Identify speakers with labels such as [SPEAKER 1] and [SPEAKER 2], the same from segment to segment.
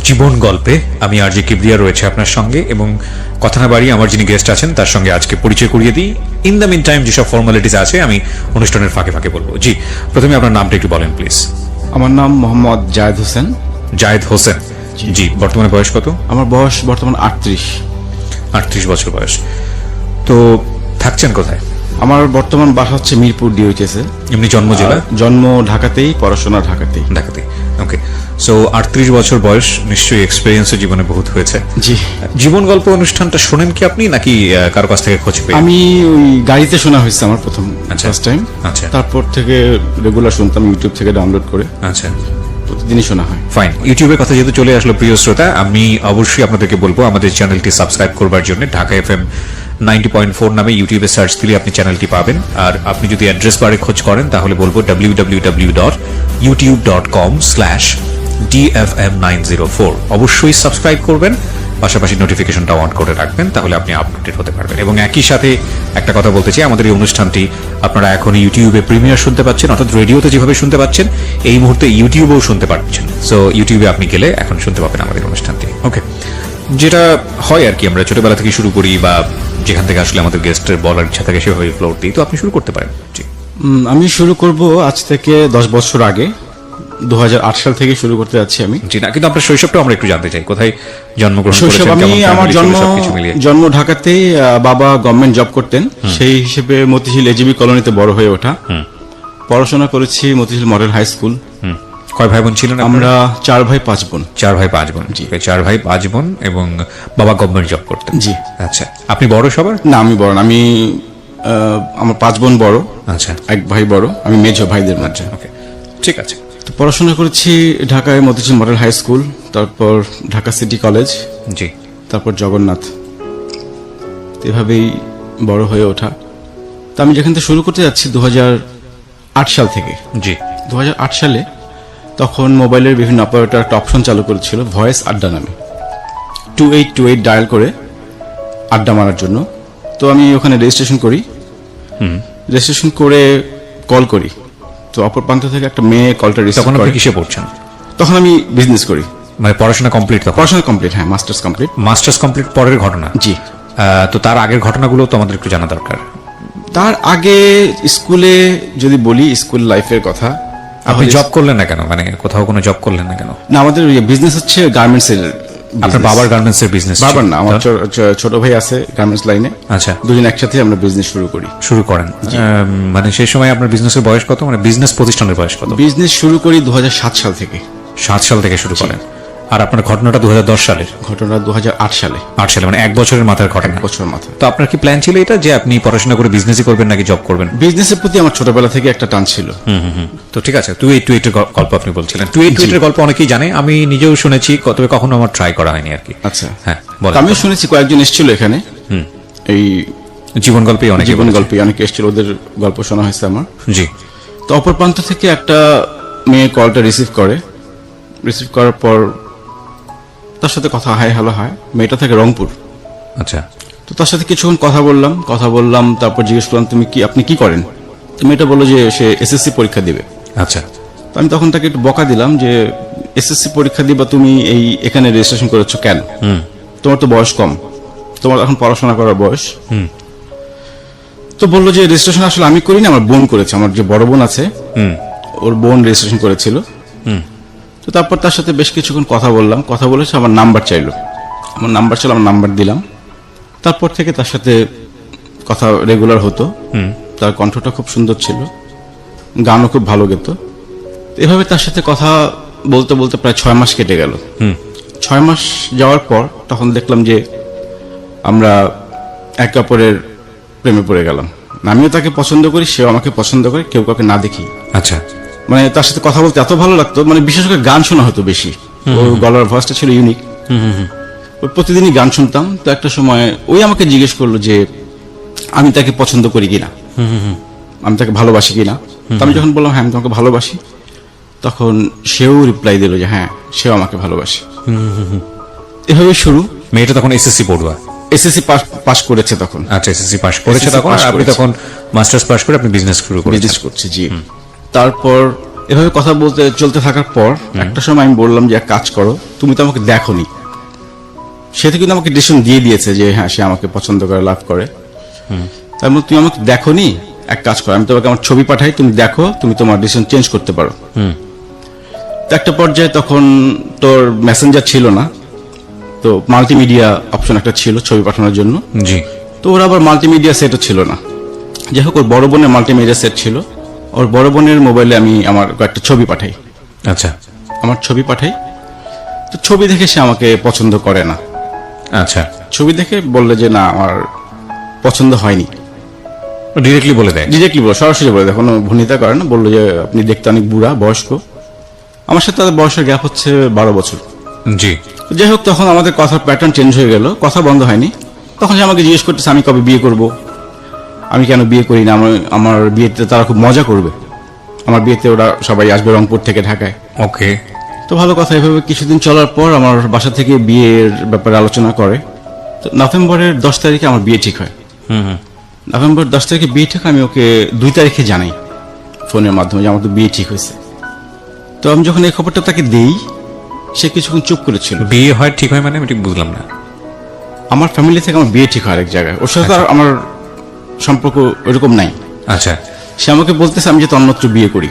[SPEAKER 1] জীবন গল্পে আমি আর জি কিবরিয়া রয়েছে আপনার সঙ্গে, এবং কথা না বাড়িয়ে আমার যিনি গেস্ট আছেন তার সঙ্গে আজকে পরিচয় করিয়ে দিই। ইন দ্য মিন টাইম যেসব ফর্মালিটিস আছে আমি অনুষ্ঠানের ফাঁকে ফাঁকে বলবো। জি, প্রথমে আপনার নামটা একটু বলেন প্লিজ।
[SPEAKER 2] আমার নাম মোহাম্মদ জায়েদ হোসেন।
[SPEAKER 1] জায়েদ হোসেন, জি। বর্তমানে বয়স কত?
[SPEAKER 2] আমার বয়স বর্তমান 38।
[SPEAKER 1] 38 বছর বয়স। তো থাকছেন কোথায়?
[SPEAKER 2] আমার বর্তমান বাসা হচ্ছে মিরপুর ডিওএইচএস এ।
[SPEAKER 1] এমনি জন্ম জেলা?
[SPEAKER 2] জন্ম ঢাকাতেই, পড়াশোনা ঢাকাতেই।
[SPEAKER 1] ওকে। সো 38 বছর বয়স, নিশ্চয়ই এক্সপেরিয়েন্সও জীবনে বহুত হয়েছে।
[SPEAKER 2] জি।
[SPEAKER 1] জীবন গল্প অনুষ্ঠানটা শোনেন কি আপনি, নাকি কারো কাছ থেকে খোঁজ পেয়ে?
[SPEAKER 2] আমি ওই গাড়িতে শোনা হয়েছে আমার প্রথম ফার্স্ট টাইম।
[SPEAKER 1] আচ্ছা।
[SPEAKER 2] তারপর থেকে রেগুলার শুনতাম ইউটিউব থেকে ডাউনলোড করে।
[SPEAKER 1] আচ্ছা,
[SPEAKER 2] প্রতিদিনই শোনা হয়।
[SPEAKER 1] ফাইন। ইউটিউবের কথা যেহেতু চলে আসলো প্রিয় শ্রোতা, আমি অবশ্যই আপনাদেরকে বলবো আমাদের চ্যানেলটি সাবস্ক্রাইব করবার জন্য। ঢাকা FM 90.4 নামে ইউটিউবে সার্চ দিলে আপনি চ্যানেলটি পাবেন। আর আপনি যদি অ্যাড্রেস বারে খোঁজ করেন তাহলে বলবো www.youtube.com/DFM904। অবশ্যই সাবস্ক্রাইব করবেন, পাশাপাশি নোটিফিকেশনটা অন করে রাখবেন, তাহলে আপনি আপডেটেড হতে পারবেন। এবং একই সাথে একটা কথা বলতে চাই, আমাদের এই অনুষ্ঠানটি আপনারা এখন ইউটিউবে প্রিমিয়ার শুনতে পাচ্ছেন, অর্থাৎ রেডিওতে যেভাবে শুনতে পাচ্ছেন এই মুহূর্তে ইউটিউবেও শুনতে পাচ্ছেন। সো ইউটিউবে আপনি গেলে এখন শুনতে পাবেন আমাদের অনুষ্ঠানটি। ওকে, যেটা হয় আর কি, আমরা ছোটবেলা থেকে শুরু করি বা যেখান থেকে আসলে আমাদের গেস্টের বলার ইচ্ছা থাকে সেভাবে ফ্লোর দিই। তো আপনি শুরু করতে পারেন। জি।
[SPEAKER 2] আমি শুরু করব আজ থেকে 10 বছর আগে, 2008 সাল থেকে শুরু করতে যাচ্ছি আমি।
[SPEAKER 1] জি না, কিন্তু আপনার শৈশবটা আমরা একটু জানতে চাই। কোথায় জন্মগ্রহণ করেছেন?
[SPEAKER 2] আমি আমার জন্ম ঢাকাতেই। বাবা গভর্নমেন্ট জব করতেন, সেই হিসেবে মতিঝিল এজিবি কলোনিতে বড় হয়ে ওঠা। পড়াশোনা করেছি মতিঝিল মডেল হাই স্কুল।
[SPEAKER 1] কয় ভাই বোন ছিলেন?
[SPEAKER 2] আমরা 4 ভাই 5 বোন।
[SPEAKER 1] 4 ভাই 5 বোন। জি, 4 ভাই 5 বোন, এবং বাবা গভর্নমেন্ট জব করতেন।
[SPEAKER 2] জি।
[SPEAKER 1] আচ্ছা, আপনি বড় সবার?
[SPEAKER 2] না, আমি বড় না। আমি আমার 5 বোন বড়।
[SPEAKER 1] আচ্ছা।
[SPEAKER 2] 1 ভাই বড়, আমি মেজো ভাইদের মধ্যে।
[SPEAKER 1] ওকে, ঠিক আছে।
[SPEAKER 2] তো পড়াশোনা করেছি ঢাকায় মতিঝিল মডেল হাই স্কুল, তারপর ঢাকা সিটি কলেজ,
[SPEAKER 1] জি,
[SPEAKER 2] তারপর জগন্নাথ। এভাবেই বড় হয়ে ওঠা। তো আমি যেখান থেকে শুরু করতে যাচ্ছি 2008 সাল থেকে।
[SPEAKER 1] জি।
[SPEAKER 2] 2008 সালে তখন মোবাইলের বিভিন্ন অপারেটর একটা অপশন চালু করেছিল ভয়েস আড্ডা নামে, 2828 ডায়াল করে আড্ডা মারার জন্য। তো আমি ওখানে রেজিস্ট্রেশন করি। রেজিস্ট্রেশন করে কল করি, তো অপর প্রান্ত থেকে একটা মেয়ে কলটা রিসিভ করে।
[SPEAKER 1] তখন আপনি কিসে পড়ছেন?
[SPEAKER 2] তখন আমি বিজনেস করি।
[SPEAKER 1] মানে পড়াশোনা কমপ্লিট?
[SPEAKER 2] পড়াশোনা কমপ্লিট, হ্যাঁ, মাস্টার্স কমপ্লিট।
[SPEAKER 1] মাস্টার্স কমপ্লিট পরের ঘটনা?
[SPEAKER 2] জি।
[SPEAKER 1] তো তার আগের ঘটনাগুলো তো আমাদের একটু জানা দরকার।
[SPEAKER 2] তার আগে স্কুলে যদি বলি, স্কুল লাইফের কথা।
[SPEAKER 1] আপনি জব করলেন না কেন? মানে কোথাও কোনো জব করলেন না কেন?
[SPEAKER 2] না, আমাদের বিজনেস হচ্ছে গার্মেন্টস এর।
[SPEAKER 1] আপনার বাবার গার্মেন্টস এর বিজনেস?
[SPEAKER 2] বাবার না, আমার ছোট ভাই আছে গার্মেন্টস লাইনে।
[SPEAKER 1] আচ্ছা,
[SPEAKER 2] দুজন একসাথে আমরা বিজনেস শুরু করেন।
[SPEAKER 1] মানে সেই সময় আপনার বিজনেসের বয়স কত? মানে বিজনেস প্রতিষ্ঠানের বয়স কত?
[SPEAKER 2] বিজনেস শুরু করি 2007 সাল থেকে।
[SPEAKER 1] 7 সাল থেকে শুরু করেন। আর আপনার ঘটনাটা 2010 সালের?
[SPEAKER 2] ঘটনা 2008 সালে।
[SPEAKER 1] 8 সালে, মানে 1 বছরের মাথার ঘটনা।
[SPEAKER 2] 1 বছর মাথা।
[SPEAKER 1] তো আপনার কি প্ল্যান ছিল এটা যে আপনি পড়াশোনা করে বিজনেসই করবেন নাকি জব করবেন?
[SPEAKER 2] বিজনেসের প্রতি আমার ছোটবেলা থেকে একটা টান ছিল।
[SPEAKER 1] তো ঠিক আছে, 2828 এর গল্প আপনি বলছিলেন। 2828 এর গল্প অনেকেই জানে, আমি নিজেও শুনেছি, তবে কখনো আমার ট্রাই করা হয়নি আর কি।
[SPEAKER 2] আচ্ছা,
[SPEAKER 1] হ্যাঁ, বলেন।
[SPEAKER 2] আমিও শুনেছি কয়েকজন এসেছিল এখানে। এই
[SPEAKER 1] জীবন গল্পে
[SPEAKER 2] অনেকে এসেছিল, ওদের গল্প শোনা হয়েছে আমার।
[SPEAKER 1] জি।
[SPEAKER 2] তো অপর প্রান্ত থেকে একটা মেয়ে কলটা রিসিভ করার পর তার সাথে কথা হাই হ্যালো হয়। মেয়েটা থেকে রংপুর।
[SPEAKER 1] আচ্ছা।
[SPEAKER 2] তো তার সাথে কিছুক্ষণ কথা বললাম। তারপর জিজ্ঞেস করলাম আপনি কি করেন? তো মেয়েটা বললো যে সে এসএসসি পরীক্ষা দিবে।
[SPEAKER 1] আচ্ছা।
[SPEAKER 2] তো আমি তখন তাকে একটু বকা দিলাম যে এসএসসি পরীক্ষা দিবা, তুমি এখানে রেজিস্ট্রেশন করেছো কেন? তোমার তো বয়স কম, তোমার এখন পড়াশোনা করার বয়স। তো বললো যে রেজিস্ট্রেশন আসলে আমি করিনি, আমার বোন করেছে। আমার যে বড় বোন আছে, ওর বোন রেজিস্ট্রেশন করেছিল। তো তারপর তার সাথে বেশ কিছুক্ষণ কথা বলেছে, আমার নাম্বার চাইলো। আমার নাম্বার দিলাম। তারপর থেকে তার সাথে কথা রেগুলার হতো। তার কণ্ঠটা খুব সুন্দর ছিল, গানও খুব ভালো গেত। এভাবে তার সাথে কথা বলতে বলতে প্রায় 6 মাস কেটে গেল। 6 মাস যাওয়ার পর তখন দেখলাম যে আমরা একে অপরের প্রেমে পড়ে গেলাম। আমিও তাকে পছন্দ করি, সেও আমাকে পছন্দ করে, কেউ কাউকে না দেখি।
[SPEAKER 1] আচ্ছা।
[SPEAKER 2] মানে তার সাথে কথা বলতে এত ভালো লাগতো, মানে বিশেষ করে গান শোনা হতো বেশি। ওর গলার ভয়েসটা ছিল ইউনিক। প্রতিদিনই গান শুনতাম। তো একটা সময় ওই আমাকে জিজ্ঞেস করলো যে আমি তাকে পছন্দ করি কিনা, আমি তাকে ভালোবাসি কিনা। আমি যখন বললাম হ্যাঁ আমি তোমাকে ভালোবাসি, তখন সেও রিপ্লাই দিল যে হ্যাঁ সেও আমাকে ভালোবাসে। এভাবে শুরু।
[SPEAKER 1] মেয়েটা তখন এসএসসি পড়ুয়া?
[SPEAKER 2] এসএসসি পাস করেছে তখন।
[SPEAKER 1] আচ্ছা, এসএসসি পাস করেছে তখন। আপনি তখন মাস্টার্স পাস করে আপনি বিজনেস শুরু করেছেন?
[SPEAKER 2] বিজনেস করছি, জি। তারপর এভাবে কথা বলতে চলতে থাকার পর একটা সময় আমি বললাম যে এক কাজ করো, তুমি তো আমাকে দেখোনি। সে তো কিন্তু আমাকে ডিসিশন দিয়ে দিয়েছে যে হ্যাঁ সে আমাকে পছন্দ করে, লাভ করে। তার মধ্যে তুমি আমাকে দেখোনি, এক কাজ করো, আমি তোমাকে আমার ছবি পাঠাই, তুমি দেখো, তুমি তোমার ডিসিশন চেঞ্জ করতে পারো। তো একটা পর্যায়ে তখন তোর মেসেঞ্জার ছিল না, তো মাল্টিমিডিয়া অপশন একটা ছিল ছবি পাঠানোর জন্য।
[SPEAKER 1] জি।
[SPEAKER 2] তো ওর আবার মাল্টিমিডিয়া সেটও ছিল না। যাই হোক, ওর বড় বোনের মাল্টিমিডিয়া সেট ছিল। ওর বড় বোনের মোবাইলে আমি আমার কয়েকটা ছবি পাঠাই।
[SPEAKER 1] আচ্ছা
[SPEAKER 2] আমার ছবি পাঠাই, তো ছবি দেখে সে আমাকে পছন্দ করে না।
[SPEAKER 1] আচ্ছা,
[SPEAKER 2] ছবি দেখে বললে যে না আমার পছন্দ হয়নি।
[SPEAKER 1] ডিরেক্টলি বলে দেয়?
[SPEAKER 2] ডিরেক্টলি বলে, সরাসরি বলে দেয়, কোনো ভূমিতা করে না। বললো যে আপনি দেখতে অনেক বুড়া, বয়স্ক। আমার সাথে তাদের বয়সের গ্যাপ হচ্ছে 12 বছর।
[SPEAKER 1] জি।
[SPEAKER 2] যাই হোক, তখন আমাদের কথার প্যাটার্ন চেঞ্জ হয়ে গেল, কথা বন্ধ হয়নি। তখন সে আমাকে জিজ্ঞেস করতেছে আমি কবে বিয়ে করব, আমি কেন বিয়ে করি না, আমার বিয়েতে তারা খুব মজা করবে, আমার বিয়েতে ওরা সবাই আসবে রংপুর থেকে ঢাকায়।
[SPEAKER 1] ওকে।
[SPEAKER 2] তো ভালো কথা। এভাবে কিছুদিন চলার পর আমার বাসা থেকে বিয়ের ব্যাপারে আলোচনা করে। তো নভেম্বরের 10 তারিখে আমার বিয়ে ঠিক হয়। নভেম্বর 10 তারিখে বিয়ে ঠিক হয়। আমি ওকে 2 তারিখে জানাই ফোনের মাধ্যমে যে আমার তো বিয়ে ঠিক হয়েছে। তো আমি যখন এই খবরটা তাকে দেই, সে কিছুক্ষণ চুপ করেছিল।
[SPEAKER 1] বিয়ে হয় ঠিক হয় মানে আমি ঠিক বুঝলাম না।
[SPEAKER 2] আমার ফ্যামিলি থেকে আমার বিয়ে ঠিক হয় আরেক জায়গায়, ওর সাথে আর আমার সম্পর্ক ওইরকম নাই।
[SPEAKER 1] আচ্ছা।
[SPEAKER 2] সে আমাকে বলতেছে আমি যাতে অন্যত্র বিয়ে করি।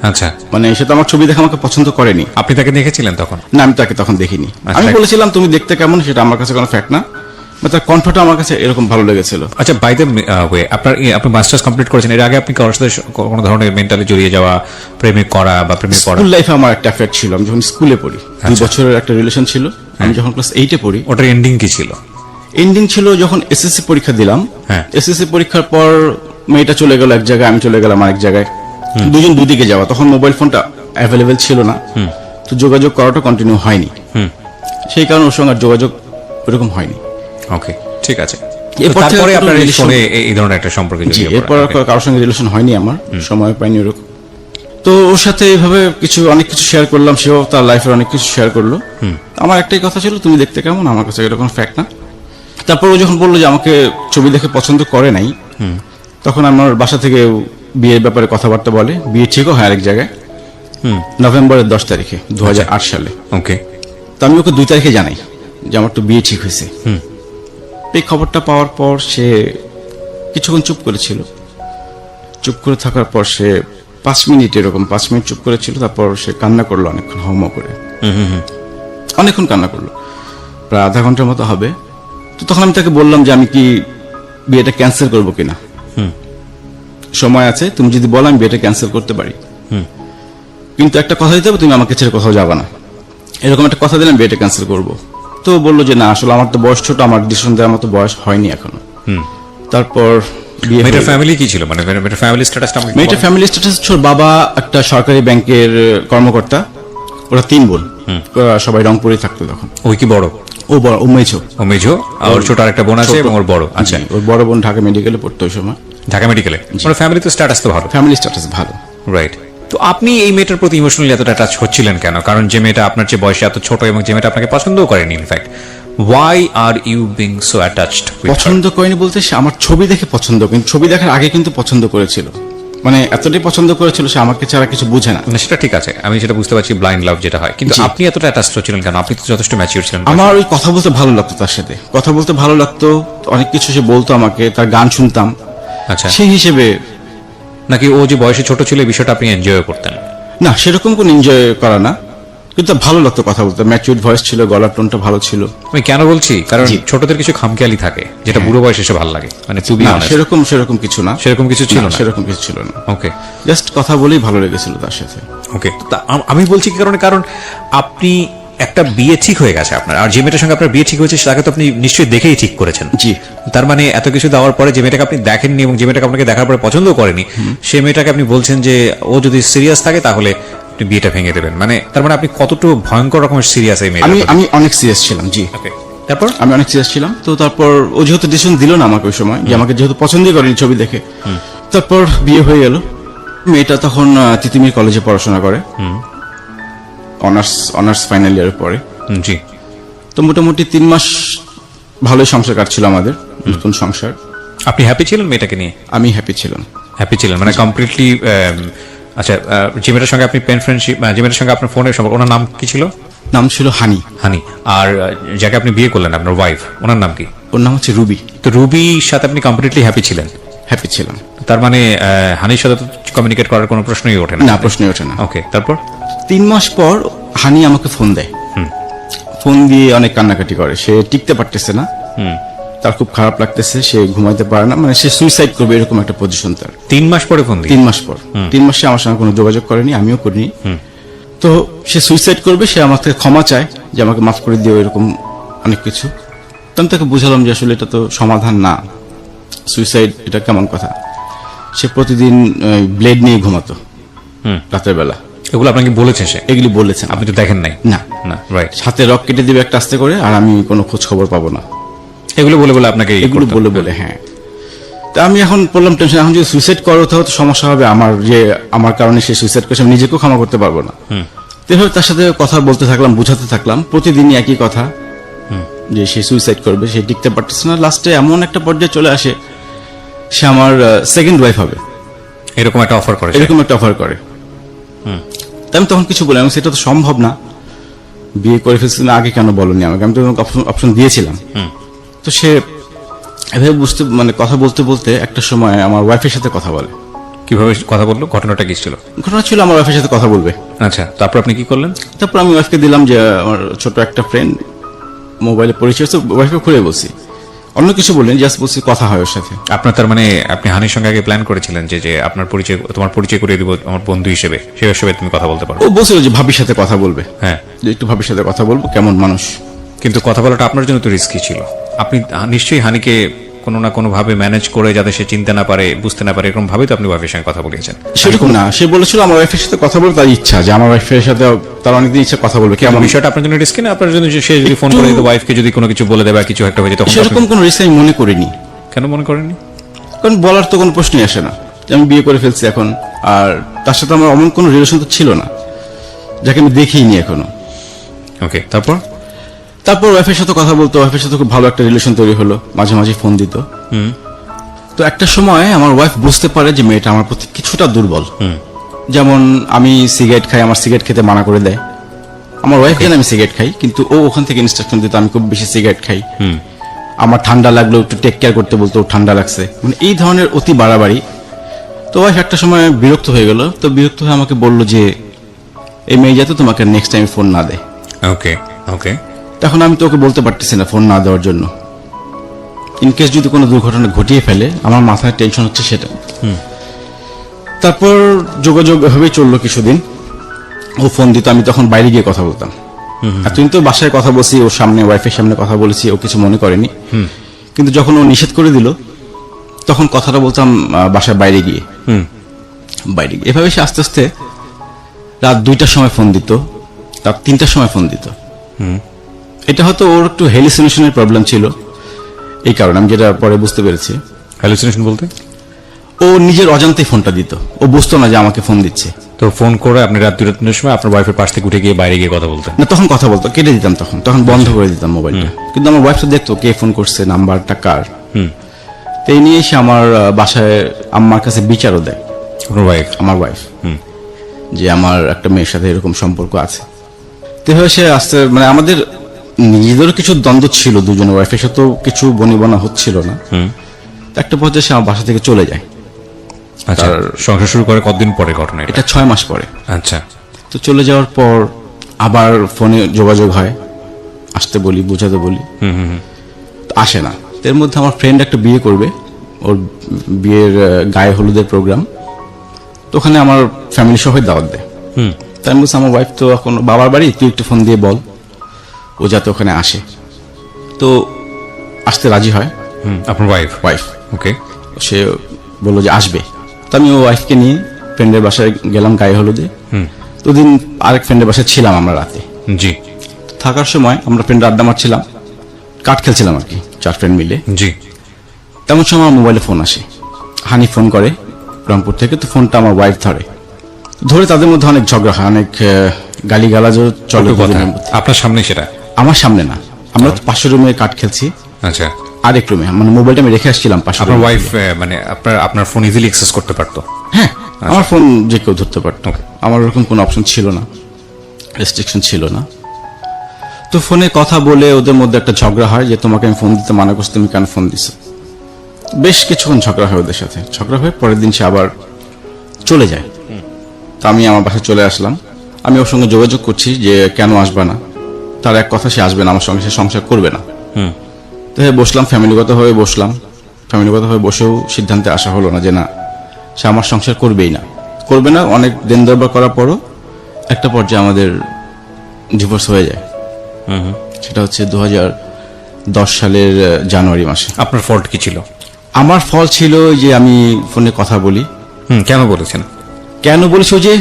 [SPEAKER 1] আচ্ছা,
[SPEAKER 2] মানে সে তো আমার ছবি দেখে আমাকে পছন্দ করেনি।
[SPEAKER 1] আপনি তাকে দেখেছিলেন তখন?
[SPEAKER 2] না, আমি তাকে তখন দেখিনি।
[SPEAKER 1] আচ্ছা।
[SPEAKER 2] আমি বলেছিলাম তুমি দেখতে কেমন, সেটা আমার কাছে কোনো ফ্যাক্ট না, বা তার কণ্ঠটা আমার কাছে এরকম ভালো লেগেছিল।
[SPEAKER 1] আচ্ছা, বাই দ্য ওয়ে, আপনি মাস্টার্স কমপ্লিট করেছেন, এর আগে আপনি কারোর সাথে কোনো ধরনের মেন্টালি জড়িয়ে যাওয়া, প্রেমিক করা বা প্রেমিক করা?
[SPEAKER 2] স্কুল লাইফে আমার একটা অ্যাফেয়ার ছিল। আমি যখন স্কুলে পড়ি, 2 বছরের একটা রিলেশন ছিল। আমি যখন ক্লাস 8-এ পড়ি।
[SPEAKER 1] ওটার এন্ডিং কি ছিল?
[SPEAKER 2] এন্ডিং ছিল যখন এসএসসি পরীক্ষা দিলাম।
[SPEAKER 1] হ্যাঁ।
[SPEAKER 2] এসএসসি পরীক্ষার পর মেয়েটা চলে গেল এক জায়গায়, আমি চলে গেলাম আরেক জায়গায়। দুজন দুদিকে যাওয়া। তখন মোবাইল ফোনটা অ্যাভেলেবেল ছিল না, তো যোগাযোগ করাটা কন্টিনিউ হয়নি। সেই কারণে ওর সঙ্গে আর যোগাযোগ ওরকম হয়নি।
[SPEAKER 1] ওকে, ঠিক আছে।
[SPEAKER 2] এরপর থেকে
[SPEAKER 1] তারপরে
[SPEAKER 2] কোনো
[SPEAKER 1] আপনার
[SPEAKER 2] relation-
[SPEAKER 1] ফোনে এই ধরনের একটা সম্পর্কে
[SPEAKER 2] জি,
[SPEAKER 1] জড়িয়ে
[SPEAKER 2] এরপর
[SPEAKER 1] পড়া।
[SPEAKER 2] আর কারোর সঙ্গে রিলেশন হয়নি আমার, সময় পাইনি ওরকম। তো ওর সাথে এইভাবে অনেক কিছু শেয়ার করলাম, সেও তার লাইফের অনেক কিছু শেয়ার করলো। আমার একটাই কথা ছিল তুমি দেখতে কেমন, আমার কাছে এটা কোনো ফ্যাক্ট না। তারপর ও যখন বললো যে আমাকে ছবি দেখে পছন্দ করে নাই, তখন আমার বাসা থেকে বিয়ের ব্যাপারে কথাবার্তা বলে। বিয়ে ঠিকও হয় আরেক জায়গায়, নভেম্বরের 10 তারিখে 2008 সালে।
[SPEAKER 1] ওকে।
[SPEAKER 2] তো আমি ওকে 2 তারিখে জানাই যে আমার তো বিয়ে ঠিক হয়েছে। এই খবরটা পাওয়ার পর সে কিছুক্ষণ চুপ করেছিল। চুপ করে থাকার পর সে 5 মিনিট চুপ করেছিল। তারপর সে কান্না করলো অনেকক্ষণ, হাউমাউ করে অনেকক্ষণ কান্না করলো, প্রায় আধা ঘন্টার মতো হবে। তো তখন আমি তাকে বললাম যে আমি কি বিয়েটা ক্যান্সেল করবো কিনা, সময় আছে, তুমি যদি বলো আমি বিয়েটা ক্যান্সেল করতে পারি, কিন্তু একটা কথা দিতে হবে, তুমি আমাকে ছেড়ে কোথাও যাবে না, এরকম একটা কথা দিলাম, বিয়েটা ক্যান্সেল করবো। তো বললো যে না, আসলে আমার তো বয়স ছোট, আমার ডিসিশন দেওয়ার মতো বয়স হয়নি এখনো। তারপর বিয়ে হয়ে
[SPEAKER 1] মেয়েটার
[SPEAKER 2] গেল।
[SPEAKER 1] ফ্যামিলি কি ছিল, মানে মেয়েটার ফ্যামিলি স্ট্যাটাসটা আমাকে
[SPEAKER 2] মেয়েটার ফ্যামিলি স্ট্যাটাস ছিল, বাবা একটা সরকারি ব্যাংকের কর্মকর্তা, ওরা 3 বোন, ওরা সবাই রংপুরে থাকতো তখন।
[SPEAKER 1] ওই কি বড়?
[SPEAKER 2] ও বড়, ও মেঝো।
[SPEAKER 1] ও মেজো, আর ছোট আরেকটা বোন আছে এবং ওর বড়। আচ্ছা,
[SPEAKER 2] ওর বড় বোন ঢাকা মেডিকেলে পড়তো ওই সময়।
[SPEAKER 1] ঢাকা মেডিকেলে। মানে ফ্যামিলি তো স্ট্যাটাস তো ভালো।
[SPEAKER 2] ফ্যামিলি স্ট্যাটাস ভালো।
[SPEAKER 1] রাইট। তো আপনি এই মেয়েটার প্রতি ইমোশনালি এতটা টাচ হচ্ছিলেন কেন? কারণ যে মেয়েটা আপনার চেয়ে বয়সে এত ছোট এবং যে মেয়েটা আপনাকে পছন্দও করেনি, in fact why are you being so attached?
[SPEAKER 2] পছন্দ করেনি বলতে, সে আমার ছবি দেখে পছন্দ, কিন্তু ছবি দেখার আগে কিন্তু পছন্দ করেছিল। মানে এতটাই পছন্দ করেছিল, সে আমাকে ছাড়া কিছু বুঝে না।
[SPEAKER 1] সেটা ঠিক আছে, আমি সেটা বুঝতে পারছি, ব্লাইন্ড লাভ যেটা হয়। কিন্তু আপনি এতটা অ্যাটাচড হচ্ছিলেন কেন? আপনি তো যথেষ্ট ম্যাচিউর ছিলেন।
[SPEAKER 2] আমার ওই কথা বলতে ভালো লাগতো, তার সাথে কথা বলতে ভালো লাগতো, অনেক কিছু সে বলতো আমাকে, তার গান শুনতাম।
[SPEAKER 1] আচ্ছা,
[SPEAKER 2] সেই হিসেবে
[SPEAKER 1] নাকি ও যে বয়সে ছোট ছিল এই বিষয়টা আপনি এনজয় করতেন?
[SPEAKER 2] না, সেরকম কোন এনজয় করা না, কিন্তু ভালো লাগতো কথা বলতে। ম্যাচিউর ভয়েস ছিল, গলার টোনটা ভালো ছিল।
[SPEAKER 1] আমি কেন বলছি, কারণ
[SPEAKER 2] জি।
[SPEAKER 1] ছোটদের কিছু খামখেয়ালি থাকে যেটা বুড়ো বয়সে এসে ভালো লাগে। মানে টু বি
[SPEAKER 2] না,
[SPEAKER 1] অনেস্ট,
[SPEAKER 2] সেরকম কিছু না।
[SPEAKER 1] সেরকম কিছু ছিল না।
[SPEAKER 2] সেরকম কিছু ছিল না।
[SPEAKER 1] ওকে,
[SPEAKER 2] জাস্ট কথা বলেই ভালো লেগেছিল তার সাথে।
[SPEAKER 1] ওকে। আমি বলছি কি কারণে, কারণ আপনি একটা বিয়ে ঠিক হয়ে গেছে আপনার, আর যে মেয়েটার সঙ্গে আপনার বিয়ে ঠিক হয়েছে তাকে তো আপনি নিশ্চয়ই দেখেই ঠিক করেছেন।
[SPEAKER 2] জি।
[SPEAKER 1] তার মানে এত কিছু দেওয়ার পরে যে মেয়েটাকে আপনি দেখেননি এবং যে মেয়েটাকে আপনাকে দেখার পরে পছন্দ করেনি, সেই মেয়েটাকে আপনি বলছেন যে ও যদি সিরিয়াস থাকে তাহলে আপনি বিয়েটা ভেঙে দেবেন। মানে তার মানে আপনি কতটুকু ভয়ঙ্কর রকমের সিরিয়াস এই মেয়েটা?
[SPEAKER 2] আমি অনেক সিরিয়াস ছিলাম। জি।
[SPEAKER 1] ওকে, তারপর?
[SPEAKER 2] আমি অনেক সিরিয়াস ছিলাম। তো তারপর ও যেহেতু ডিসিশন দিল না আমাকে ওই সময়, যে আমাকে যেহেতু পছন্দই করেনি ছবি দেখে, তারপর বিয়ে হয়ে গেল। মেয়েটা তখন তিতুমির কলেজে পড়াশোনা করে, অনার্স ফাইনাল ইয়ারে পড়ে।
[SPEAKER 1] জি।
[SPEAKER 2] তো মোটামুটি 3 মাস ভালোই সংসার কাটছিল আমাদের, নতুন সংসার।
[SPEAKER 1] আপনি হ্যাপি ছিলেন মেয়েটাকে নিয়ে?
[SPEAKER 2] আমি হ্যাপি ছিলাম।
[SPEAKER 1] হ্যাপি ছিলেন মানে কমপ্লিটলি আচ্ছা, যে মেয়েটার সঙ্গে আপনি পেন ফ্রেন্ডশিপ, যে মেয়েটার সঙ্গে আপনার ফোনের সম্পর্ক, ওনার নাম কি ছিল?
[SPEAKER 2] নাম ছিল হানি।
[SPEAKER 1] হানি। আর যাকে আপনি বিয়ে করলেন, আপনার ওয়াইফ, ওনার নাম কি?
[SPEAKER 2] ওর নাম হচ্ছে রুবি।
[SPEAKER 1] তো রুবির সাথে আপনি কমপ্লিটলি হ্যাপি ছিলেন?
[SPEAKER 2] হ্যাপি ছিলাম।
[SPEAKER 1] তার মানে হানির সাথে তো কমিউনিকেট করার কোনো প্রশ্নই ওঠে না?
[SPEAKER 2] না, প্রশ্নই ওঠে না।
[SPEAKER 1] ওকে, তারপর?
[SPEAKER 2] 3 মাস পর হানি আমাকে ফোন দেয়। ফোন দিয়ে অনেক কান্নাকাটি করে, সে টিকতে পারতেছে না, তার খুব খারাপ লাগতেছে, সে ঘুমাইতে পারে না, মানে সে সুইসাইড করবে এরকম একটা পজিশন তার।
[SPEAKER 1] 3 মাস পরে ফোন দিই?
[SPEAKER 2] 3 মাস পর। 3 মাসে আমার সঙ্গে কোনো যোগাযোগ করেনি, আমিও করিনি। তো সে সুইসাইড করবে, সে আমার থেকে ক্ষমা চায় যে আমাকে মাফ করে দিও, এরকম অনেক কিছু। তো আমি তাকে বুঝালাম যে আসলে এটা তো সমাধান না, সুইসাইড এটা কেমন কথা। সে প্রতিদিন ব্লেড নিয়ে ঘুমাতো রাতের বেলা।
[SPEAKER 1] এগুলো আপনাকে বলেছে সে?
[SPEAKER 2] এগুলি বলেছেন।
[SPEAKER 1] আপনি তো দেখেন নাই?
[SPEAKER 2] না
[SPEAKER 1] না, রাইট।
[SPEAKER 2] হাতে রক কেটে দিবে একটা আস্তে করে, আর আমি কোনো খোঁজ খবর পাবো না।
[SPEAKER 1] এগুলো বলে বলে আপনাকে
[SPEAKER 2] এগুলো বলে বলে, হ্যাঁ। তা আমি এখন পড়লাম টেনশন, এখন যদি সুইসাইড করো তাহলে তো সমস্যা হবে আমার, যে আমার কারণে সে সুইসাইড করছে, আমি নিজেকেও ক্ষমা করতে পারবো না। তো এভাবে তার সাথে কথা বলতে থাকলাম, বুঝাতে থাকলাম, প্রতিদিনই একই কথা যে সে সুইসাইড করবে, সে টিকতে পারতেছে না। লাস্টে এমন একটা পর্যায়ে চলে আসে, সে আমার সেকেন্ড ওয়াইফ হবে
[SPEAKER 1] এরকম একটা অফার করে?
[SPEAKER 2] এরকম একটা অফার করে। তা আমি তখন কিছু বললাম, সেটা তো সম্ভব না, বিয়ে করে ফেলছি না, আগে কেন বলনি আমাকে, আমি তো অপশন দিয়েছিলাম। তো সে এভাবে মানে কথা বলতে বলতে একটা সময় আমার ওয়াইফের সাথে কথা বলে।
[SPEAKER 1] কিভাবে কথা বললো? ঘটনাটা কি ছিল?
[SPEAKER 2] ঘটনা ছিল আমার ওয়াইফের সাথে কথা বলবে।
[SPEAKER 1] আচ্ছা, তারপর আপনি কি করলেন?
[SPEAKER 2] তারপর আমি ওয়াইফকে দিলাম যে আমার ছোট একটা ফ্রেন্ড, মোবাইলে পরিচয়, ওয়াইফকে খুলে বলছি, অন্য কিছু বললেন, জাস্ট বলছি কথা হয় ওর সাথে।
[SPEAKER 1] আপনার তার মানে আপনি হানির সঙ্গে আগে প্ল্যান করেছিলেন যে যে আপনার পরিচয়, তোমার পরিচয় করিয়ে দিব আমার বন্ধু হিসেবে, সেই হিসেবে তুমি কথা বলতে পারো?
[SPEAKER 2] ও বলছিল যে ভাবির সাথে কথা বলবে,
[SPEAKER 1] হ্যাঁ,
[SPEAKER 2] যে একটু ভাবির সাথে কথা বলবো, কেমন মানুষ।
[SPEAKER 1] কিন্তু কথা বলাটা আপনার জন্য তো রিস্কি ছিল। আপনি নিশ্চয়ই হানিকে কোনো না কোনো ভাবে ম্যানেজ করে, যাতে সে চিনতে না পারে, বুঝতে না পারে, এরকম ভাবেই তো আপনি ওয়াইফের সঙ্গে কথা বলিয়েছেন।
[SPEAKER 2] সেরকম না, সে বলেছিল আমার ওয়াইফের সাথে কথা বলবে, তার ইচ্ছা যে আমার ওয়াইফের সাথে তার অনেকদিন ইচ্ছা কথা বলবে।
[SPEAKER 1] কেমন বিষয়টা আপনার জন্য রিস্কি না? আপনার জন্য সে যদি ফোন করে ওয়াইফকে যদি কোনো কিছু বলে দেয় বা কিছু একটা হয়ে যায়, তখন
[SPEAKER 2] সেরকম কোনো রিস্ক আমি মনে করিনি।
[SPEAKER 1] কেন মনে করেননি?
[SPEAKER 2] কারণ বলার তো কোনো প্রশ্নই আসে না, যে আমি বিয়ে করে ফেলছি এখন, আর তার সাথে আমার অমন কোনো রিলেশন তো ছিল না, যাকে আমি দেখিনি এখনো।
[SPEAKER 1] ওকে, তারপর?
[SPEAKER 2] তারপর ওয়াইফের সাথে কথা বলতো, ওয়াইফের সাথে খুব ভালো একটা রিলেশন তৈরি হলো, মাঝে মাঝে ফোন দিত। তো একটা সময় আমার ওয়াইফ বুঝতে পারে যে মেয়েটা আমার প্রতি কিছুটা দুর্বল। যেমন আমি সিগারেট খাই, আমার সিগারেট খেতে মানা করে দেয়। আমার ওয়াইফ জানে আমি সিগারেট খাই, কিন্তু ও ওখান থেকে ইনস্ট্রাকশন দিত আমি খুব বেশি সিগারেট খাই। আমার ঠান্ডা লাগলো একটু টেক কেয়ার করতে বলতো, ঠান্ডা লাগছে, মানে এই ধরনের অতি বাড়াবাড়ি। তো ওয়াইফ একটা সময় বিরক্ত হয়ে গেল, তো বিরক্ত হয়ে আমাকে বলল যে এই মেয়ে যাতে তোমাকে নেক্সট টাইম ফোন না দেয়।
[SPEAKER 1] ওকে ওকে।
[SPEAKER 2] তখন আমি তো ওকে বলতে পারতেছি না ফোন না দেওয়ার জন্য, ইনকেস যদি কোনো দুর্ঘটনা ঘটিয়ে ফেলে, আমার মাথায় টেনশন হচ্ছে সেটা। তারপর যোগাযোগ এভাবেই চললো কিছুদিন। ও ফোন দিত, আমি তখন বাইরে গিয়ে কথা বলতাম। এতদিন তো বাসায় কথা বলছি, ওর সামনে, ওয়াইফের সামনে কথা বলেছি, ও কিছু মনে করেনি। কিন্তু যখন ও নিষেধ করে দিল, তখন কথাটা বলতাম বাসায় বাইরে গিয়ে। এভাবে সে আস্তে আস্তে রাত 2টার সময় ফোন দিত, রাত 3টার সময় ফোন দিত। এটা হয়তো ওর একটু হ্যালুসিনেশনের প্রবলেম ছিল, এই কারণে আমি যেটা পরে বুঝতে পেরেছি।
[SPEAKER 1] হ্যালুসিনেশন বলতে?
[SPEAKER 2] ও নিজের অজান্তেই ফোনটা দিত, ও বুঝতো না যে আমাকে ফোন দিচ্ছে।
[SPEAKER 1] তো ফোন করে আপনি রাত 2টার সময় আপনার ওয়াইফের পাশ থেকে উঠে গিয়ে বাইরে গিয়ে কথা বলতেন?
[SPEAKER 2] না, তখন কথা বলতো, কেটে দিতাম, তখন বন্ধ করে দিতাম মোবাইলটা। কিন্তু আমার ওয়াইফ তো দেখতো কে ফোন করছে, নাম্বারটা কার। তো এই নিয়ে এসে আমার বাসায় আম্মার কাছে বিচারও দেয়।
[SPEAKER 1] আপনার ওয়াইফ? আমার
[SPEAKER 2] ওয়াইফ, যে আমার একটা মেয়ের সাথে এরকম সম্পর্ক আছে। তো এভাবে সে আসতে, মানে আমাদের নিজেদেরও কিছু দ্বন্দ্ব ছিল, দুজনের ওয়াইফের সাথেও কিছু বনিবনা হচ্ছিল না। একটা পর্যায়ে সে আমার বাসা থেকে চলে যায়।
[SPEAKER 1] আচ্ছা, সংসার শুরু করে কতদিন পরে ঘটনা
[SPEAKER 2] এটা? 6 মাস পরে।
[SPEAKER 1] আচ্ছা।
[SPEAKER 2] তো চলে যাওয়ার পর আবার ফোনে যোগাযোগ হয়, আসতে বলি, বুঝাতে বলি, আসে না। এর মধ্যে আমার ফ্রেন্ড একটা বিয়ে করবে, ওর বিয়ের গায়ে হলুদের প্রোগ্রাম, তো ওখানে আমার ফ্যামিলি সবাই দাওয়াত দেয়। তাই আমি বলছি আমার ওয়াইফ তো এখন বাবার বাড়ি, তুই একটু ফোন দিয়ে বল ও যাতে ওখানে আসে। তো আসতে রাজি হয়
[SPEAKER 1] আপনার ওয়াইফ? ওকে।
[SPEAKER 2] সে বললো যে আসবে। তো আমি ও ওয়াইফকে নিয়ে ফ্রেন্ডের বাসায় গেলাম গায়ে হলুদে। তো দিন আরেক ফ্রেন্ডের বাসায় ছিলাম আমরা রাতে।
[SPEAKER 1] জি।
[SPEAKER 2] থাকার সময় আমরা ফ্রেন্ডের আড্ডা মারছিলাম, কাঠ খেলছিলাম আর কি, 4 ফ্রেন্ড মিলে।
[SPEAKER 1] জি।
[SPEAKER 2] তেমন সময় আমার মোবাইলে ফোন আসে, হানি ফোন করে রংপুর থেকে। তো ফোনটা আমার ওয়াইফ ধরে তাদের মধ্যে অনেক ঝগড়া হয়, অনেক গালিগালাজও চলে।
[SPEAKER 1] আপনার সামনে? সেটা আমার
[SPEAKER 2] সামনে না, আমরা পাশের রুমে কাঠ খেলছি।
[SPEAKER 1] আচ্ছা।
[SPEAKER 2] আরেক রুমে, মানে মোবাইলটা আমি রেখে আসছিলাম পাশে।
[SPEAKER 1] আপনার ওয়াইফ মানে আপনার ফোন ইজিলি অ্যাক্সেস করতে পারতো?
[SPEAKER 2] হ্যাঁ, আমার ফোন যে কেউ ধরতে পারতো, আমার ওরকম কোনো অপশন ছিল না, রেস্ট্রিকশন ছিল না। তো ফোনে কথা বলে ওদের মধ্যে একটা ঝগড়া হয় যে তোমাকে আমি ফোন দিতে মানা করছি, তুমি কেন ফোন দিছো। বেশ কিছুক্ষণ ঝগড়া হয় ওদের সাথে, ঝগড়া হয়ে পরের দিন সে আবার চলে যায়। তা আমি আমার বাসায় চলে আসলাম, আমি ওর সঙ্গে যোগাযোগ করছি যে কেন আসবে না। তার এক কথা, সে আসবে না আমার সঙ্গে, সে সংসার করবে না। তো বসলাম, ফ্যামিলিগতভাবে বসলাম, ফ্যামিলিগতভাবে বসেও সিদ্ধান্তে আসা হলো না যে না, সে আমার সংসার করবে না। অনেক দিন দরবার করার পরও একটা পর্যায়ে আমাদের ডিভোর্স হয়ে যায়। সেটা হচ্ছে 2010 সালের জানুয়ারি মাসে।
[SPEAKER 1] আপনার ফল্ট কি ছিল?
[SPEAKER 2] আমার ফল ছিল যে আমি ফোনে কথা বলি।
[SPEAKER 1] কেন বলেছেন?
[SPEAKER 2] কেন বলেছি, যে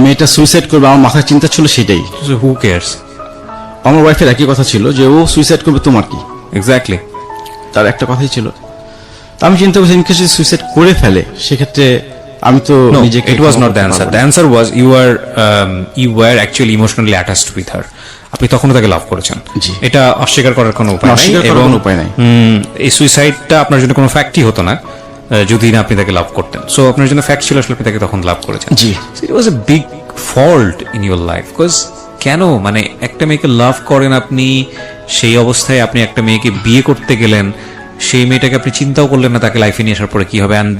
[SPEAKER 2] মেয়েটা সুইসাইড করবে আমার মাথায় চিন্তা ছিল সেটাই।
[SPEAKER 1] হু কেয়ারস?
[SPEAKER 2] আমার ওয়াইফের একই কথা ছিল যে ও সুইসাইড করবে, তোমার কি?
[SPEAKER 1] এক্স্যাক্টলি,
[SPEAKER 2] তার একটা কথাই ছিল। তা আমি চিন্তা করছি ইনকেস সুইসাইড করে ফেলে সেক্ষেত্রে আমি তো নিজেকে,
[SPEAKER 1] it was not the answer. The answer was you were actually emotionally attached with her. আপনি তখনও তাকে লাভ করেছেন, এটা অস্বীকার করার কোনো উপায় নেই। এবং এই সুইসাইডটা আপনার জন্য কোনো ফ্যাক্টই হতো না যদি না আপনি তাকে লাভ করতেন। সো আপনার জন্য ফ্যাক্ট ছিল, আসলে আপনি তাকে তখন লাভ করেছেন।
[SPEAKER 2] জি,
[SPEAKER 1] it was a big fault in your life. Because কেন, মানে একটা মেয়েকে লাভ করেন আপনি, সেই অবস্থায় আপনি একটা মেয়েকে বিয়ে করতে গেলেন, সেই মেয়েটাকে আপনি চিন্তাও করলেন না তাকে লাইফে নিয়ে আসার পরে কি হবে। অ্যান্ড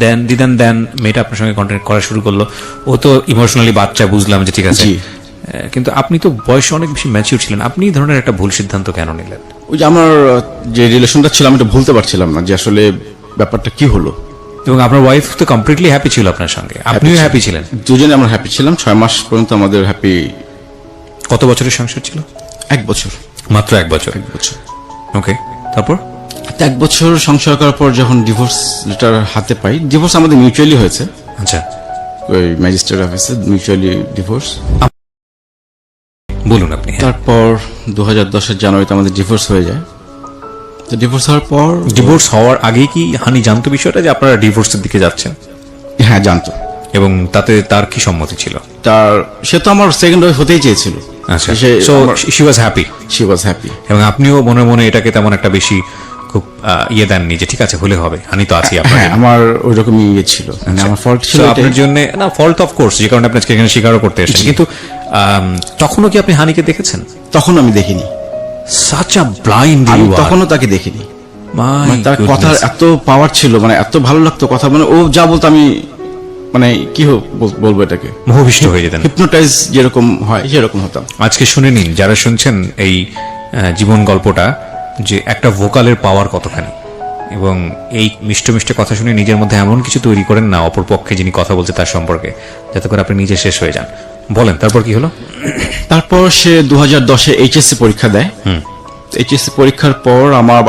[SPEAKER 1] দেন মেয়েটা আপনার সঙ্গে কন্ট্যাক্ট করা শুরু করলো। ও তো ইমোশনালি বাচ্চা, বুঝলাম যে ঠিক আছে, কিন্তু আপনি তো বয়সে অনেক বেশি ম্যাচিউর ছিলেন। আপনি এই ধরনের একটা ভুল সিদ্ধান্ত কেন নিলেন?
[SPEAKER 2] ওই যে আমার যে রিলেশনটা ছিল আমি এটা ভুলতে পারছিলাম না যে আসলে ব্যাপারটা কি হলো।
[SPEAKER 1] এবং আপনার ওয়াইফ তো কমপ্লিটলি হ্যাপি ছিল আপনার সঙ্গে, আপনিও হ্যাপি ছিলেন,
[SPEAKER 2] দুজনে আমরা হ্যাপি ছিলাম। 6 মাস পর্যন্ত আমাদের হ্যাপি।
[SPEAKER 1] কত বছরের সংসার ছিল?
[SPEAKER 2] 1 বছর,
[SPEAKER 1] মাত্র 1 বছর। ওকে, তারপর
[SPEAKER 2] 1 বছর সংসার করার পর যখন ডিভোর্স লেটার হাতে পাই, ডিভোর্স আমাদের মিউচুয়ালি হয়েছে।
[SPEAKER 1] আচ্ছা,
[SPEAKER 2] ওই ম্যাজিস্ট্রেট অফিসে মিউচুয়ালি ডিভোর্স।
[SPEAKER 1] বলুন আপনি।
[SPEAKER 2] তারপর 2010 জানুয়ারিতে আমাদের ডিভোর্স হয়ে যায়। তো ডিভোর্স হওয়ার পর,
[SPEAKER 1] ডিভোর্স হওয়ার আগেই কি হানি জানতো বিষয়টা যে আপনারা ডিভোর্সের দিকে যাচ্ছেন?
[SPEAKER 2] হ্যাঁ জানতো।
[SPEAKER 1] এবং তাতে তার কি সম্মতি ছিল?
[SPEAKER 2] সে তো আমার সেকেন্ড ওয়াইফ হতেই চেয়েছিল।
[SPEAKER 1] আচ্ছা, so she was happy.
[SPEAKER 2] She was happy.
[SPEAKER 1] এবং আপনিও মনে মনে এটাকে তেমন একটা বেশি খুব দেননি যে ঠিক আছে হলে হবে, হানি তো আছি আপনার।
[SPEAKER 2] হ্যাঁ, আমার ওই রকমই ছিল, মানে আমার ফল্ট ছিল
[SPEAKER 1] আপনার জন্য না, ফল্ট অফ কোর্স, যে কারণে আপনি আজকে এখানে স্বীকারও করতে এসেছেন। কিন্তু তখনও কি আপনি হানিকে দেখেছেন?
[SPEAKER 2] তখন আমি দেখিনি।
[SPEAKER 1] Such a blind you are.
[SPEAKER 2] তখনও তাকে দেখিনি।
[SPEAKER 1] মানে
[SPEAKER 2] তার কথার এত পাওয়ার ছিল, মানে এত ভালো লাগতো কথা, মানে ও যা বলতো আমি মানে কি বলবো এটাকে,
[SPEAKER 1] মোহবিষ্ট হয়ে যেতেন।
[SPEAKER 2] হিপনোটাইজ যেরকম হয় সেরকম হতাম।
[SPEAKER 1] আজকে শুনে নিন যারা শুনছেন এই জীবন গল্পটা, যে একটা ভোকালের পাওয়ার কতখানি। এবং এই মিষ্টি মিষ্টি কথা শুনে নিজের মধ্যে এমন কিছু তৈরি করেন না অপর পক্ষে যিনি কথা বলছে তার সম্পর্কে, যাতে করে আপনি নিজে শেষ হয়ে যান। বলেন তারপর কি হলো?
[SPEAKER 2] তারপর সে 2010-এ এইচএসসি পরীক্ষা দেয়। এইচএসসি পরীক্ষার পর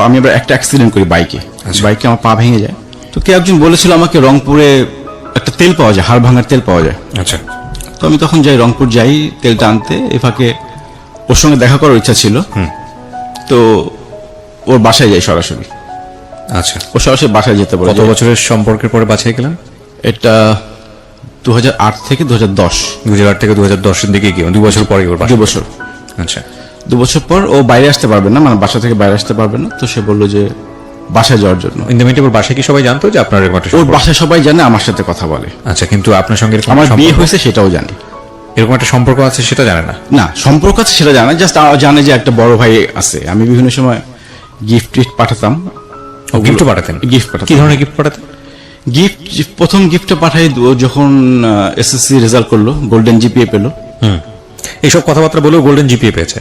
[SPEAKER 2] আমি আবার একটা অ্যাক্সিডেন্ট করি বাইকে। বাইকে আমার পা ভেঙে যায়। তো কে একজন বলেছিল আমাকে রংপুরে একটা তেল পাওয়া যায়, হাড় ভাঙার তেল পাওয়া যায়।
[SPEAKER 1] আচ্ছা,
[SPEAKER 2] তো আমি তখন যাই, রংপুর যাই তেলটা আনতে। এ ফাঁকে ওর সঙ্গে দেখা করার ইচ্ছা ছিল, তো ওর বাসায় যাই সরাসরি।
[SPEAKER 1] আচ্ছা,
[SPEAKER 2] ও সরাসরি বাসায় যেতে পারে।
[SPEAKER 1] কত বছরের সম্পর্কের পরে বাছাই গেলেন?
[SPEAKER 2] এটা 2008 থেকে 2010।
[SPEAKER 1] 2008 থেকে 2010 এর দিকে কি 2 বছর পরে ওর
[SPEAKER 2] 2 বছর।
[SPEAKER 1] আচ্ছা,
[SPEAKER 2] 2 বছর পর ও বাইরে আসতে পারবে না, মানে বাসা থেকে বাইরে আসতে পারবে না। তো সে বললো যে বাসায় যাওয়ার জন্য।
[SPEAKER 1] ইন দ্য মিনিট ওর বাসায় কি সবাই জানতো যে আপনার এরকম একটা
[SPEAKER 2] ওর বাসায় সবাই জানে, আমার সাথে কথা বলে।
[SPEAKER 1] আচ্ছা, কিন্তু আপনার সঙ্গে
[SPEAKER 2] আমার বিয়ে হয়েছে সেটাও জানে।
[SPEAKER 1] এরকম একটা সম্পর্ক আছে সেটা জানে না?
[SPEAKER 2] না, সম্পর্ক আছে সেটা জানে, জাস্ট জানে যে একটা বড় ভাই আছে। আমি বিভিন্ন সময় গিফট পাঠাতাম।
[SPEAKER 1] গিফট পাঠাতেন?
[SPEAKER 2] গিফট পাঠাতাম।
[SPEAKER 1] কি ধরনের গিফট পাঠাতেন?
[SPEAKER 2] গিফট, প্রথম গিফটটা পাঠাই যখন এসএসসি রেজাল্ট করলো, গোল্ডেন জিপিএ পেলো।
[SPEAKER 1] এইসব কথাবার্তা বলেও গোল্ডেন জিপিএ পেয়েছে?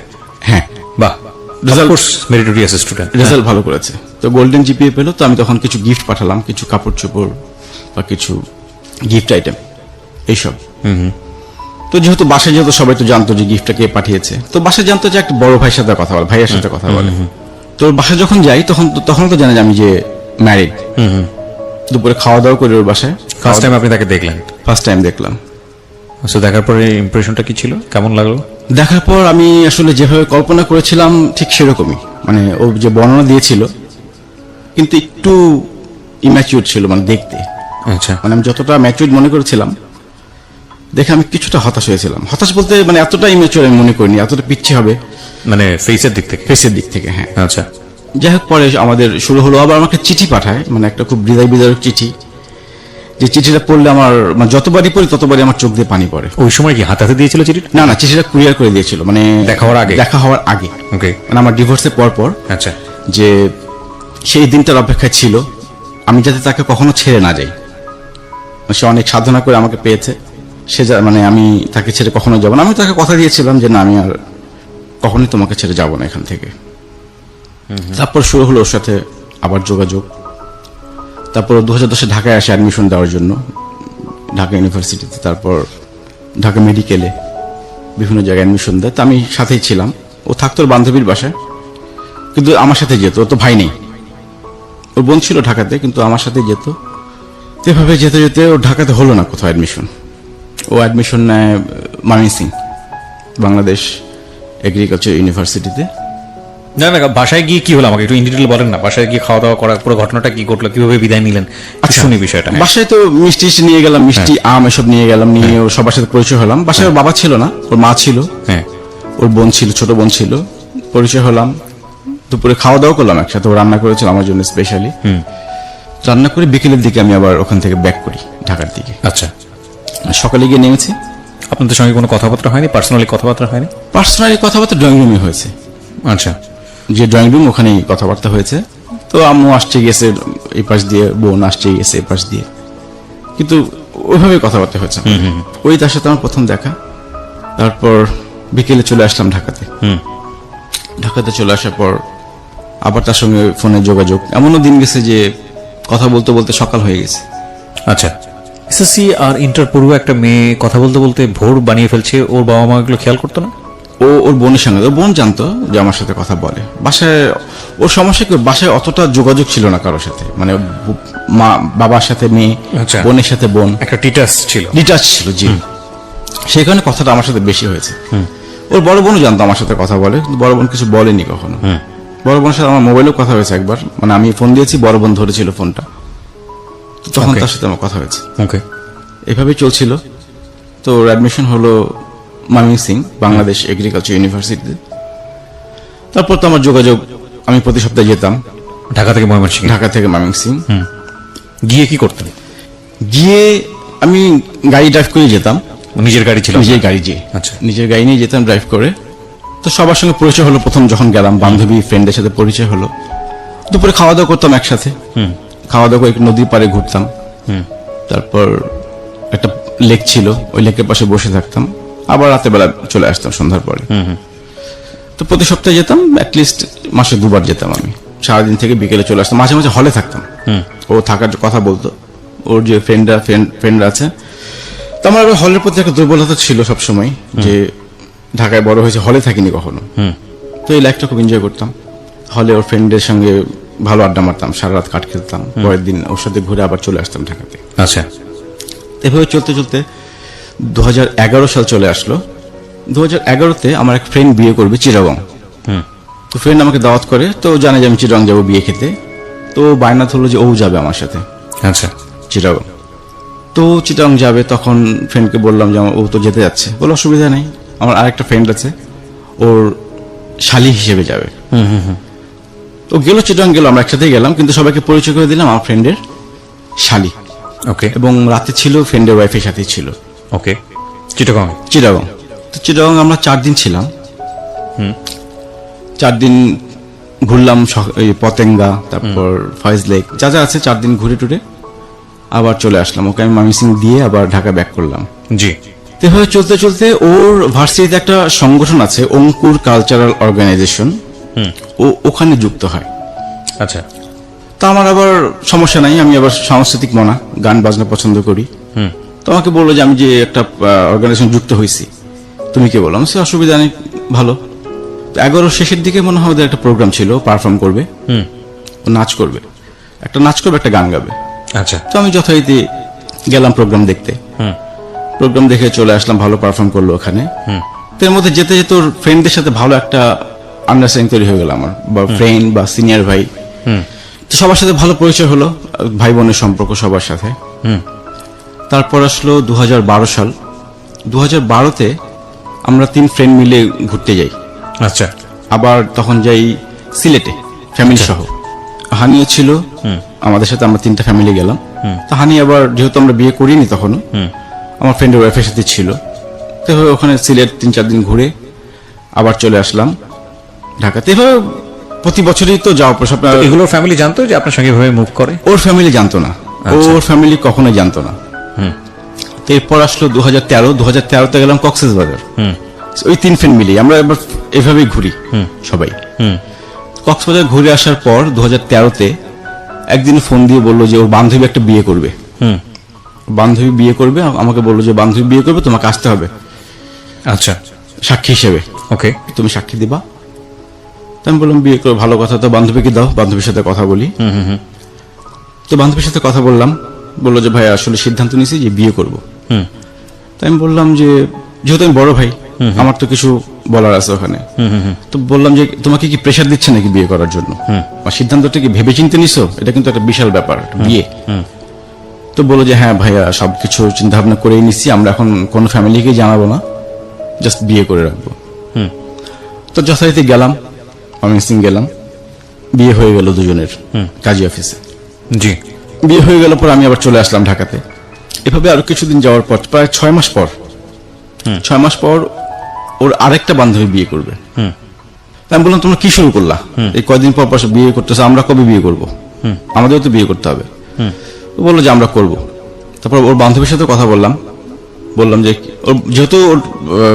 [SPEAKER 2] হ্যাঁ।
[SPEAKER 1] বাহ, রেজাল্ট মেরিটোরিয়াস স্টুডেন্ট,
[SPEAKER 2] রেজাল্ট ভালো করেছে। তো গোল্ডেন জিপিএ পেলো। তো আমি তখন কিছু গিফট পাঠালাম, কিছু কাপড় চোপড় বা কিছু গিফট আইটেম এইসব। তো যেহেতু বাসায় যেহেতু সবাই তো জানতো যে গিফটটা কে পাঠিয়েছে, তো বাসায় জানতো যে একটা বড় ভাইয়ের সাথে কথা বলে, ভাইয়ের সাথে কথা বলে। তো বাসায় যখন যাই তখন তো জানে যে আমি যে ম্যারিড। দুপুরে খাওয়া দাওয়া করি ওর বাসায়।
[SPEAKER 1] ফার্স্ট টাইম আপনি তাকে দেখলেন?
[SPEAKER 2] ফার্স্ট টাইম দেখলাম।
[SPEAKER 1] আচ্ছা, দেখার পরে ইমপ্রেশনটা কি ছিল, কেমন লাগলো?
[SPEAKER 2] দেখার পর আমি আসলে যেভাবে কল্পনা করেছিলাম ঠিক সেরকমই, মানে ও যে বর্ণনা দিয়েছিল, কিন্তু একটু ইম্যাচিউর ছিল মানে দেখতে।
[SPEAKER 1] আচ্ছা,
[SPEAKER 2] মানে আমি যতটা ম্যাচিউর মনে করেছিলাম দেখে আমি কিছুটা হতাশ হয়েছিলাম। হতাশ বলতে মানে এতটা ইম্যাচিউর আমি মনে করিনি, এতটা পিচ্ছি হবে
[SPEAKER 1] মানে ফেসের দিক থেকে?
[SPEAKER 2] ফেসের দিক থেকে, হ্যাঁ।
[SPEAKER 1] আচ্ছা,
[SPEAKER 2] যাই হোক, পরে আমাদের শুরু হলো। আবার আমাকে চিঠি পাঠায়, মানে একটা খুব হৃদয় বিদারক চিঠি, যে চিঠিটা পড়লে আমার মানে যতবারই পড়ি ততবারই আমার চোখ দিয়ে পানি পড়ে।
[SPEAKER 1] ওই সময় কি হাতে হাতে দিয়েছিল চিঠিটা?
[SPEAKER 2] না না, চিঠিটা কুরিয়ার করে দিয়েছিল, মানে
[SPEAKER 1] দেখা হওয়ার আগে?
[SPEAKER 2] দেখা হওয়ার আগে,
[SPEAKER 1] ওকে।
[SPEAKER 2] মানে আমার ডিভোর্সের পর
[SPEAKER 1] আচ্ছা।
[SPEAKER 2] যে সেই দিনটার অপেক্ষায় ছিল আমি যাতে তাকে কখনো ছেড়ে না যাই। সে অনেক সাধনা করে আমাকে পেয়েছে, সে মানে আমি তাকে ছেড়ে কখনো যাব না। আমি তাকে কথা দিয়েছিলাম যে না, আমি আর কখনোই তোমাকে ছেড়ে যাব না এখান থেকে। তারপর শুরু হলো ওর সাথে আবার যোগাযোগ। তারপর 2010-এ ঢাকায় আসে অ্যাডমিশন দেওয়ার জন্য, ঢাকা ইউনিভার্সিটিতে, তারপর ঢাকা মেডিকেলে বিভিন্ন জায়গায় অ্যাডমিশন দেয়। তো আমি সাথেই ছিলাম। ও থাকতো ওর বান্ধবীর বাসায়, কিন্তু আমার সাথে যেত। ওর তো ভাই নেই, ওর বোন ছিল ঢাকাতে, কিন্তু আমার সাথে যেত। এভাবে যেতে যেতে ওর ঢাকাতে হলো না কোথাও অ্যাডমিশন। ও অ্যাডমিশন নেয় ময়মনসিং বাংলাদেশ এগ্রিকালচার ইউনিভার্সিটিতে।
[SPEAKER 1] না না, বাসায় গিয়ে কি হলো আমাকে একটু ইন ডিটেইল বলেন না। বাসায় গিয়ে খাওয়া দাওয়া করা, পুরো ঘটনাটা কি ঘটলো, কিভাবে বিদায় নিলেন, শুনি বিষয়টা।
[SPEAKER 2] বাসায় তো মিষ্টি নিয়ে গেলাম, মিষ্টি আম এসব নিয়ে গেলাম, নিয়ে ওর সবার সাথে পরিচয় হলাম। বাসায় ওর বাবা ছিল না, ওর মা ছিল,
[SPEAKER 1] হ্যাঁ,
[SPEAKER 2] ওর বোন ছিল, ছোট বোন ছিল। পরিচয় হলাম, দুপুরে খাওয়া দাওয়া করলাম একসাথে। ও রান্না করেছিল আমার জন্য স্পেশালি। রান্না করে বিকেলের দিকে আমি আবার ওখান থেকে ব্যাক করি ঢাকার দিকে।
[SPEAKER 1] আচ্ছা।
[SPEAKER 2] সকালে গিয়ে নেমেছি।
[SPEAKER 1] আপনাদের সঙ্গে কোনো কথাবার্তা হয়নি, পার্সোনালি কথাবার্তা হয়নি?
[SPEAKER 2] পার্সোনালি কথাবার্তা ড্রয়িং রুমে হয়েছে।
[SPEAKER 1] আচ্ছা।
[SPEAKER 2] যে ড্রয়িং রুম, ওখানেই কথাবার্তা হয়েছে। তো আম্মু আসছে গেছে এই পাশ দিয়ে, বোন আসছে গেছে এই পাশ দিয়ে, কিন্তু ওইভাবে কথাবার্তা হয়েছে। ওই তার সাথে আমার প্রথম দেখা। তারপর বিকেলে চলে আসলাম ঢাকাতে। ঢাকাতে চলে আসার পর আবার তার সঙ্গে ফোনে যোগাযোগ। এমনও দিন গেছে যে কথা বলতে বলতে সকাল হয়ে গেছে।
[SPEAKER 1] আচ্ছা। এসএসসি আর ইন্টার পড়ুয়া একটা মেয়ে কথা বলতে বলতে ভোর বানিয়ে ফেলছে, ওর বাবা মা এগুলো খেয়াল করতো না?
[SPEAKER 2] ও ওর বোনের সঙ্গে, ওর বোন জানতো যে আমার সাথে কথা বলে। বাসায় ওর সমস্যা কি, বাসায় অতটা যোগাযোগ ছিল না কারোর সাথে, মানে মা বাবার সাথে মেয়ে,
[SPEAKER 1] আচ্ছা।
[SPEAKER 2] বোনের সাথে বোন,
[SPEAKER 1] একটা ডিটাচ ছিল।
[SPEAKER 2] জি। সেই কারণে কথাটা আমার সাথে বেশি হয়েছে। ওর বড় বোনও জানতো আমার সাথে কথা বলে, কিন্তু বড় বোন কিছু বলেনি কখনো। বড় বোনের সাথে আমার মোবাইলেও কথা হয়েছে একবার, মানে আমি ফোন দিয়েছি, বড় বোন ধরেছিল ফোনটা, তখন তার সাথে আমার কথা হয়েছে।
[SPEAKER 1] ওকে।
[SPEAKER 2] এভাবেই চলছিল। তো ওর অ্যাডমিশন হলো ময়মনসিং বাংলাদেশ এগ্রিকালচার ইউনিভার্সিটিতে। তারপর তো আমার যোগাযোগ, আমি প্রতি সপ্তাহে যেতাম
[SPEAKER 1] ঢাকা থেকে ময়মনসিংহ।
[SPEAKER 2] ঢাকা থেকে ময়মনসিং।
[SPEAKER 1] গিয়ে কি করতেন?
[SPEAKER 2] গিয়ে আমি গাড়ি ড্রাইভ করে যেতাম।
[SPEAKER 1] নিজের গাড়ি ছিল?
[SPEAKER 2] নিজের গাড়ি, যে
[SPEAKER 1] আচ্ছা,
[SPEAKER 2] নিজের গাড়ি নিয়ে যেতাম ড্রাইভ করে। তো সবার সঙ্গে পরিচয় হলো প্রথম যখন গেলাম, বান্ধবী ফ্রেন্ডের সাথে পরিচয় হলো। দুপুরে খাওয়া দাওয়া করতাম একসাথে, খাওয়া দাওয়া করে নদীর পাড়ে ঘুরতাম। তারপর একটা লেক ছিল, ওই লেকের পাশে বসে থাকতাম। আবার রাতের বেলা চলে আসতাম সন্ধ্যার পরে। তো প্রতি সপ্তাহে যেতাম, অ্যাটলিস্ট মাসে 2 বার যেতাম আমি। সারাদিন থেকে বিকেলে চলে আসতাম। মাঝে মাঝে হলে থাকতাম, ও থাকার কথা বলতো, ওর যে ফ্রেন্ডরা আছে। তো আমার হলের প্রতি একটা দুর্বলতা ছিল সবসময়, যে ঢাকায় বড় হয়েছে, হলে থাকিনি কখনো। তো এই লাইফটা খুব এনজয় করতাম। হলে ওর ফ্রেন্ডের সঙ্গে ভালো আড্ডা মারতাম, সারা রাত কাট খেলতাম। পরের দিন ওর সাথে ঘুরে আবার চলে আসতাম ঢাকাতে।
[SPEAKER 1] আচ্ছা।
[SPEAKER 2] এভাবে চলতে চলতে 2011 সাল চলে আসলো। 2011-তে আমার এক ফ্রেন্ড বিয়ে করবে চিটাগং। তো ফ্রেন্ড আমাকে দাওয়াত করে, তো জানে যে আমি চিটাগং যাবো বিয়ে খেতে। তো বায়না হলো যে ও যাবে আমার সাথে।
[SPEAKER 1] আচ্ছা।
[SPEAKER 2] চিটাগং। তো চিটাগং যাবে, তখন ফ্রেন্ডকে বললাম যে ও তো যেতে যাচ্ছে। বলে অসুবিধা নেই, আমার আরেকটা ফ্রেন্ড আছে, ওর শালি হিসেবে যাবে। তো গেল, চিটাগং গেল, আমরা একসাথে গেলাম, কিন্তু সবাইকে পরিচয় করে দিলাম আমার ফ্রেন্ডের শালি।
[SPEAKER 1] ওকে।
[SPEAKER 2] এবং রাতে ছিল ফ্রেন্ডের ওয়াইফের সাথে ছিল।
[SPEAKER 1] ওকে। চিটাগং।
[SPEAKER 2] তো চিটাগং আমরা 4 দিন ছিলাম। 4 দিন ঘুরলাম, পতেঙ্গা, তারপর ফয়েজ লেক, যা যা আছে 4 দিন ঘুরে টুরে আবার চলে আসলাম। ওকে আমি ময়মনসিং দিয়ে আবার ঢাকা ব্যাক করলাম।
[SPEAKER 1] জি।
[SPEAKER 2] এভাবে চলতে চলতে ওর ভার্সিটিতে একটা সংগঠন আছে, অঙ্কুর কালচারাল অর্গানাইজেশন, ও ওখানে যুক্ত হয়।
[SPEAKER 1] আচ্ছা।
[SPEAKER 2] তা আমার আবার সমস্যা নাই, আমি আবার সাংস্কৃতিক মনা, গান বাজনা পছন্দ করি। তো আমাকে বললো যে আমি যে একটা অর্গানাইজেশন যুক্ত হয়েছি, তুমি কি বলো? সে অসুবিধা নেই, ভালো। 11 শেষের দিকে মনে হয় ওদের একটা প্রোগ্রাম ছিল, পারফর্ম করবে, নাচ করবে, একটা গান গাবে।
[SPEAKER 1] আচ্ছা।
[SPEAKER 2] তো আমি যথারীতি গেলাম প্রোগ্রাম দেখতে। প্রোগ্রাম দেখে চলে আসলাম, ভালো পারফর্ম করলো ওখানে। এর মধ্যে যেতে যেতে ওর ফ্রেন্ডদের সাথে ভালো একটা আন্ডারস্ট্যান্ডিং তৈরি হয়ে গেল আমার, বা ফ্রেন্ড বা সিনিয়র ভাই। তো সবার সাথে ভালো পরিচয় হলো, ভাই বোনের সম্পর্ক সবার সাথে। তারপর আসলো 2012 সাল। 2012-তে আমরা 3 ফ্রেন্ড মিলে ঘুরতে যাই।
[SPEAKER 1] আচ্ছা।
[SPEAKER 2] আবার তখন যাই সিলেটে, ফ্যামিলি সহ। হানিও ছিল আমাদের সাথে, আমরা 3টা ফ্যামিলি গেলাম। তো হানি আবার যেহেতু আমরা বিয়ে করিনি তখনও, আমার ফ্রেন্ডের ওয়াইফের সাথে ছিল। তো ওখানে সিলেট 3-4 দিন ঘুরে আবার চলে আসলাম ঢাকাতে। এভাবে প্রতি বছরই তো যাওয়া পড়ে।
[SPEAKER 1] এগুলোর ফ্যামিলি জানতো যে আপনার সঙ্গে এভাবে মুভ করে?
[SPEAKER 2] ওর ফ্যামিলি জানতো না, ওর ফ্যামিলি কখনোই জানতো না। তো এরপর আসলো 2013 গেলাম কক্সবাজার। ওই 3 ফ্যামিলি আমরা এবার এভাবেই ঘুরি সবাই। কক্সবাজার ঘুরে আসার পর 2013-তে একদিন ফোন দিয়ে বললো যে ওর বান্ধবী একটা বিয়ে করবে। বান্ধবী বিয়ে করবে, আমাকে বললো যে বান্ধবী বিয়ে করবে, তোমাকে আসতে হবে
[SPEAKER 1] আচ্ছা,
[SPEAKER 2] সাক্ষী হিসেবে।
[SPEAKER 1] ওকে,
[SPEAKER 2] তুমি সাক্ষী দিবা। তো আমি বললাম বিয়ে করো, ভালো কথা, তো বান্ধবীকে দাও, বান্ধবীর সাথে কথা বলি। তো বান্ধবীর সাথে কথা বললাম, বললো যে ভাই আসলে সিদ্ধান্ত নিয়েছি যে বিয়ে করব। তাই আমি বললাম যে যেহেতু আমি বড় ভাই, আমার তো কিছু বলার আছে ওখানে। তো বললাম যে তোমাকে কি প্রেশার দিচ্ছে নাকি বিয়ে করার জন্য, বা সিদ্ধান্তটা কি ভেবে চিন্তে নিছো? এটা কিন্তু একটা বিশাল ব্যাপার, বিয়ে। তো বললো যে হ্যাঁ ভাইয়া সবকিছু চিন্তা ভাবনা করেই নিচ্ছি, আমরা এখন কোনো ফ্যামিলিকে জানাবো না, জাস্ট বিয়ে করে রাখবো। তো যথারীতি গেলাম, ময়মনসিং গেলাম, বিয়ে হয়ে গেল দুজনের কাজী অফিসে।
[SPEAKER 1] জি,
[SPEAKER 2] বিয়ে হয়ে গেল পর আমি আবার চলে আসলাম ঢাকাতে। এভাবে আরো কিছুদিন যাওয়ার পর প্রায় 6 মাস পর, 6 মাস পর ওর আরেকটা বান্ধবী বিয়ে করবে। আমি বললাম তোমরা কি শুরু করলা, এই কয়দিন পর পর বিয়ে করতেছে, আমরা কবে বিয়ে করব? আমাদেরও তো বিয়ে করতে হবে। ও বললো যে আমরা করব। তারপর ওর বান্ধবীর সাথে কথা বললাম, বললাম যে ওর যেহেতু ওর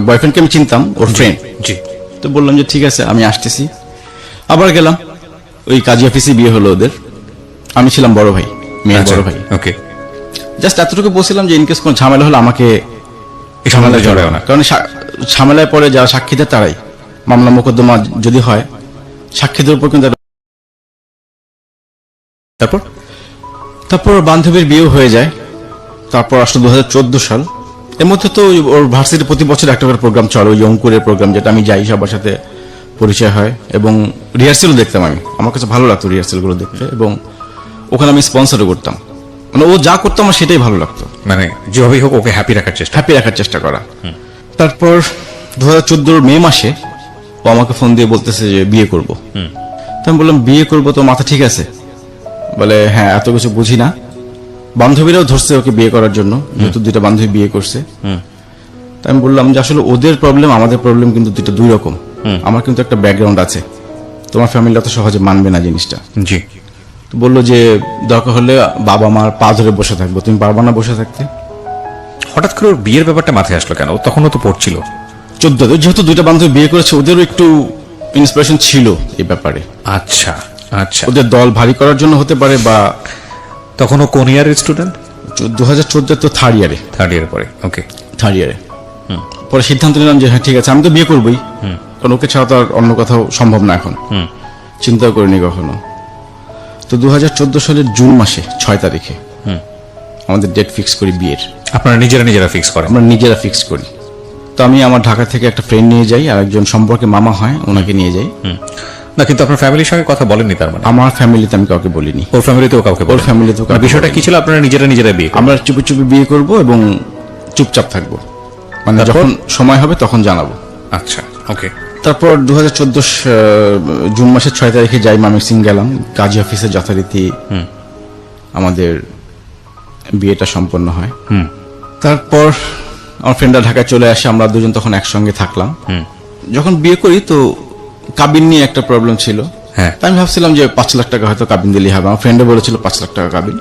[SPEAKER 2] বয়ফ্রেন্ডকে আমি চিনতাম, ওর ফ্রেন্ড।
[SPEAKER 1] জি,
[SPEAKER 2] তো বললাম যে ঠিক আছে আমি আসতেছি। আবার গেলাম, ওই কাজী অফিসে বিয়ে হলো ওদের। আমি ছিলাম বড় ভাই, মেয়ের বড় ভাই।
[SPEAKER 1] ওকে,
[SPEAKER 2] জাস্ট এতটুকু বলছিলাম যে ইনকেস কোনো ঝামেলা হলে আমাকে
[SPEAKER 1] ঝামেলায় জড়াও না।
[SPEAKER 2] কারণ ঝামেলায় পরে যারা সাক্ষী দেয় তারাই, মামলা মোকদ্দমা যদি হয় সাক্ষীদের উপর কিন্তু। তারপর বান্ধবীর বিয়ে হয়ে যায়। তারপর আসলো 2014 সাল। এর মধ্যে তো ওর ভার্সিটি প্রতি বছর একটা করে প্রোগ্রাম চলে, ওই অঙ্কুরের প্রোগ্রাম, যেটা আমি যাই, সবার সাথে পরিচয় হয় এবং রিহার্সেলও দেখতাম আমি। আমার কাছে ভালো লাগতো রিহার্সেল গুলো দেখতে, এবং ওখানে আমি স্পন্সরও করতাম। মানে ও যা করতো আমার সেটাই ভালো লাগতো,
[SPEAKER 1] মানে যেভাবেই হোক ওকে হ্যাপি রাখার চেষ্টা
[SPEAKER 2] করা। তারপর 2014 মে মাসে ও আমাকে ফোন দিয়ে বলতেছে যে বিয়ে করব। তো আমি বললাম বিয়ে করবো তো মাথা ঠিক আছে? বলে হ্যাঁ, এত কিছু বুঝি না। বান্ধবীরাও ধরছে ওকে বিয়ে করার জন্য, যেহেতু 2টা বান্ধবী বিয়ে করছে। তাই আমি বললাম যে আসলে ওদের প্রবলেম আমাদের প্রবলেম কিন্তু 2 রকম। আমার কিন্তু একটা ব্যাকগ্রাউন্ড আছে, তোমার ফ্যামিলি অত সহজে মানবে না জিনিসটা।
[SPEAKER 1] জি,
[SPEAKER 2] তো বললো যে দরকার হলে বাবা মার পা ধরে বসে থাকবো, তুমি পারবা না বসে থাকতে?
[SPEAKER 1] হঠাৎ করে ওর বিয়ের ব্যাপারটা মাথায় আসলো কেন? তখনও তো পড়ছিল।
[SPEAKER 2] 14, যেহেতু 2টা বান্ধবী বিয়ে করেছে, ওদেরও একটু ইন্সপিরেশন ছিল এই ব্যাপারে।
[SPEAKER 1] আচ্ছা আচ্ছা,
[SPEAKER 2] ওদের দল ভারী করার জন্য হতে পারে, বা
[SPEAKER 1] তখন ও কোন ইয়ারের স্টুডেন্ট?
[SPEAKER 2] 2014 তো থার্ড ইয়ারে।
[SPEAKER 1] পরে, ওকে,
[SPEAKER 2] থার্ড ইয়ারে। পরে সিদ্ধান্ত নিলাম যে হ্যাঁ ঠিক আছে, আমি তো বিয়ে করবোই, কারণ ওকে ছাড়া তো আর অন্য কোথাও সম্ভব না এখন, চিন্তাও করিনি কখনো। তো 2014 সালের জুন মাসে 6 তারিখে আমাদের ডেট ফিক্স করি বিয়ের।
[SPEAKER 1] আপনারা নিজেরা ফিক্স করেন?
[SPEAKER 2] আমরা নিজেরা ফিক্স করি। তো আমি আমার ঢাকা থেকে একটা ফ্রেন্ড নিয়ে যাই, আর একজন সম্পর্কে মামা হয় ওনাকে নিয়ে যাই।
[SPEAKER 1] না, কিন্তু আপনার ফ্যামিলির সঙ্গে কথা বলেননি তার মানে?
[SPEAKER 2] আমার ফ্যামিলিতে আমি কাউকে বলিনি।
[SPEAKER 1] ওর ফ্যামিলিতেও কাউকে?
[SPEAKER 2] ওর ফ্যামিলিতেও।
[SPEAKER 1] বিষয়টা কি ছিল? আপনারা নিজেরা বিয়ে?
[SPEAKER 2] আমরা চুপি চুপি বিয়ে করব এবং চুপচাপ থাকবো, মানে যখন সময় হবে তখন জানাবো।
[SPEAKER 1] আচ্ছা, ওকে।
[SPEAKER 2] তারপর 2014 জুন মাসের 6 তারিখে যাই, ময়মনসিং গেলাম, কাজী অফিসে যথারীতি আমাদের বিয়েটা সম্পন্ন হয়। তারপর আমার ফ্রেন্ডরা ঢাকায় চলে আসে, আমরা দুজন তখন একসঙ্গে থাকলাম। যখন বিয়ে করি তো কাবিন নিয়ে একটা প্রবলেম ছিল। তাই আমি ভাবছিলাম যে 5 লাখ টাকা হয়তো কাবিন দিলেই হবে। আমার ফ্রেন্ডে বলেছিল 5 লাখ টাকা কাবিন,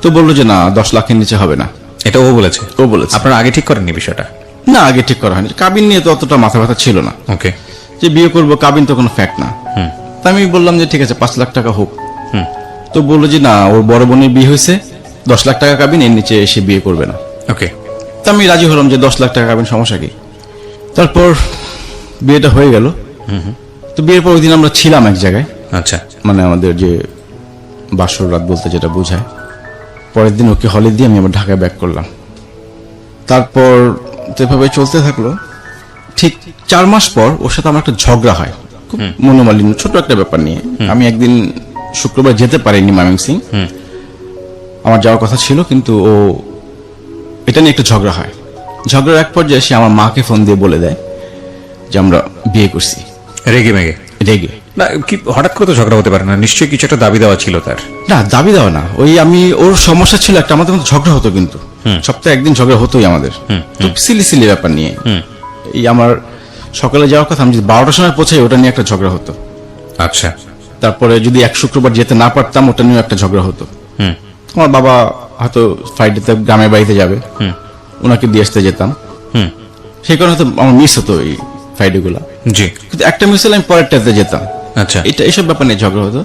[SPEAKER 2] তো বললো যে না 10 লাখের নিচে হবে না।
[SPEAKER 1] এটা ও বলেছে?
[SPEAKER 2] ও বলেছে।
[SPEAKER 1] আপনারা আগে ঠিক করেননি বিষয়টা?
[SPEAKER 2] না, আগে ঠিক করা হয়নি। কাবিন নিয়ে তো অতটা মাথা ব্যথা ছিল না।
[SPEAKER 1] ওকে,
[SPEAKER 2] যে বিয়ে করবো, কাবিন তো কোনো ফ্যাক্ট না। তাই আমি বললাম যে ঠিক আছে 5 লাখ টাকা হোক। তো বললো যে না, ওর বড় বোনের বিয়ে হয়েছে, 10 লাখ টাকা কাবিন, এর নিচে এসে বিয়ে করবে না।
[SPEAKER 1] ওকে।
[SPEAKER 2] তা আমি রাজি হলাম যে 10 লাখ টাকা কাবিন, সমস্যা কি। তারপর বিয়েটা হয়ে গেল। তো বিয়ের পর ওই দিন আমরা ছিলাম এক জায়গায়।
[SPEAKER 1] আচ্ছা,
[SPEAKER 2] মানে আমাদের যে বাসর রাত বলতে যেটা বোঝায়। পরের দিন ওকে হলে দিয়ে আমি আবার ঢাকায় ব্যাক করলাম। তারপর যেভাবে চলতে থাকলো, ঠিক 4 মাস পর ওর সাথে আমার একটা ঝগড়া হয়, খুব মনোমালিন্য, ছোট একটা ব্যাপার নিয়ে। আমি একদিন শুক্রবার যেতে পারিনি ময়মনসিং, আমার যাওয়ার কথা ছিল, কিন্তু ও এটা নিয়ে একটু ঝগড়া হয়। ঝগড়ার এক পর্যায়ে সে আমার মাকে ফোন দিয়ে বলে দেয় যে আমরা বিয়ে করছি।
[SPEAKER 1] রেগে মেগে?
[SPEAKER 2] রেগে,
[SPEAKER 1] না কি হঠাৎ করে তো ঝগড়া হতে পারে না, নিশ্চয়ই কিছু একটা দাবি দেওয়া ছিল তার।
[SPEAKER 2] না, দাবি দেওয়া না, ওই আমি ওর সমস্যা ছিল একটা, আমাদের মধ্যে ঝগড়া হতো, কিন্তু সপ্তাহে একদিন ঝগড়া হতোই আমাদের, তো সিলি সিলি ব্যাপার নিয়ে। এই আমার সকালে যাওয়ার কথা, আমি যদি 12টার সময় পৌঁছাই ওটা নিয়ে একটা ঝগড়া হতো।
[SPEAKER 1] আচ্ছা।
[SPEAKER 2] তারপরে যদি এক শুক্রবার যেতে না পারতাম ওটা নিয়ে একটা ঝগড়া হতো। আমার বাবা হয়তো ফ্রাইডেতে গ্রামের বাড়িতে যাবে, ওনাকে দিয়ে আসতে যেতাম, সেই কারণে হয়তো আমার মিস হতো এই ফ্রাইডে গুলা।
[SPEAKER 1] জি।
[SPEAKER 2] কিন্তু একটা মিস হলে আমি পরেরটাতে যেতাম।
[SPEAKER 1] আচ্ছা।
[SPEAKER 2] এটা এইসব ব্যাপার নিয়ে ঝগড়া হতো।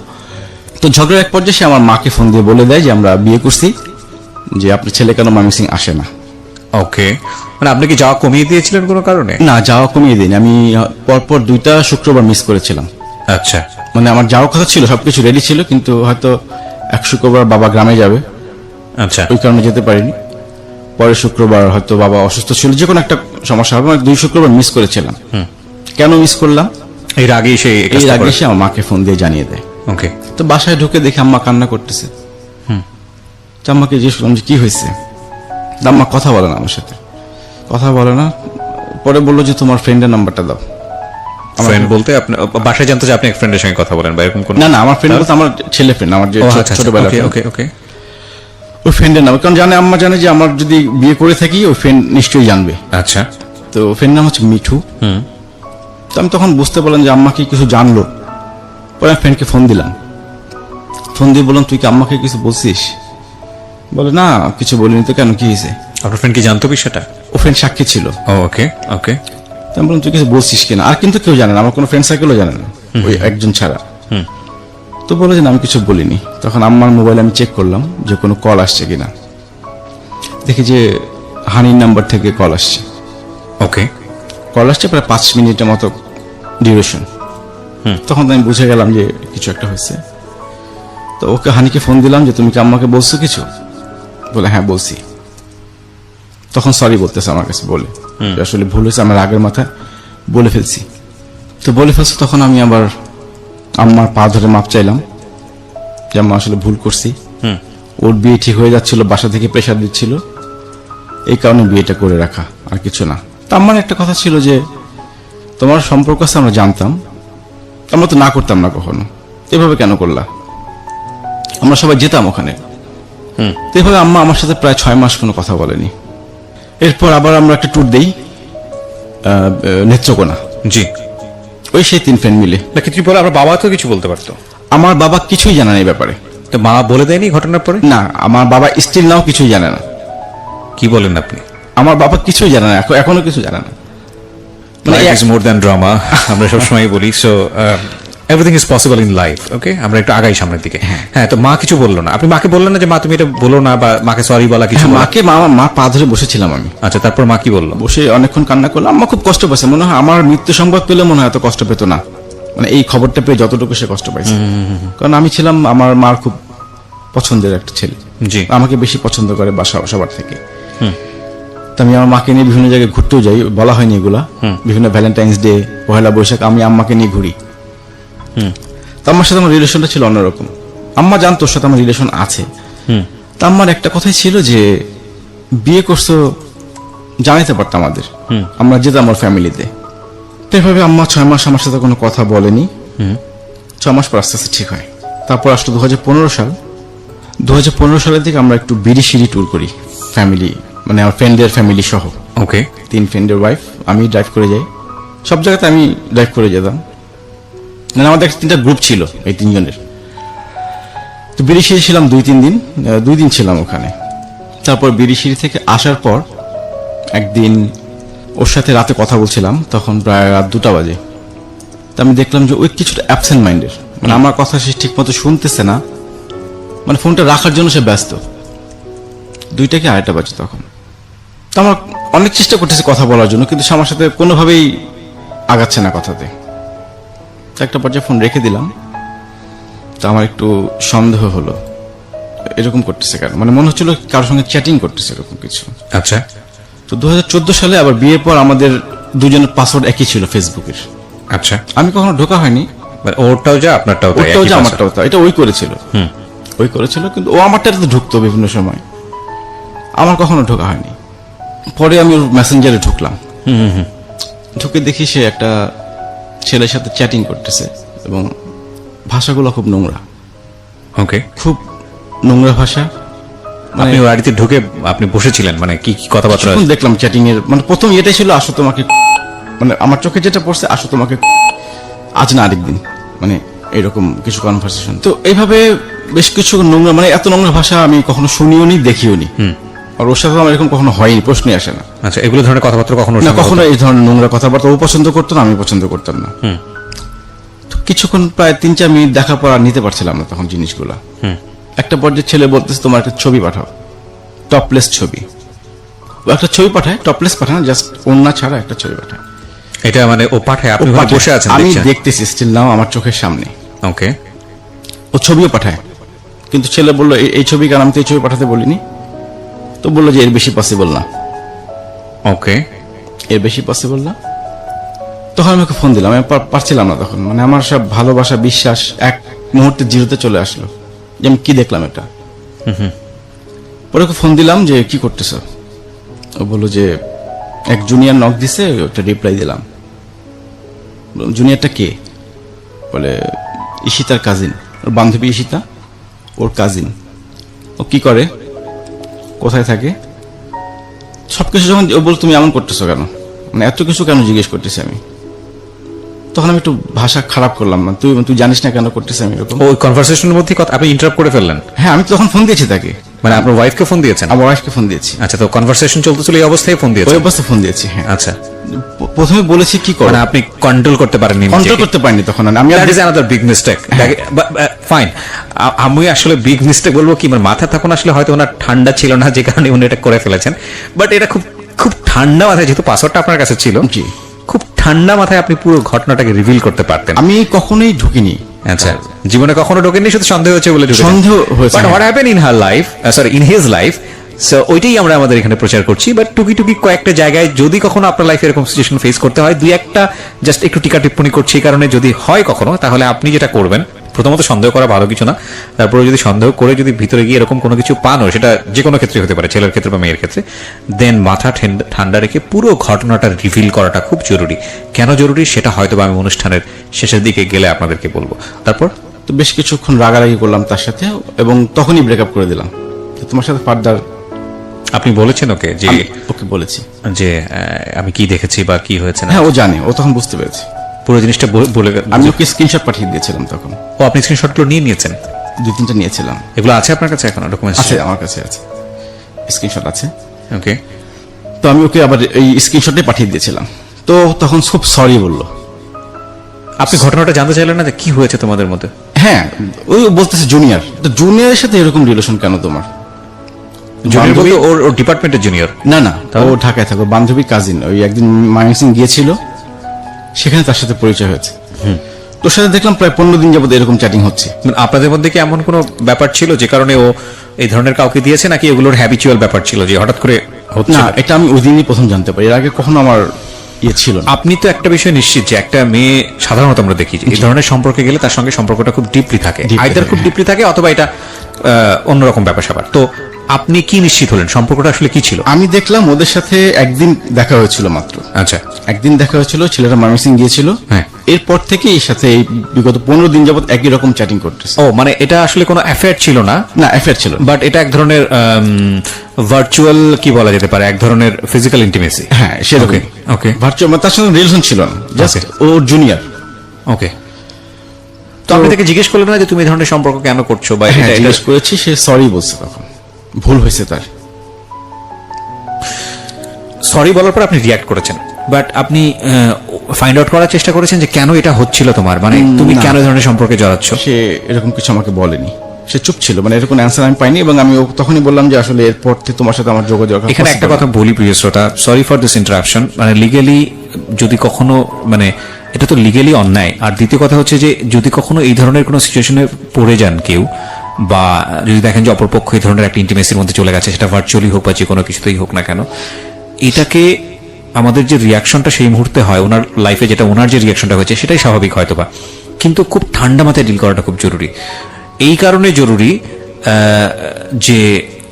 [SPEAKER 2] তো ঝগড়ার এক পর্যায়ে সে আমার মাকে ফোন দিয়ে বলে দেয় যে আমরা বিয়ে করছি, যে আপনার ছেলে কেন ময়মনসিং আসে না।
[SPEAKER 1] ওকে, মানে আপনি কি যাওয়া কমিয়ে দিয়েছিলেন কোনো কারণে?
[SPEAKER 2] না, যাওয়া কমিয়ে দিন, আমি পরপর 2টা শুক্রবার মিস করেছিলাম।
[SPEAKER 1] আচ্ছা।
[SPEAKER 2] মানে আমার যাওয়ার কথা ছিল, সবকিছু রেডি ছিল, কিন্তু হয়তো এক শুক্রবার বাবা গ্রামে যাবে,
[SPEAKER 1] আচ্ছা।
[SPEAKER 2] ওই কারণে যেতে পারিনি। পরের শুক্রবার হয়তো বাবা অসুস্থ ছিল, যে কোনো একটা সমস্যা হবে, 2 শুক্রবার মিস করেছিলাম। কেন মিস করলাম?
[SPEAKER 1] এর আগে
[SPEAKER 2] সে আমার মাকে ফোন দিয়ে জানিয়ে দেয়।
[SPEAKER 1] ওকে।
[SPEAKER 2] তো বাসায় ঢুকে দেখে আম্মা কান্না করতেছে। তো আম্মাকে জিজ্ঞেস করলাম যে কি হয়েছে। আম্মা কথা বলে না আমার সাথে, কথা বলে না। পরে বললো যে তোমার ফ্রেন্ডের নাম্বারটা দাও।
[SPEAKER 1] ফ্রেন্ড বলতে আপনি বাসায় জানতো যে আপনি এক ফ্রেন্ডের সঙ্গে কথা বলেন বা এরকম কোন?
[SPEAKER 2] না, আমার ফ্রেন্ড বলতে আমার ছেলে ফ্রেন্ড, আমার যে ছোটবেলা।
[SPEAKER 1] ওকে ওকে।
[SPEAKER 2] ওই ফ্রেন্ডের নাম, কারণ জানে, আম্মা জানে যে আমার যদি বিয়ে করে থাকি ওই ফ্রেন্ড নিশ্চয়ই জানবে।
[SPEAKER 1] আচ্ছা।
[SPEAKER 2] তো ফ্রেন্ড নাম হচ্ছে মিঠু। তো আমি তখন বুঝতে পারলাম যে আম্মা কি কিছু জানলো। পরে আমি ফ্রেন্ডকে ফোন দিলাম, ফোন দিয়ে বললাম তুই কি আম্মাকে কিছু বলছিস? বলে না, কিছু বলিনি। তো কেন, কি হয়েছে?
[SPEAKER 1] আপনার ফ্রেন্ড কি জানতো বিষয়টা?
[SPEAKER 2] ও ফ্রেন্ড সাক্ষী ছিল।
[SPEAKER 1] ওকে ওকে।
[SPEAKER 2] আমি বললাম তুই কিছু বলছিস কিনা? আর কিন্তু কেউ জানে না, আমার কোনো ফ্রেন্ড সার্কেলও জানে না, ওই একজন ছাড়া। তো বলে যে আমি কিছু বলিনি। তখন আম্মার মোবাইলে আমি চেক করলাম যে কোনো কল আসছে কিনা, দেখি যে হানির নাম্বার থেকে কল আসছে।
[SPEAKER 1] ওকে।
[SPEAKER 2] কল আসছে প্রায় 5 মিনিটের মতো ডিউরেশন। তখন আমি বুঝে গেলাম যে কিছু একটা হয়েছে। তো ওকে, হানিকে ফোন দিলাম যে তুমি কি আম্মাকে বলছো কিছু? বলে হ্যাঁ বলছি। তখন সরি বলতেছে আমার কাছে, বলে আসলে ভুল হয়েছে, আমার আগের মাথায় বলে ফেলছি। তো বলে ফেলছে, তখন আমি আবার আম্মার পা ধরে মাপ চাইলাম যে আম্মা আসলে ভুল করছি। ওর বিয়ে ঠিক হয়ে যাচ্ছিল, বাসা থেকে প্রেশার দিচ্ছিল, এই কারণে বিয়েটা করে রাখা, আর কিছু না। তা আমার একটা কথা ছিল যে তোমার সম্পর্ক আছে আমরা জানতাম, আমরা তো না করতাম না কখনো, এভাবে কেন করলা? আমরা সবাই যেতাম ওখানে। তো এভাবে আম্মা আমার সাথে প্রায় 6 মাস কোনো কথা বলেনি। এরপর আবার আমরা একটা ট্যুর দেই নেত্রকোনা।
[SPEAKER 1] জি।
[SPEAKER 2] ওই সেই 3 ফ্রেন্ড মিলে।
[SPEAKER 1] না কিছু বলে, আমার বাবা তো কিছু বলতে পারতো।
[SPEAKER 2] আমার বাবা কিছুই জানে না এই ব্যাপারে।
[SPEAKER 1] তো মা বলে দেয়নি ঘটনার পরে?
[SPEAKER 2] না, আমার বাবা স্টিল নাও কিছুই জানে না।
[SPEAKER 1] কি বলেন আপনি?
[SPEAKER 2] আমার বাবা কিছুই জানে না, এখনো কিছু জানে না।
[SPEAKER 1] Life is more than drama, আমরা সবসময় বলি। So everything is possible in life. Okay, আমরা একটু আগাই সামনের দিকে। হ্যাঁ, তো মা কিছু বললো না? আপনি মাকে বললেন না যে মা তুমি এটা বলো না, বা মাকে সরি বলা কিছু?
[SPEAKER 2] মাকে, মা পা ধরে বসেছিলাম আমি।
[SPEAKER 1] আচ্ছা, তারপর মা কি বললো?
[SPEAKER 2] বসে অনেকক্ষণ কান্না করলাম। আম্মা খুব কষ্ট পাইছে, মনে হয় আমার মৃত্যু সংবাদ পেলে মনে হয় এত কষ্ট পেত না, মানে এই খবরটা পেয়ে যতটুকু সে কষ্ট পাইছে। কারণ আমি ছিলাম আমার মার খুব পছন্দের একটা ছেলে।
[SPEAKER 1] জি।
[SPEAKER 2] আমাকে বেশি পছন্দ করে বাসা সবার থেকে। তো আমি আমার মাকে নিয়ে বিভিন্ন জায়গায় ঘুরতেও যাই, বলা হয়নি এগুলা। বিভিন্ন ভ্যালেন্টাইন্স ডে, পহেলা বৈশাখ আমি আম্মাকে নিয়ে ঘুরি। তো আম্মার সাথে আমার রিলেশনটা ছিল অন্যরকম। আম্মা জানতো ওর সাথে আমার রিলেশন আছে। তা আম্মার একটা কথাই ছিল যে বিয়ে করছো জানাইতে পারতো আমাদের, আমরা যেতাম আমার ফ্যামিলিতে। তো এভাবে আম্মা 6 মাস আমার সাথে কোনো কথা বলেনি। 6 মাস পর আস্তে আস্তে ঠিক হয়। তারপর আসলো 2015 সাল। 2015 সালের দিকে আমরা একটু বিড়িশিরি ট্যুর করি ফ্যামিলি, মানে আমার ফ্রেন্ডের ফ্যামিলি সহ।
[SPEAKER 1] ওকে।
[SPEAKER 2] 3 ফ্রেন্ডের ওয়াইফ, আমি ড্রাইভ করে যাই, সব জায়গাতে আমি ড্রাইভ করে যেতাম। মানে আমাদের 3টা গ্রুপ ছিল এই 3 জনের। তো বিড়িশিরি ছিলাম 2-3 দিন, 2 দিন ছিলাম ওখানে। তারপর বিড়িশিরি থেকে আসার পর একদিন ওর সাথে রাতে কথা বলছিলাম, তখন প্রায় রাত 2টা বাজে। তা আমি দেখলাম যে ওই কিছুটা অ্যাবসেন্ট মাইন্ডের, মানে আমার কথা সে ঠিক মতো শুনতেছে না, মানে ফোনটা রাখার জন্য সে ব্যস্ত। 2টা কি 2:30 বাজে তখন। তো আমার অনেক চেষ্টা করতেছে কথা বলার জন্য, কিন্তু সে আমার সাথে কোনোভাবেই আগাচ্ছে না কথাতে। তো একটা পর্যায়ে ফোন রেখে দিলাম। তো আমার একটু সন্দেহ হলো, এরকম করতেছে কেন, মানে মনে হচ্ছিল কারোর সঙ্গে চ্যাটিং করতেছে এরকম কিছু।
[SPEAKER 1] আচ্ছা।
[SPEAKER 2] তো 2014 সালে আবার বিয়ের পর আমাদের দুজনের পাসওয়ার্ড একই ছিল ফেসবুকের।
[SPEAKER 1] আচ্ছা।
[SPEAKER 2] আমি কখনো ঢোকা হয়নি,
[SPEAKER 1] ওরটাও যা আপনারটাও তাই?
[SPEAKER 2] ওরটাও যা আমারটাও তাই। এটা ওই করেছিল, কিন্তু ও আমারটাতে ঢুকতো বিভিন্ন সময়, আমার কখনো ঢোকা হয়নি। পরে আমি ওর মেসেঞ্জারে ঢুকলাম। ঢুকে দেখি সে একটা ছেলের সাথে চ্যাটিং করতেছে এবং ভাষাগুলো খুব নোংরা,
[SPEAKER 1] ওকে।
[SPEAKER 2] খুব নোংরা ভাষা।
[SPEAKER 1] আপনি বাড়িতে ঢুকে আপনি বসেছিলেন, মানে কি কি কথাবার্তা?
[SPEAKER 2] কিছুক্ষণ দেখলাম চ্যাটিং এর, মানে প্রথম এটাই ছিল, আসো তোমাকে, মানে আমার চোখে যেটা পড়ছে, আসো তোমাকে আজ না আরেকদিন, মানে এরকম কিছু কনভারসেশন। তো এইভাবে বেশ কিছু নোংরা, মানে এত নোংরা ভাষা আমি কখনো শুনিও নি, দেখিও নি। আর ওর সাথে আমার এরকম কখনো হয়নি, প্রশ্নই আসে না।
[SPEAKER 1] আচ্ছা, এগুলো ধরনের কথাবার্তা কখনো
[SPEAKER 2] না, কখনো এই ধরনের নোংরা কথাবার্তা ও পছন্দ করতো না, আমি পছন্দ করতাম না। তো কিছুক্ষণ প্রায় 3-4 মিনিট দেখার পর আর নিতে পারছিলাম না তখন জিনিসগুলা। একটা পর্যায়ে ছেলে বলতেছে তোমার একটা ছবি পাঠাও, টপলেস ছবি। ও একটা ছবি পাঠায়, টপলেস পাঠায় না, জাস্ট ওড়না ছাড়া একটা ছবি পাঠায়।
[SPEAKER 1] এটা মানে ও পাঠায়, আপনি ওখানে বসে আছেন,
[SPEAKER 2] আমি
[SPEAKER 1] দেখছেন?
[SPEAKER 2] দেখতেছি স্টিল নাও আমার চোখের সামনে।
[SPEAKER 1] ওকে।
[SPEAKER 2] ও ছবিও পাঠায়, কিন্তু ছেলে বললো এই ছবি কেন, আমি তো এই ছবি পাঠাতে বলিনি। তো বললো যে এর বেশি পসিবল না।
[SPEAKER 1] ওকে।
[SPEAKER 2] এর বেশি পসিবল না। তখন আমি ওকে ফোন দিলাম, আমি পারছিলাম না তখন, মানে আমার সব ভালোবাসা বিশ্বাস এক মুহূর্তে জিরোতে চলে আসলো, যে আমি কি দেখলাম এটা। পরে ওকে ফোন দিলাম যে কি করতেছ। ও বললো যে এক জুনিয়র নক দিছে, ওটা রিপ্লাই দিলাম। জুনিয়রটা কে? বলে ঈশিতার কাজিন, ওর বান্ধবী ঈশিতা, ওর কাজিন। ও কি করে, কোথায় থাকে, সবকিছু যখন ও বল তুমি এমন করতেছো কেন, মানে এত কিছু কেন জিজ্ঞেস করতেছি আমি। তখন আমি একটু ভাষা খারাপ করলাম, না তুই জানিস না কেন করতেছি আমি এরকম।
[SPEAKER 1] ওই কনভারসেশনের মধ্যে কথা আপনি ইন্টারাপ্ট করে ফেললেন?
[SPEAKER 2] হ্যাঁ, আমি তো তখন ফোন দিয়েছি তাকে,
[SPEAKER 1] মানে আপনার ওয়াইফকে ফোন দিয়েছেন?
[SPEAKER 2] আমার ওয়াইফকে ফোন দিয়েছি।
[SPEAKER 1] আচ্ছা, তো কনভারসেশন চলতেছিল এই অবস্থায় ফোন
[SPEAKER 2] ওই
[SPEAKER 1] দিয়েছেন?
[SPEAKER 2] অবস্থা ফোন দিয়েছি, হ্যাঁ।
[SPEAKER 1] আচ্ছা,
[SPEAKER 2] প্রথমে বলেছি কি করো,
[SPEAKER 1] মানে আপনি কন্ট্রোল করতে পারেননি,
[SPEAKER 2] কন্ট্রোল করতে পারিনি তখন আমি।
[SPEAKER 1] That is another big mistake. Fine, আমি আসলে বিগ মিস্টেক বলবো কি, মানে মাথা তখন আসলে হয়তো ওনার ঠান্ডা ছিল না, যে কারণে উনি এটা করে ফেলেছেন। বাট এটা খুব খুব ঠান্ডা মাথায়, যেহেতু পাসওয়ার্ডটা আপনার কাছে ছিল,
[SPEAKER 2] জি,
[SPEAKER 1] খুব ঠান্ডা মাথায় আপনি পুরো ঘটনাটাকে রিভিল করতে পারতেন।
[SPEAKER 2] আমি কখনোই ঢুকিনি।
[SPEAKER 1] আচ্ছা, জীবনে কখনো ঢোকেননি, শুধু সন্দেহ হচ্ছে বলে ঢুকেছেন।
[SPEAKER 2] সন্দেহ হয়েছে।
[SPEAKER 1] But what happen in her life, sorry in his life, so ওইটাই আমরা আমাদের এখানে প্রচার করছি। বাট টুকি টুকি কয়েকটা জায়গায় যদি কখনো আপনার লাইফে এরকম সিচুয়েশন ফেস করতে হয়, দুই একটা জাস্ট একটু টিকা টিপ্পণী করছি এই কারণে, যদি হয় কখনো, তাহলে আপনি যেটা করবেন, প্রথমত সন্দেহ করা ভালো কিছু না, তারপরে যদি সন্দেহ করে যদি ভিতরে গিয়ে এরকম কোনো কিছু পানও, সেটা যে কোনো ক্ষেত্রে হতে পারে, ছেলের ক্ষেত্রে বা মেয়ের ক্ষেত্রে, দেন মাথা ঠান্ডা রেখে পুরো ঘটনাটা রিভিল করাটা খুব জরুরি। কেন জরুরি সেটা হয়তো আমি অনুষ্ঠানের শেষের দিকে গেলে আপনাদেরকে বলবো। তারপর
[SPEAKER 2] তো বেশ কিছুক্ষণ রাগারাগি করলাম তার সাথে, এবং তখনই ব্রেকআপ করে দিলাম। তোমার সাথে ফার্দার
[SPEAKER 1] আপনি বলেছেন ওকে যে,
[SPEAKER 2] ওকে বলেছি
[SPEAKER 1] যে আমি কি দেখেছি বা কি হয়েছে না?
[SPEAKER 2] হ্যাঁ, ও জানে, ও তখন বুঝতে পেরেছে।
[SPEAKER 1] পুরো জিনিসটা বলে
[SPEAKER 2] আমি ওকে স্ক্রিনশট পাঠিয়ে দিয়েছিলাম তখন।
[SPEAKER 1] ও, আপনি স্ক্রিনশটগুলো নিয়ে নিয়েছেন?
[SPEAKER 2] 2-3টা নিয়েছিলাম।
[SPEAKER 1] এগুলো আছে আপনার কাছে এখন ডকুমেন্টস?
[SPEAKER 2] আছে, আমার কাছে আছে, স্ক্রিনশট আছে।
[SPEAKER 1] ওকে।
[SPEAKER 2] তো আমি ওকে আবার এই স্ক্রিনশটে পাঠিয়ে দিয়েছিলাম। তো তখন খুব সরি বললো।
[SPEAKER 1] আপনি ঘটনাটা জানতে চাইলেন না যে কি হয়েছে তোমাদের মধ্যে?
[SPEAKER 2] হ্যাঁ, ওই বলতেছে জুনিয়র, তো জুনিয়রের সাথে এরকম রিলেশন কেন তোমার?
[SPEAKER 1] জুনিয়র
[SPEAKER 2] বান্ধবী?
[SPEAKER 1] বলতে ওর ডিপার্টমেন্টের জুনিয়র?
[SPEAKER 2] না না, ও ঢাকায় থাকো, বান্ধবী কাজিন। ওই একদিন ময়মনসিংহ গিয়েছিল, সেখানে তার সাথে পরিচয় হয়েছে। তোর সাথে দেখলাম প্রায় 15 দিন যাবত এরকম চ্যাটিং হচ্ছে।
[SPEAKER 1] মানে আপনাদের মধ্যে কি এমন কোনো ব্যাপার ছিল যে কারণে ও এই ধরনের কাউকে দিয়েছে, নাকি এগুলোর হ্যাবিচুয়াল ব্যাপার ছিল যে হঠাৎ করে হচ্ছে?
[SPEAKER 2] না, এটা আমি ওই দিনই প্রথম জানতে পারি, এর আগে কখনো আমার ইয়ে ছিল না।
[SPEAKER 1] আপনি তো একটা বিষয় নিশ্চিত যে একটা মেয়ে সাধারণত আমরা দেখি যে এই ধরনের সম্পর্কে গেলে তার সঙ্গে সম্পর্কটা খুব ডিপলি থাকে, আইদার খুব ডিপলি থাকে অথবা এটা অন্যরকম ব্যাপার স্যাপার। তো আপনি কি নিশ্চিত হলেন সম্পর্কটা আসলে কি ছিল?
[SPEAKER 2] আমি দেখলাম ওদের সাথে একদিন দেখা হয়েছিল মাত্র।
[SPEAKER 1] আচ্ছা,
[SPEAKER 2] একদিন দেখা হয়েছিল, ছেলেটা ময়মনসিংহ গিয়েছিল।
[SPEAKER 1] হ্যাঁ।
[SPEAKER 2] এরপর থেকে এর সাথে এই বিগত 15 দিন যাবত একই রকম চ্যাটিং করতেছে।
[SPEAKER 1] ও মানে এটা আসলে কোনো অ্যাফেয়ার ছিল না?
[SPEAKER 2] না, অ্যাফেয়ার ছিল,
[SPEAKER 1] বাট এটা এক ধরনের ভার্চুয়াল কি বলা যেতে পারে, এক ধরনের ফিজিক্যাল ইন্টিমেসি।
[SPEAKER 2] হ্যাঁ, সেরকম।
[SPEAKER 1] ওকে।
[SPEAKER 2] ভার্চুয়াল, তার সঙ্গে রিলেশন ছিল না, জাস্ট ও জুনিয়র।
[SPEAKER 1] ওকে। তো আপনি তাকে জিজ্ঞেস করলেন না যে তুমি এই ধরনের সম্পর্ক কেন করছো বা
[SPEAKER 2] হ্যাঁ,
[SPEAKER 1] এটা?
[SPEAKER 2] জিজ্ঞেস করেছি, সে সরি বলছে, তখন ভুল হয়েছে তার।
[SPEAKER 1] সরি বলার পর আপনি রিয়াক্ট করেছেন, বাট আপনি ফাইন্ড আউট করার চেষ্টা করেছেন যে কেন এটা হচ্ছিল তোমার, মানে তুমি
[SPEAKER 2] না।
[SPEAKER 1] কেন এই ধরনের সম্পর্কে জড়াচ্ছ?
[SPEAKER 2] সে এরকম কিছু আমাকে বলেনি, সে চুপ ছিল, মানে এরকম অ্যান্সার আমি পাইনি। এবং আমি তখনই বললাম যে আসলে এরপর থেকে তোমার সাথে আমার যোগাযোগ।
[SPEAKER 1] এখানে একটা কথা বলি প্রিয় শ্রোতা, সরি ফর দিস ইন্টারাপশন, মানে লিগেলি যদি কখনো, মানে এটা তো লিগেলি অন্যায়। আর দ্বিতীয় কথা হচ্ছে যে যদি কখনো এই ধরনের কোনো সিচুয়েশনে পড়ে যান কেউ, বা যদি দেখেন যে অপরপক্ষ এই ধরনের একটা ইন্টিমেসির মধ্যে চলে গেছে, সেটা ভার্চুয়ালি হোক বা যে কোনো কিছুতেই হোক না কেন, এটাকে আমাদের যে রিয়াকশনটা সেই মুহূর্তে হয় ওনার লাইফে, যেটা ওনার যে রিয়াকশনটা হয়েছে সেটাই স্বাভাবিক হয়তোবা, কিন্তু খুব ঠান্ডা মাথায় ডিল করাটা খুব জরুরি। এই কারণে জরুরি যে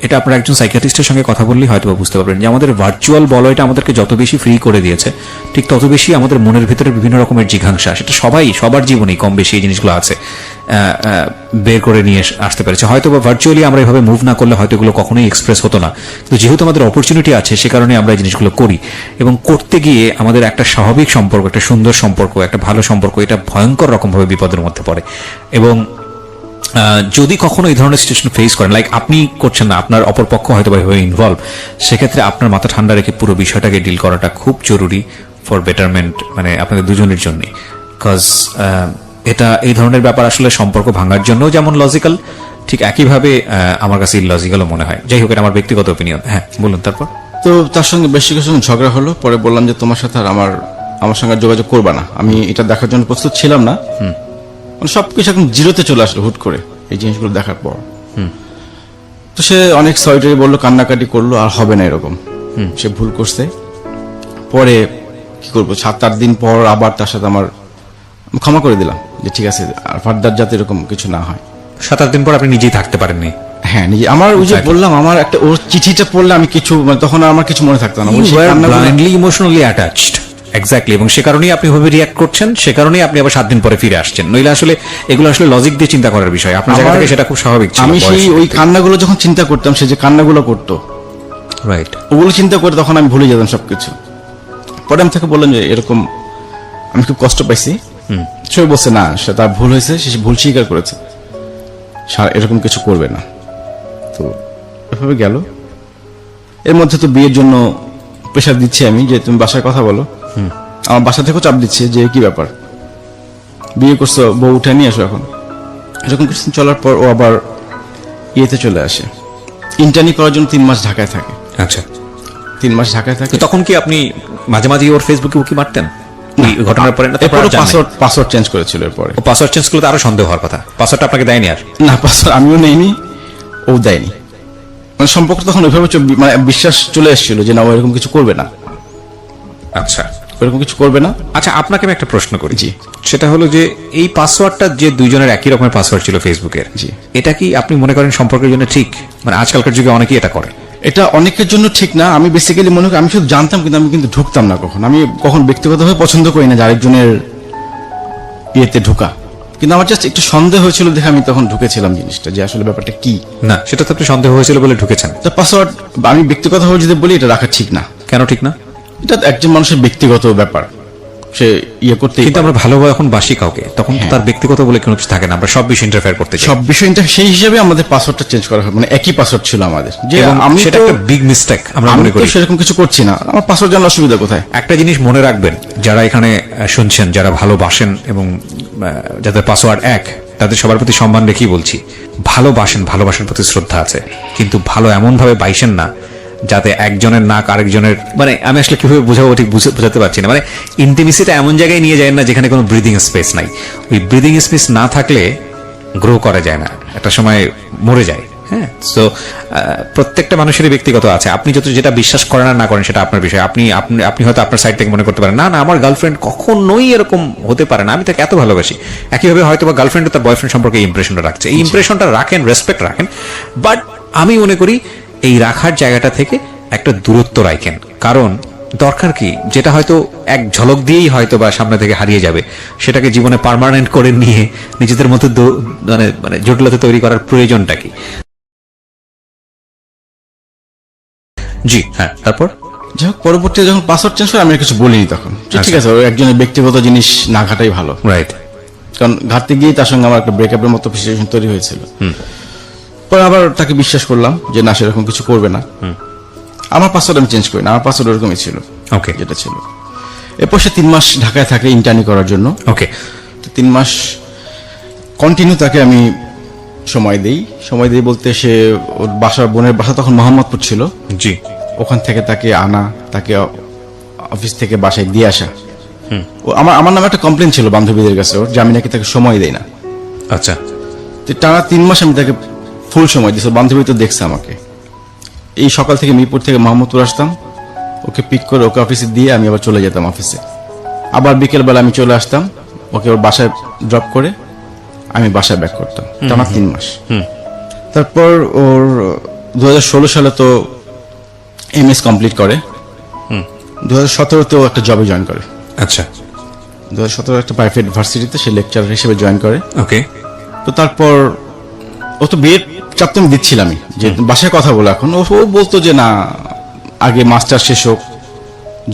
[SPEAKER 1] এটা আপনার একজন সাইকিয়াট্রিস্টের সঙ্গে কথা বললেই হয়তো বা বুঝতে পারবেন যে আমাদের ভার্চুয়াল বলয়টা আমাদেরকে যত বেশি ফ্রি করে দিয়েছে ঠিক তত বেশি আমাদের মনের ভিতরে বিভিন্ন রকমের জিঘাংসা, সেটা সবার জীবনেই কম বেশি এই জিনিসগুলো আছে, বের করে নিয়ে আসতে পেরেছে। হয়তো বা ভার্চুয়ালি আমরা এভাবে মুভ না করলে হয়তো এগুলো কখনোই এক্সপ্রেস হতো না, কিন্তু যেহেতু আমাদের অপরচুনিটি আছে সে কারণে আমরা এই জিনিসগুলো করি, এবং করতে গিয়ে আমাদের একটা স্বাভাবিক সম্পর্ক, একটা সুন্দর সম্পর্ক, একটা ভালো সম্পর্ক, এটা ভয়ঙ্কর রকমভাবে বিপদের মধ্যে পড়ে। এবং যদি কখনো এই ধরনের সিচুয়েশন ফেস করেন, লাইক আপনি করছেন না, আপনার অপরপক্ষ হয়তো বা ইনভলভ, সেক্ষেত্রে আপনার মাথা ঠান্ডা রেখে পুরো বিষয়টাকে ডিল করাটা খুব জরুরি ফর বেটারমেন্ট, মানে আপনাদের দুজনের জন্যই। বিকজ এটা এই ধরনের ব্যাপার আসলে সম্পর্ক ভাঙার জন্য যেমন লজিক্যাল, ঠিক একইভাবে আমার কাছে ইললজিক্যালও মনে হয়। যাই হোক, এটা আমার ব্যক্তিগত অপিনিয়ন। হ্যাঁ বলুন। তারপর
[SPEAKER 2] তো তার সঙ্গে বেশ কিছু ঝগড়া হলো, পরে বললাম যে তোমার সাথে আর আমার সঙ্গে যোগাযোগ করবা না, আমি এটা দেখার জন্য প্রস্তুত ছিলাম না। মানে সবকিছু এখন জিরোতে চলে আসলো হুট করে এই জিনিসগুলো দেখার পর। তো সে অনেক সরিটারি বললো, কান্নাকাটি করলো, আর হবে না এরকম, সে ভুল করছে। পরে কি করবো, 7-8 দিন পর আবার তার সাথে আমি ক্ষমা করে দিলাম যে ঠিক আছে, আর ফার্দার যাতে এরকম কিছু না হয়।
[SPEAKER 1] 7-8 দিন পর আপনি নিজেই থাকতে পারেননি?
[SPEAKER 2] হ্যাঁ, নিজে আমার ওই যে বললাম, আমার একটা ওর চিঠিটা পড়লে আমি কিছু, মানে তখন আর আমার কিছু মনে থাকতো না।
[SPEAKER 1] Blindly emotionally attached, exactly. এবং সে কারণেই আপনি ভাবে রিয়াক্ট করছেন, সে কারণেই আপনি আবার 7 দিন পরে ফিরে আসছেন। নইলে আসলে এগুলো আসলে লজিক দিয়ে চিন্তা করার বিষয়, আপনার জায়গা থেকে সেটা খুব স্বাভাবিক ছিল।
[SPEAKER 2] আমি সেই ওই কান্নাগুলো যখন চিন্তা করতাম, সে যে কান্নাগুলো করতো,
[SPEAKER 1] রাইট,
[SPEAKER 2] ওগুলো চিন্তা করে তখন আমি ভুলে যেতাম সবকিছু। পরে আমি তাকে বললাম যে এরকম আমি খুব কষ্ট পাইছি। সে বলছে না, সে তার ভুল হয়েছে, সে ভুল স্বীকার করেছে, এরকম কিছু করবে না। তো এভাবে গেল। এর মধ্যে তো বিয়ের জন্য প্রেশার দিচ্ছি আমি, যে তুমি বাসায় কথা বলো। আমার বাসা থেকেও চাপ দিচ্ছে যে কি ব্যাপার, বিয়ে করছো, বউ উঠে নিয়ে আসো। এখন এরকম কিছুদিন চলার পর ও আবার ইয়েতে চলে আসে, ইন্টার্নি করার জন্য 3 মাস ঢাকায় থাকে।
[SPEAKER 1] আচ্ছা,
[SPEAKER 2] 3 মাস ঢাকায় থাকে।
[SPEAKER 1] তখন কি আপনি মাঝে মাঝে ওর ফেসবুকে উকি মারতেন ঘটনার পরে? না,
[SPEAKER 2] পাসওয়ার্ড চেঞ্জ করেছিল এরপরে।
[SPEAKER 1] ও পাসওয়ার্ড চেঞ্জ করলে তো আরো সন্দেহ হওয়ার কথা। পাসওয়ার্ডটা আপনাকে দেয়নি? আর
[SPEAKER 2] না, পাসওয়ার্ড আমিও নেইনি, ও দেয়নি। মানে সম্পর্ক তখন ওইভাবে মানে বিশ্বাস চলে এসেছিল যে না, ও এরকম কিছু করবে না।
[SPEAKER 1] আচ্ছা,
[SPEAKER 2] এরকম কিছু করবে না।
[SPEAKER 1] আচ্ছা, আপনাকে আমি একটা প্রশ্ন করি।
[SPEAKER 2] জি।
[SPEAKER 1] সেটা হলো যে এই পাসওয়ার্ডটা যে দুইজনের একই রকমের পাসওয়ার্ড ছিল ফেসবুকের,
[SPEAKER 2] জি,
[SPEAKER 1] এটা কি আপনি মনে করেন সম্পর্কের জন্য ঠিক? মানে আজকালকার যুগে অনেকেই এটা করে।
[SPEAKER 2] এটা অনেকের জন্য ঠিক না। আমি বেসিক্যালি মনে করি, আমি শুধু জানতাম, কিন্তু আমি কিন্তু ঢুকতাম না কখন। আমি কখন ব্যক্তিগতভাবে পছন্দ করি না যে আরেকজনের ইয়েতে ঢুকা, কিন্তু আমার জাস্ট একটু সন্দেহ হয়েছিল দেখে আমি তখন ঢুকেছিলাম জিনিসটা, যে আসলে ব্যাপারটা কি।
[SPEAKER 1] না, সেটা তো আপনি সন্দেহ হয়েছিল বলে ঢুকেছেন।
[SPEAKER 2] তো পাসওয়ার্ড আমি ব্যক্তিগতভাবে যদি বলি, এটা রাখা ঠিক না।
[SPEAKER 1] কেন ঠিক না?
[SPEAKER 2] এটা একজন মানুষের ব্যক্তিগত ব্যাপার, সে ইয়ে করতে।
[SPEAKER 1] কিন্তু আমরা ভালোভাবে এখন বাসি কাউকে, তখন তো তার ব্যক্তিগত বলে কোনো কিছু থাকে না, আমরা সব বিষয় ইন্টারফেয়ার করতে চাই।
[SPEAKER 2] সব বিষয় সেই হিসাবে আমাদের পাসওয়ার্ডটা চেঞ্জ করা হয়, মানে একই পাসওয়ার্ড ছিল আমাদের। যে আমি
[SPEAKER 1] সেটা একটা বিগ মিস্টেক আমরা মনে করি।
[SPEAKER 2] সেরকম কিছু করছি না, আমার পাসওয়ার্ড জানার অসুবিধা কোথায়?
[SPEAKER 1] একটা জিনিস মনে রাখবেন, যারা এখানে শুনছেন, যারা ভালোবাসেন এবং যাদের পাসওয়ার্ড এক, তাদের সবার প্রতি সম্মান রেখেই বলছি, ভালোবাসেন, ভালোবাসার প্রতি শ্রদ্ধা আছে, কিন্তু ভালো এমন ভাবে বাইসেন না যাতে একজনের নাক আরেকজনের, মানে আমি আসলে কিভাবে বোঝাবো ঠিক বোঝাতে পারছি না। মানে ইন্টিমেসিটা এমন জায়গায় নিয়ে যায় না যেখানে কোনো ব্রিদিং স্পেস নাই। ওই ব্রিদিং স্পেস না থাকলে গ্রো করা যায় না, একটা সময় মরে যায়। হ্যাঁ, তো প্রত্যেকটা মানুষেরই ব্যক্তিগত আছে। আপনি যেটা বিশ্বাস করেন আর না করেন সেটা আপনার বিষয়। আপনি হয়তো আপনার সাইড থেকে মনে করতে পারেন না, আমার গার্লফ্রেন্ড কখনোই এরকম হতে পারে না, আমি তাকে এত ভালোবাসি। একইভাবে হয়তো বা গার্লফ্রেন্ড তার বয়ফ্রেন্ড সম্পর্কে ইমপ্রেশনটা রাখছে, এই ইমপ্রেশনটা রাখেন, রেসপেক্ট রাখেন, বাট আমি মনে করি এই রাখার জায়গাটা থেকে একটা দূরত্ব রাখেন। কারণ দরকার কি, যেটা হয়তো এক ঝলক দিয়েই হয়তো বা সামনে থেকে হারিয়ে যাবে, সেটাকে জীবনে পার্মানেন্ট করে নিয়ে নিজেদের মধ্যে মানে জটিলতা তৈরি করার প্রয়োজনটা কি? জি হ্যাঁ, তারপর
[SPEAKER 2] যাই হোক, পরবর্তীতে যখন পাসওয়ার্ড চেঞ্জ করে আমি কিছু বলিনি তখন, ঠিক আছে, একজনের ব্যক্তিগত জিনিস না ঘাটাই ভালো।
[SPEAKER 1] রাইট,
[SPEAKER 2] কারণ ঘাটতে গিয়ে তার সঙ্গে আমার একটা ব্রেকআপের মতো সিচুয়েশন তৈরি হয়েছিল। পরে আবার তাকে বিশ্বাস করলাম যে না, সেরকম কিছু করবে না। আমার পাসওয়ার্ড আমি চেঞ্জ করি না, আমার পাসওয়ার্ড ওরকমই ছিল, ওকে, যেটা ছিল। এরপর সে 3 মাস ঢাকায় থাকে ইন্টার্নি করার জন্য।
[SPEAKER 1] ওকে,
[SPEAKER 2] 3 মাস কন্টিনিউ তাকে আমি সময় দেই বলতে, সে ওর বোনের বাসা তখন মোহাম্মদপুর ছিল।
[SPEAKER 1] জি,
[SPEAKER 2] ওখান থেকে তাকে আনা, তাকে অফিস থেকে বাসায় দিয়ে আসা। আমার নামে একটা কমপ্লেন ছিল বান্ধবীদের কাছে ওর, যে আমি নাকি তাকে সময় দেই না।
[SPEAKER 1] আচ্ছা,
[SPEAKER 2] টানা 3 মাস আমি তাকে ফুল সময় দিয়েছি। বান্ধবী তো দেখছে আমাকে, এই সকাল থেকে মিরপুর থেকে মোহাম্মদপুর আসতাম, ওকে পিক করে ওকে অফিসে দিয়ে আমি আবার চলে যেতাম অফিসে। আবার বিকেলবেলা আমি চলে আসতাম, ওকে ওর বাসায় ড্রপ করে আমি বাসায় ব্যাক করতাম, টানা 3 মাস। তারপর ওর 2016 সালে তো MS কমপ্লিট করে, 2017তেও একটা জবে জয়েন করে।
[SPEAKER 1] আচ্ছা,
[SPEAKER 2] 2017 একটা প্রাইভেট ভার্সিটিতে সে লেকচারার হিসেবে জয়েন করে।
[SPEAKER 1] ওকে।
[SPEAKER 2] তো তারপর ও তো বিয়ের চাপ তো আমি দিচ্ছিলামই, যে বাসায় কথা বলে এখন ও বলতো যে না আগে মাস্টার শেষ হোক,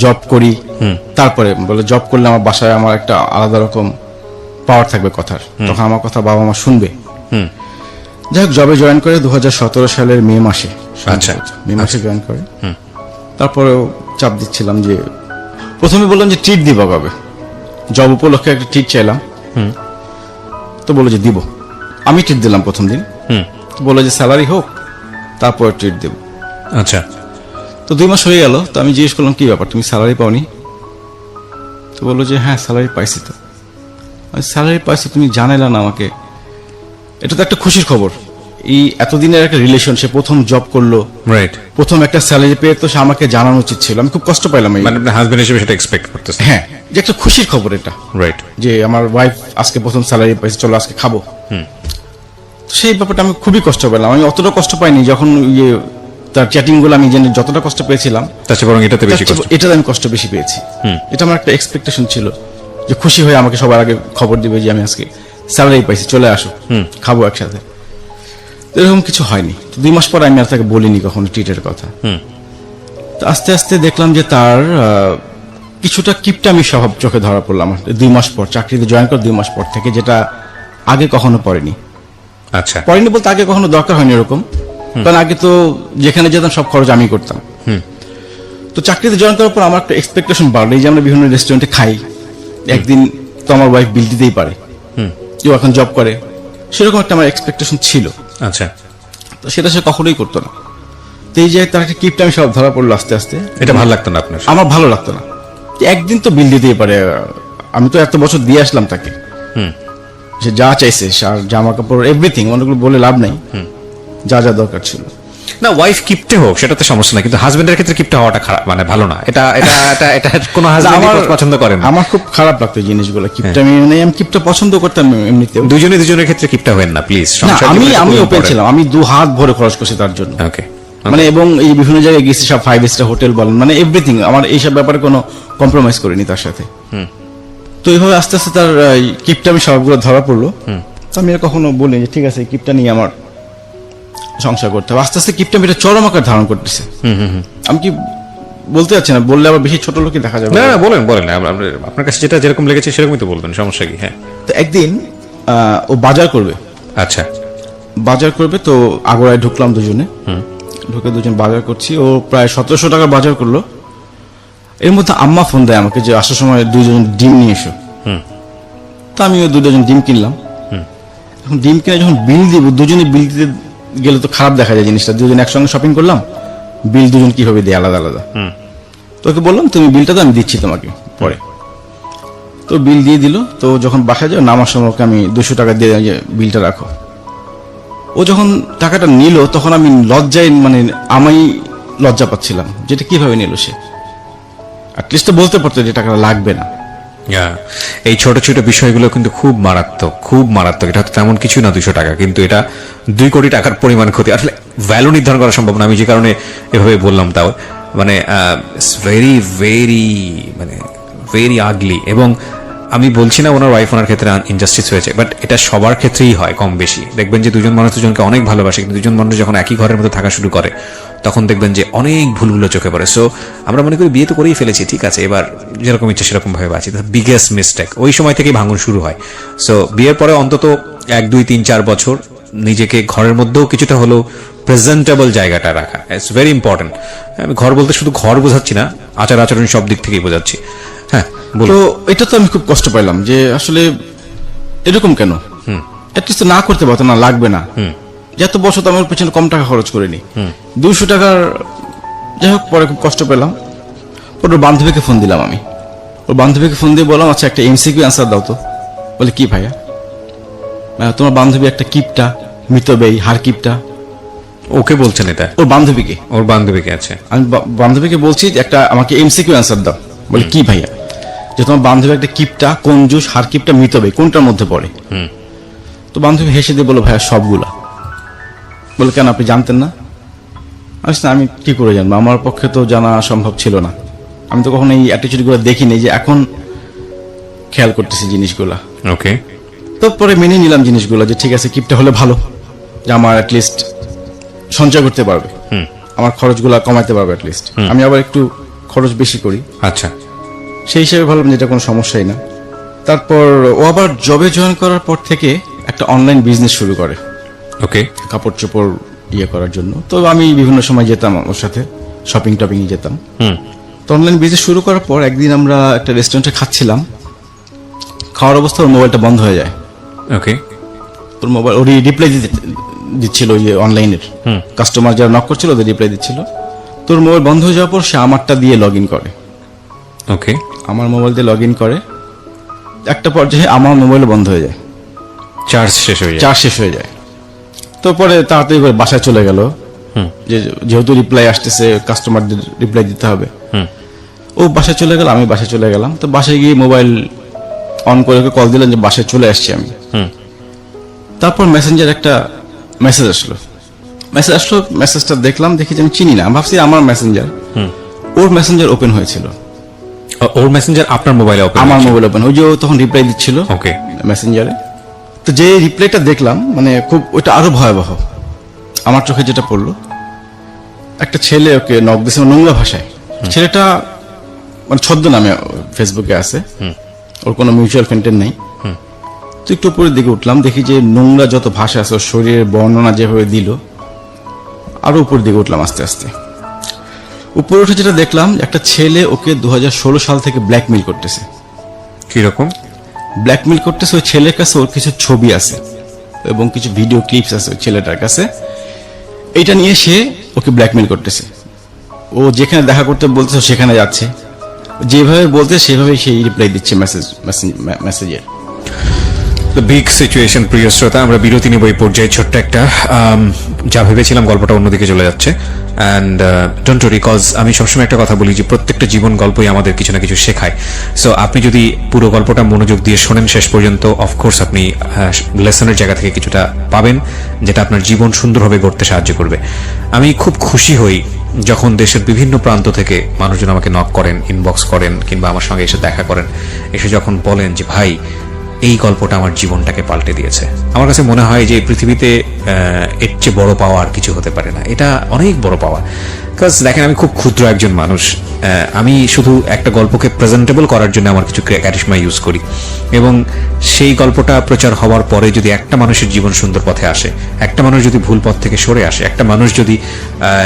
[SPEAKER 2] জব করি, তারপরে বলে জব করলে আমার বাসায় আমার একটা আলাদা রকম পাওয়ার থাকবে কথার, তখন আমার কথা বাবা মা শুনবে। যাই হোক, জবে জয়েন করে 2017 সালের মে মাসে,
[SPEAKER 1] আচ্ছা,
[SPEAKER 2] মে মাসে জয়েন করে। তারপরেও চাপ দিচ্ছিলাম যে, প্রথমে বললাম যে ট্রিট দিব কবে, জব উপলক্ষে একটা ট্রিট চাইলাম। তো বললো যে দিব। আমি ট্রিট দিলাম প্রথম দিন। তো বললো যে স্যালারি হোক তারপরে ট্রিট দেব।
[SPEAKER 1] আচ্ছা।
[SPEAKER 2] তো 2 মাস হয়ে গেল, তো আমি জিজ্ঞেস করলাম কি ব্যাপার, তুমি স্যালারি পাওনি? তো বললো যে হ্যাঁ স্যালারি পাইছি। তো আমি স্যালারি পাইছো, তুমি জানাইলা না আমাকে? এটা তো একটা খুশির খবর, এই এতদিনের একটা রিলেশন, সে প্রথম জব করলো,
[SPEAKER 1] রাইট,
[SPEAKER 2] প্রথম একটা স্যালারি পেয়ে, তো সে আমাকে জানানো উচিত ছিল। আমি খুব কষ্ট পাইলাম এই,
[SPEAKER 1] মানে আপনার হাজবেন্ড হিসেবে সেটা এক্সপেক্ট করতেছেন?
[SPEAKER 2] হ্যাঁ, যে একটা খুশির খবর এটা,
[SPEAKER 1] রাইট,
[SPEAKER 2] যে আমার ওয়াইফ আজকে প্রথম স্যালারি পাইছে, চলো আজকে খাবো। তো সেই ব্যাপারটা আমি খুবই কষ্ট পেলাম। আমি অতটা কষ্ট পাইনি যখন তার চ্যাটিং গুলো আমি জেনে যতটা কষ্ট পেয়েছিলাম,
[SPEAKER 1] তার চেয়ে বরং এটাতে বেশি কষ্ট।
[SPEAKER 2] এটাতে আমি কষ্ট বেশি পেয়েছি। এটা আমার একটা এক্সপেকটেশন ছিল যে খুশি হয়ে আমাকে সবার আগে খবর দিবে যে আমি আজকে স্যালারি পাইছি, চলে আসো খাবো একসাথে। এরকম কিছু হয়নি। তো 2 মাস পর আমি আর তাকে বলিনি কখনো ট্রিটের কথা। তো আস্তে আস্তে দেখলাম যে তার কিছুটা কিপটামি স্বভাব চোখে ধরা পড়লাম 2 মাস পর, চাকরিতে জয়েন করে 2 মাস পর থেকে, যেটা আগে কখনো পড়েনি।
[SPEAKER 1] আচ্ছা,
[SPEAKER 2] পড়েনি বলতে আগে কখনো দরকার হয়নি এরকম, কারণ আগে তো যেখানে যেতাম সব খরচ আমি করতাম। তো চাকরিতে জয়েন করার পর আমার একটা এক্সপেকটেশন বাড়লো, এই যে আমরা বিভিন্ন রেস্টুরেন্টে খাই, একদিন তো আমার ওয়াইফ বিল দিতেই পারে, কেউ এখন জব করে, সেরকম একটা আমার এক্সপেকটেশন ছিল।
[SPEAKER 1] আচ্ছা,
[SPEAKER 2] তো সেটা সে কখনোই করতো না। তো এই যে তার একটা কিপটামি সব ধরা পড়লো আস্তে আস্তে,
[SPEAKER 1] এটা ভালো লাগতো না আপনার?
[SPEAKER 2] আমার ভালো লাগতো না। একদিন তো বিল দিতেই পারে, আমি তো এত বছর দিয়ে আসলাম তাকে, সে যা চাইছে, সার জামা কাপড় এভরিথিং, অনেকগুলো বলে লাভ নাই, যা যা দরকার ছিল।
[SPEAKER 1] না, ওয়াইফ কিপটে হোক সেটাতে সমস্যা না, কিন্তু হাজবেন্ডের ক্ষেত্রে কিপটে হওয়াটা খারাপ, মানে ভালো না। এটা এটা এটা এটা কোনো হাজবেন্ড পছন্দ করে না।
[SPEAKER 2] আমার খুব খারাপ লাগতো এই জিনিসগুলো, কিপটামি। মানে আমি কিপটা পছন্দ করতাম এমনিতেও।
[SPEAKER 1] দুজনের ক্ষেত্রে কিপটা হবেন না প্লিজ।
[SPEAKER 2] আমি ওপেন ছিলাম, আমি 2 হাত ভরে খরচ করছি তার জন্য।
[SPEAKER 1] ওকে,
[SPEAKER 2] মানে এবং এই বিভিন্ন জায়গায় গেছি, সব 5 স্টার হোটেল বলেন, মানে এভরিথিং, আমার এইসব ব্যাপারে কোনো কম্প্রোমাইজ করিনি তার সাথে। তো এইভাবে আস্তে আস্তে তার কিপটামি স্বভাবগুলো ধরা পড়লো। তো আমি আর কখনো বলি যে ঠিক আছে কিপটা নিয়ে আমার সংসার করতে হবে। আস্তে আস্তে কিপটামিটা চরম আকার ধারণ করতেছে। আমি কি বলতে যাচ্ছি না, বললে আবার বেশি ছোট লোকই দেখা যাবে।
[SPEAKER 1] না বলেন আপনার কাছে যেটা যেরকম লেগেছে সেরকমই তো বলবেন, সমস্যা কি? হ্যাঁ।
[SPEAKER 2] তো একদিন ও বাজার করবে।
[SPEAKER 1] আচ্ছা,
[SPEAKER 2] বাজার করবে, তো আগোড়ায় ঢুকলাম দুজনে, ঢুকে দুজন বাজার করছি। ও প্রায় 1700 টাকার বাজার করলো। এর মধ্যে আম্মা ফোন দেয় আমাকে যে আসার সময় 2 ডজন ডিম নিয়ে এসো। তো আমিও 2 ডজন ডিম কিনলাম। এখন ডিম কিনে যখন বিল দিব, দুজনে বিল দিতে গেলে তো খারাপ দেখা যায় জিনিসটা। দুজন একসঙ্গে শপিং করলাম, বিল দুজন কিভাবে দেয় আলাদা আলাদা। তোকে বললাম তুমি বিলটা তো আমি দিচ্ছি তোমাকে পরে। তো বিল দিয়ে দিল। তো যখন বাসায় যাও নামার সময় ওকে আমি 200 টাকা দিয়ে বিলটা রাখো। ও যখন টাকাটা নিল তখন আমি লজ্জায়, মানে আমি লজ্জা পাচ্ছিলাম যেটা কিভাবে নিল সে। অ্যাটলিস্ট তো বলতে পারতো যে টাকাটা লাগবে না।
[SPEAKER 1] এই ছোট ছোট বিষয়গুলো কিন্তু খুব মারাত্মক, খুব মারাত্মক। এটা হয়তো তেমন কিছু না 200 টাকা, কিন্তু এটা 2 কোটি টাকার পরিমাণ ক্ষতি। আসলে ভ্যালু নির্ধারণ করা সম্ভব না, আমি যে কারণে এভাবে বললাম। তাও মানে ভেরি ভেরি মানে ভেরি আগলি। এবং আমি বলছি না ওনার ওয়াইফ ওনার ক্ষেত্রে ইনজাস্টিস হয়েছে, বাট এটা সবার ক্ষেত্রেই হয় কম বেশি। দেখবেন যে দুজন মানুষ দুজনকে অনেক ভালোবাসে, কিন্তু দুজন মানুষ যখন একই ঘরের মধ্যে থাকা শুরু করে তখন দেখবেন যে অনেক ভুলগুলো চোখে পড়ে। সো আমরা মনে করি বিয়ে তো করেই ফেলেছি, ঠিক আছে, এবার যেরকম ইচ্ছে সেরকম ভাবে বাঁচি। বিগেস্ট মিস্টেক ওই সময় থেকেই ভাঙন শুরু হয়। সো বিয়ের পরে অন্তত 1, 2, 3, 4 বছর নিজেকে ঘরের মধ্যেও কিছুটা হলেও প্রেজেন্টেবল জায়গাটা রাখা ইটস ভেরি ইম্পর্টেন্ট। আমি ঘর বলতে শুধু ঘর বোঝাচ্ছি না, আচার আচরণ সব দিক থেকেই বোঝাচ্ছি। হ্যাঁ,
[SPEAKER 2] তো এটা তো আমি খুব কষ্ট পাইলাম যে আসলে এরকম কেন। অ্যাটলিস্ট না করতে পারতো না, লাগবে না। যত বছর তো আমার পেছনে কম টাকা খরচ করিনি, 200 টাকার। যাই হোক, পরে খুব কষ্ট পেলাম। পরে ওর বান্ধবীকে ফোন দিলাম আমি। ওর বান্ধবীকে ফোন দিয়ে বললাম আচ্ছা একটা MCQ অ্যান্সার দাও তো। বলে কি ভাইয়া, তোমার বান্ধবী একটা কিপটা, মিতব্যয়ী, হার কিপটা।
[SPEAKER 1] ওকে বলছেন এটা?
[SPEAKER 2] ওর বান্ধবীকে।
[SPEAKER 1] ওর বান্ধবীকে? আছে।
[SPEAKER 2] আমি বান্ধবীকে বলছি একটা আমাকে MCQ অ্যান্সার দাও। বলে কি ভাইয়া, যে তোমার বান্ধবী একটা কিপটা, কঞ্জুস, হার কিপটা, মিতব্যয়ী, কোনটার মধ্যে পড়ে? তো বান্ধবী হেসে দিয়ে বলো ভাইয়া সবগুলা। বলে কেন, আপনি জানতেন না? আসলে আমি কি করে জানবো, আমার পক্ষে তো জানা সম্ভব ছিল না। আমি তো কখনো এই অ্যাটিটিউডগুলো দেখিনি, যে এখন খেয়াল করতেছি জিনিসগুলা।
[SPEAKER 1] ওকে,
[SPEAKER 2] তো পরে মেনে নিলাম জিনিসগুলো, যে ঠিক আছে কিপটা হলে ভালো, যে আমার অ্যাটলিস্ট সঞ্চয় করতে পারবে, আমার খরচগুলা কমাতে পারবে অ্যাটলিস্ট। আমি আবার একটু খরচ বেশি করি,
[SPEAKER 1] আচ্ছা,
[SPEAKER 2] সেই হিসেবে ভাবলাম যে এটা কোনো সমস্যাই না। তারপর ও আবার জবে জয়েন করার পর থেকে একটা অনলাইন বিজনেস শুরু করে,
[SPEAKER 1] ওকে,
[SPEAKER 2] কাপড় চোপড় ইয়ে করার জন্য। তো আমি বিভিন্ন সময় যেতাম ওর সাথে, শপিং টপিং যেতাম। তো অনলাইন বিজনেস শুরু করার পর একদিন আমরা একটা রেস্টুরেন্টে খাচ্ছিলাম, খাওয়ার অবস্থা ওর মোবাইলটা বন্ধ হয়ে যায়।
[SPEAKER 1] ওকে,
[SPEAKER 2] ওর মোবাইল, ওরই রিপ্লাই দিচ্ছিল ওই অনলাইনের কাস্টমার যারা নক করছিল ওদের রিপ্লাই দিচ্ছিল। তোর মোবাইল বন্ধ হয়ে যাওয়ার পর সে আমারটা দিয়ে লগ ইন করে,
[SPEAKER 1] ওকে,
[SPEAKER 2] আমার মোবাইল দিয়ে লগ ইন করে। একটা পর্যায়ে আমার মোবাইল বন্ধ হয়ে যায়,
[SPEAKER 1] চার্জ শেষ হয়ে যায়।
[SPEAKER 2] চার্জ শেষ হয়ে যায়। তো পরে তাড়াতাড়ি করে বাসায় চলে গেল, যেহেতু রিপ্লাই আসতেছে, কাস্টমারদের রিপ্লাই দিতে হবে। ও বাসায় চলে গেল, আমি বাসায় চলে গেলাম। তো বাসায় গিয়ে মোবাইল অন করে কল দিলাম যে বাসায় চলে আসছি আমি। তারপর মেসেঞ্জার একটা মেসেজ আসলো, মেসেজটা দেখলাম, দেখি যে আমি চিনি না, আমি ভাবছি আমার মেসেঞ্জার। ওর মেসেঞ্জার ওপেন হয়েছিল,
[SPEAKER 1] ওর মেসেঞ্জার আপনার মোবাইলে ওপেন,
[SPEAKER 2] আমার মোবাইল ওপেন। ওই যে ও তখন রিপ্লাই দিচ্ছিল
[SPEAKER 1] ওকে
[SPEAKER 2] মেসেঞ্জারে। তো যে রিপ্লাইটা দেখলাম, মানে খুব ওইটা আরো ভয়াবহ আমার চোখে যেটা পড়লো। একটা ছেলে ওকে নক দিয়েছে নোংরা ভাষায়। ছেলেটা মানে ছদ্মনামে ফেসবুকে আছে, ওর কোনো মিউচুয়াল ফ্রেন্ডের নেই। তো একটু উপরের দিকে উঠলাম, দেখি যে নোংরা যত ভাষা আছে ওর শরীরের বর্ণনা যেভাবে দিল, আরো উপরের দিকে উঠলাম আস্তে আস্তে। উপরে উঠে যেটা দেখলাম, একটা ছেলে ওকে 2016 সাল থেকে ব্ল্যাকমেইল করতেছে।
[SPEAKER 1] কিরকম
[SPEAKER 2] ব্ল্যাকমেইল করতেছে? ওই ছেলের কাছে ওর কিছু ছবি আছে এবং কিছু ভিডিও ক্লিপস আছে ওই ছেলেটার কাছে। এইটা নিয়ে সে ওকে ব্ল্যাকমেইল করতেছে। ও যেখানে দেখা করতে বলতেছে সেখানে যাচ্ছে, যেভাবে বলতে সেভাবে সেই রিপ্লাই দিচ্ছে মেসেজের।
[SPEAKER 1] Big situation. প্রিয় শ্রোতা, আমরা বিরতি নিব এই পর্যায়ে। ছোট্ট একটা যা ভেবেছিলাম গল্পটা অন্যদিকে চলে যাচ্ছে। অ্যান্ড ডোন্ট ওয়ারি, কজ আমি সবসময় একটা কথা বলি যে প্রত্যেকটা জীবন গল্পই আমাদের কিছু না কিছু শেখায়। সো আপনি যদি পুরো গল্পটা মনোযোগ দিয়ে শোনেন শেষ পর্যন্ত, অফকোর্স আপনি লেসনের জায়গা থেকে কিছুটা পাবেন, যেটা আপনার জীবন সুন্দরভাবে গড়তে সাহায্য করবে। আমি খুব খুশি হই যখন দেশের বিভিন্ন প্রান্ত থেকে মানুষজন আমাকে নক করেন, ইনবক্স করেন, কিংবা আমার সঙ্গে এসে দেখা করেন, এসে যখন বলেন যে ভাই এই গল্পটা আমার জীবনটাকে পাল্টে দিয়েছে। আমার কাছে মনে হয় যে পৃথিবীতে এর চেয়ে বড় পাওয়া আর কিছু হতে পারে না। এটা অনেক বড় পাওয়া। বিকজ দেখেন, আমি খুব ক্ষুদ্র একজন মানুষ। আমি শুধু একটা গল্পকে প্রেজেন্টেবল করার জন্য আমার কিছু ক্যারিশমা ইউজ করি, এবং সেই গল্পটা প্রচার হওয়ার পরে যদি একটা মানুষের জীবন সুন্দর পথে আসে, একটা মানুষ যদি ভুল পথ থেকে সরে আসে, একটা মানুষ যদি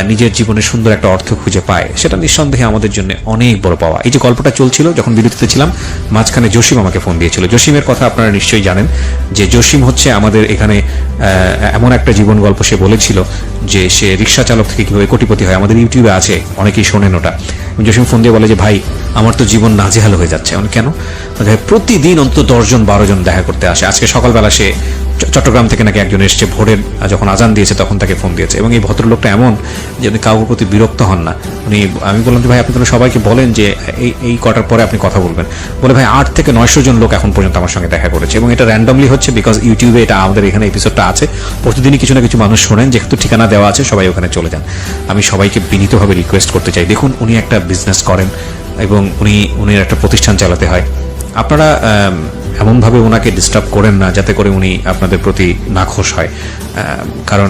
[SPEAKER 1] নিজের জীবনে সুন্দর একটা অর্থ খুঁজে পায়, সেটা নিঃসন্দেহে আমাদের জন্য অনেক বড় পাওয়া। এই যে গল্পটা চলছিল, যখন বিরতিতে ছিলাম, মাঝখানে জসিম আমাকে ফোন দিয়েছিল। জসিমের কথা আপনারা নিশ্চয়ই জানেন, যে জসিম হচ্ছে আমাদের এখানে এমন একটা জীবন গল্প সে বলেছিল যে সে রিক্সা চালক থেকে কিভাবে কোটিপতি হয়। আমাদের ইউটিউবে আছে, অনেকেই শোনেন ওটা। জসিম ফোন দিয়ে বলে যে ভাই আমার তো জীবন নাজেহাল হয়ে যাচ্ছে। আমি কেন? প্রতিদিন অন্তত 10 জন 12 জন দেখা করতে আসে। আজকে সকালবেলা সে চট্টগ্রাম থেকে নাকি একজন এসছে, ভোরের যখন আজান দিয়েছে তখন তাকে ফোন দিয়েছে। এবং এই ভদ্রলোকটা এমন যে উনি কাউর প্রতি বিরক্ত হন না। আমি বললাম যে ভাই আপনি তো সবাইকে বলেন যে এই কটার পরে আপনি কথা বলবেন। বলে ভাই 8 থেকে 900 জন লোক এখন পর্যন্ত আমার সঙ্গে দেখা করেছে, এবং এটা র্যান্ডমলি হচ্ছে, বিকজ ইউটিউবে এটা আমাদের এখানে এপিসোডটা আছে। প্রতিদিনই কিছু না কিছু মানুষ শোনেন, যেহেতু ঠিকানা দেওয়া আছে সবাই ওখানে চলে যান। আমি সবাইকে বিনীতভাবে রিকোয়েস্ট করতে চাই, দেখুন উনি একটা বিজনেস করেন এবং উনি একটা প্রতিষ্ঠান চালাতে হয়। আপনারা এমনভাবে ওনাকে ডিস্টার্ব করেন না যাতে করে উনি আপনাদের প্রতি নাখোশ হয়। কারণ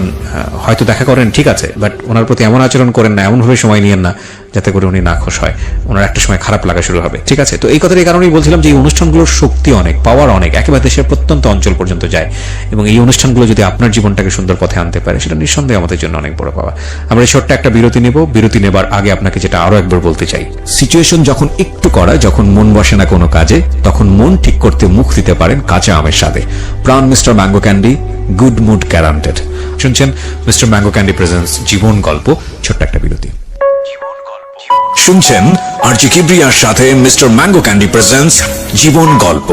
[SPEAKER 1] হয়তো দেখা করেন ঠিক আছে, বাট ওনার প্রতি এমন আচরণ করেন না, এমনভাবে সময় নিয়েন না যাতে করে উনি নাখোশ হয়। ওনার একটা সময় খারাপ লাগা শুরু হবে, ঠিক আছে? তো এই কথার এই কারণেই বলছিলাম যে এই অনুষ্ঠানগুলোর শক্তি অনেক, পাওয়ার অনেক, একেবারে দেশের প্রত্যন্ত অঞ্চল পর্যন্ত যায়। এবং এই অনুষ্ঠানগুলো যদি আপনার জীবনটাকে সুন্দর পথে আনতে পারে, সেটা নিঃসন্দেহে আমাদের জন্য অনেক বড় পাওয়া। আমরা এই ছোট্ট একটা বিরতি নেব। বিরতি নেবার আগে আপনাকে যেটা আরো একবার বলতে চাই, সিচুয়েশন যখন একটু করা, যখন মন বসে না কোনো কাজে, তখন মন ঠিক করতে মুখ দিতে পারেন কাঁচা আমের স্বাদে। Pran mister mango candy, good mood guaranteed. শুনছেন মিস্টার ম্যাঙ্গো ক্যান্ডি প্রেজেন্টস জীবন গল্প। ছোট্ট একটা বিরতি শুনছেন আরজি কিবরিয়ার সাথে মিস্টার ম্যাঙ্গো ক্যান্ডি প্রেজেন্টস জীবন গল্প।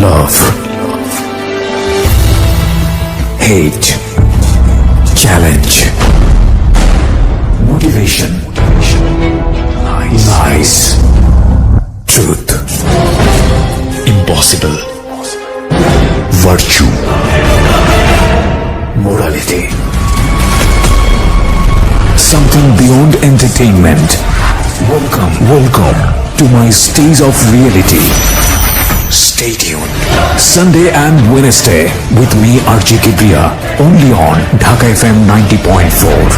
[SPEAKER 3] Love, hate, challenge, motivation, lies, truth. entertainment. Welcome to my stage of reality. Stay tuned. Sunday and Wednesday with me RJ Kibriya, only on Dhaka FM 90.4.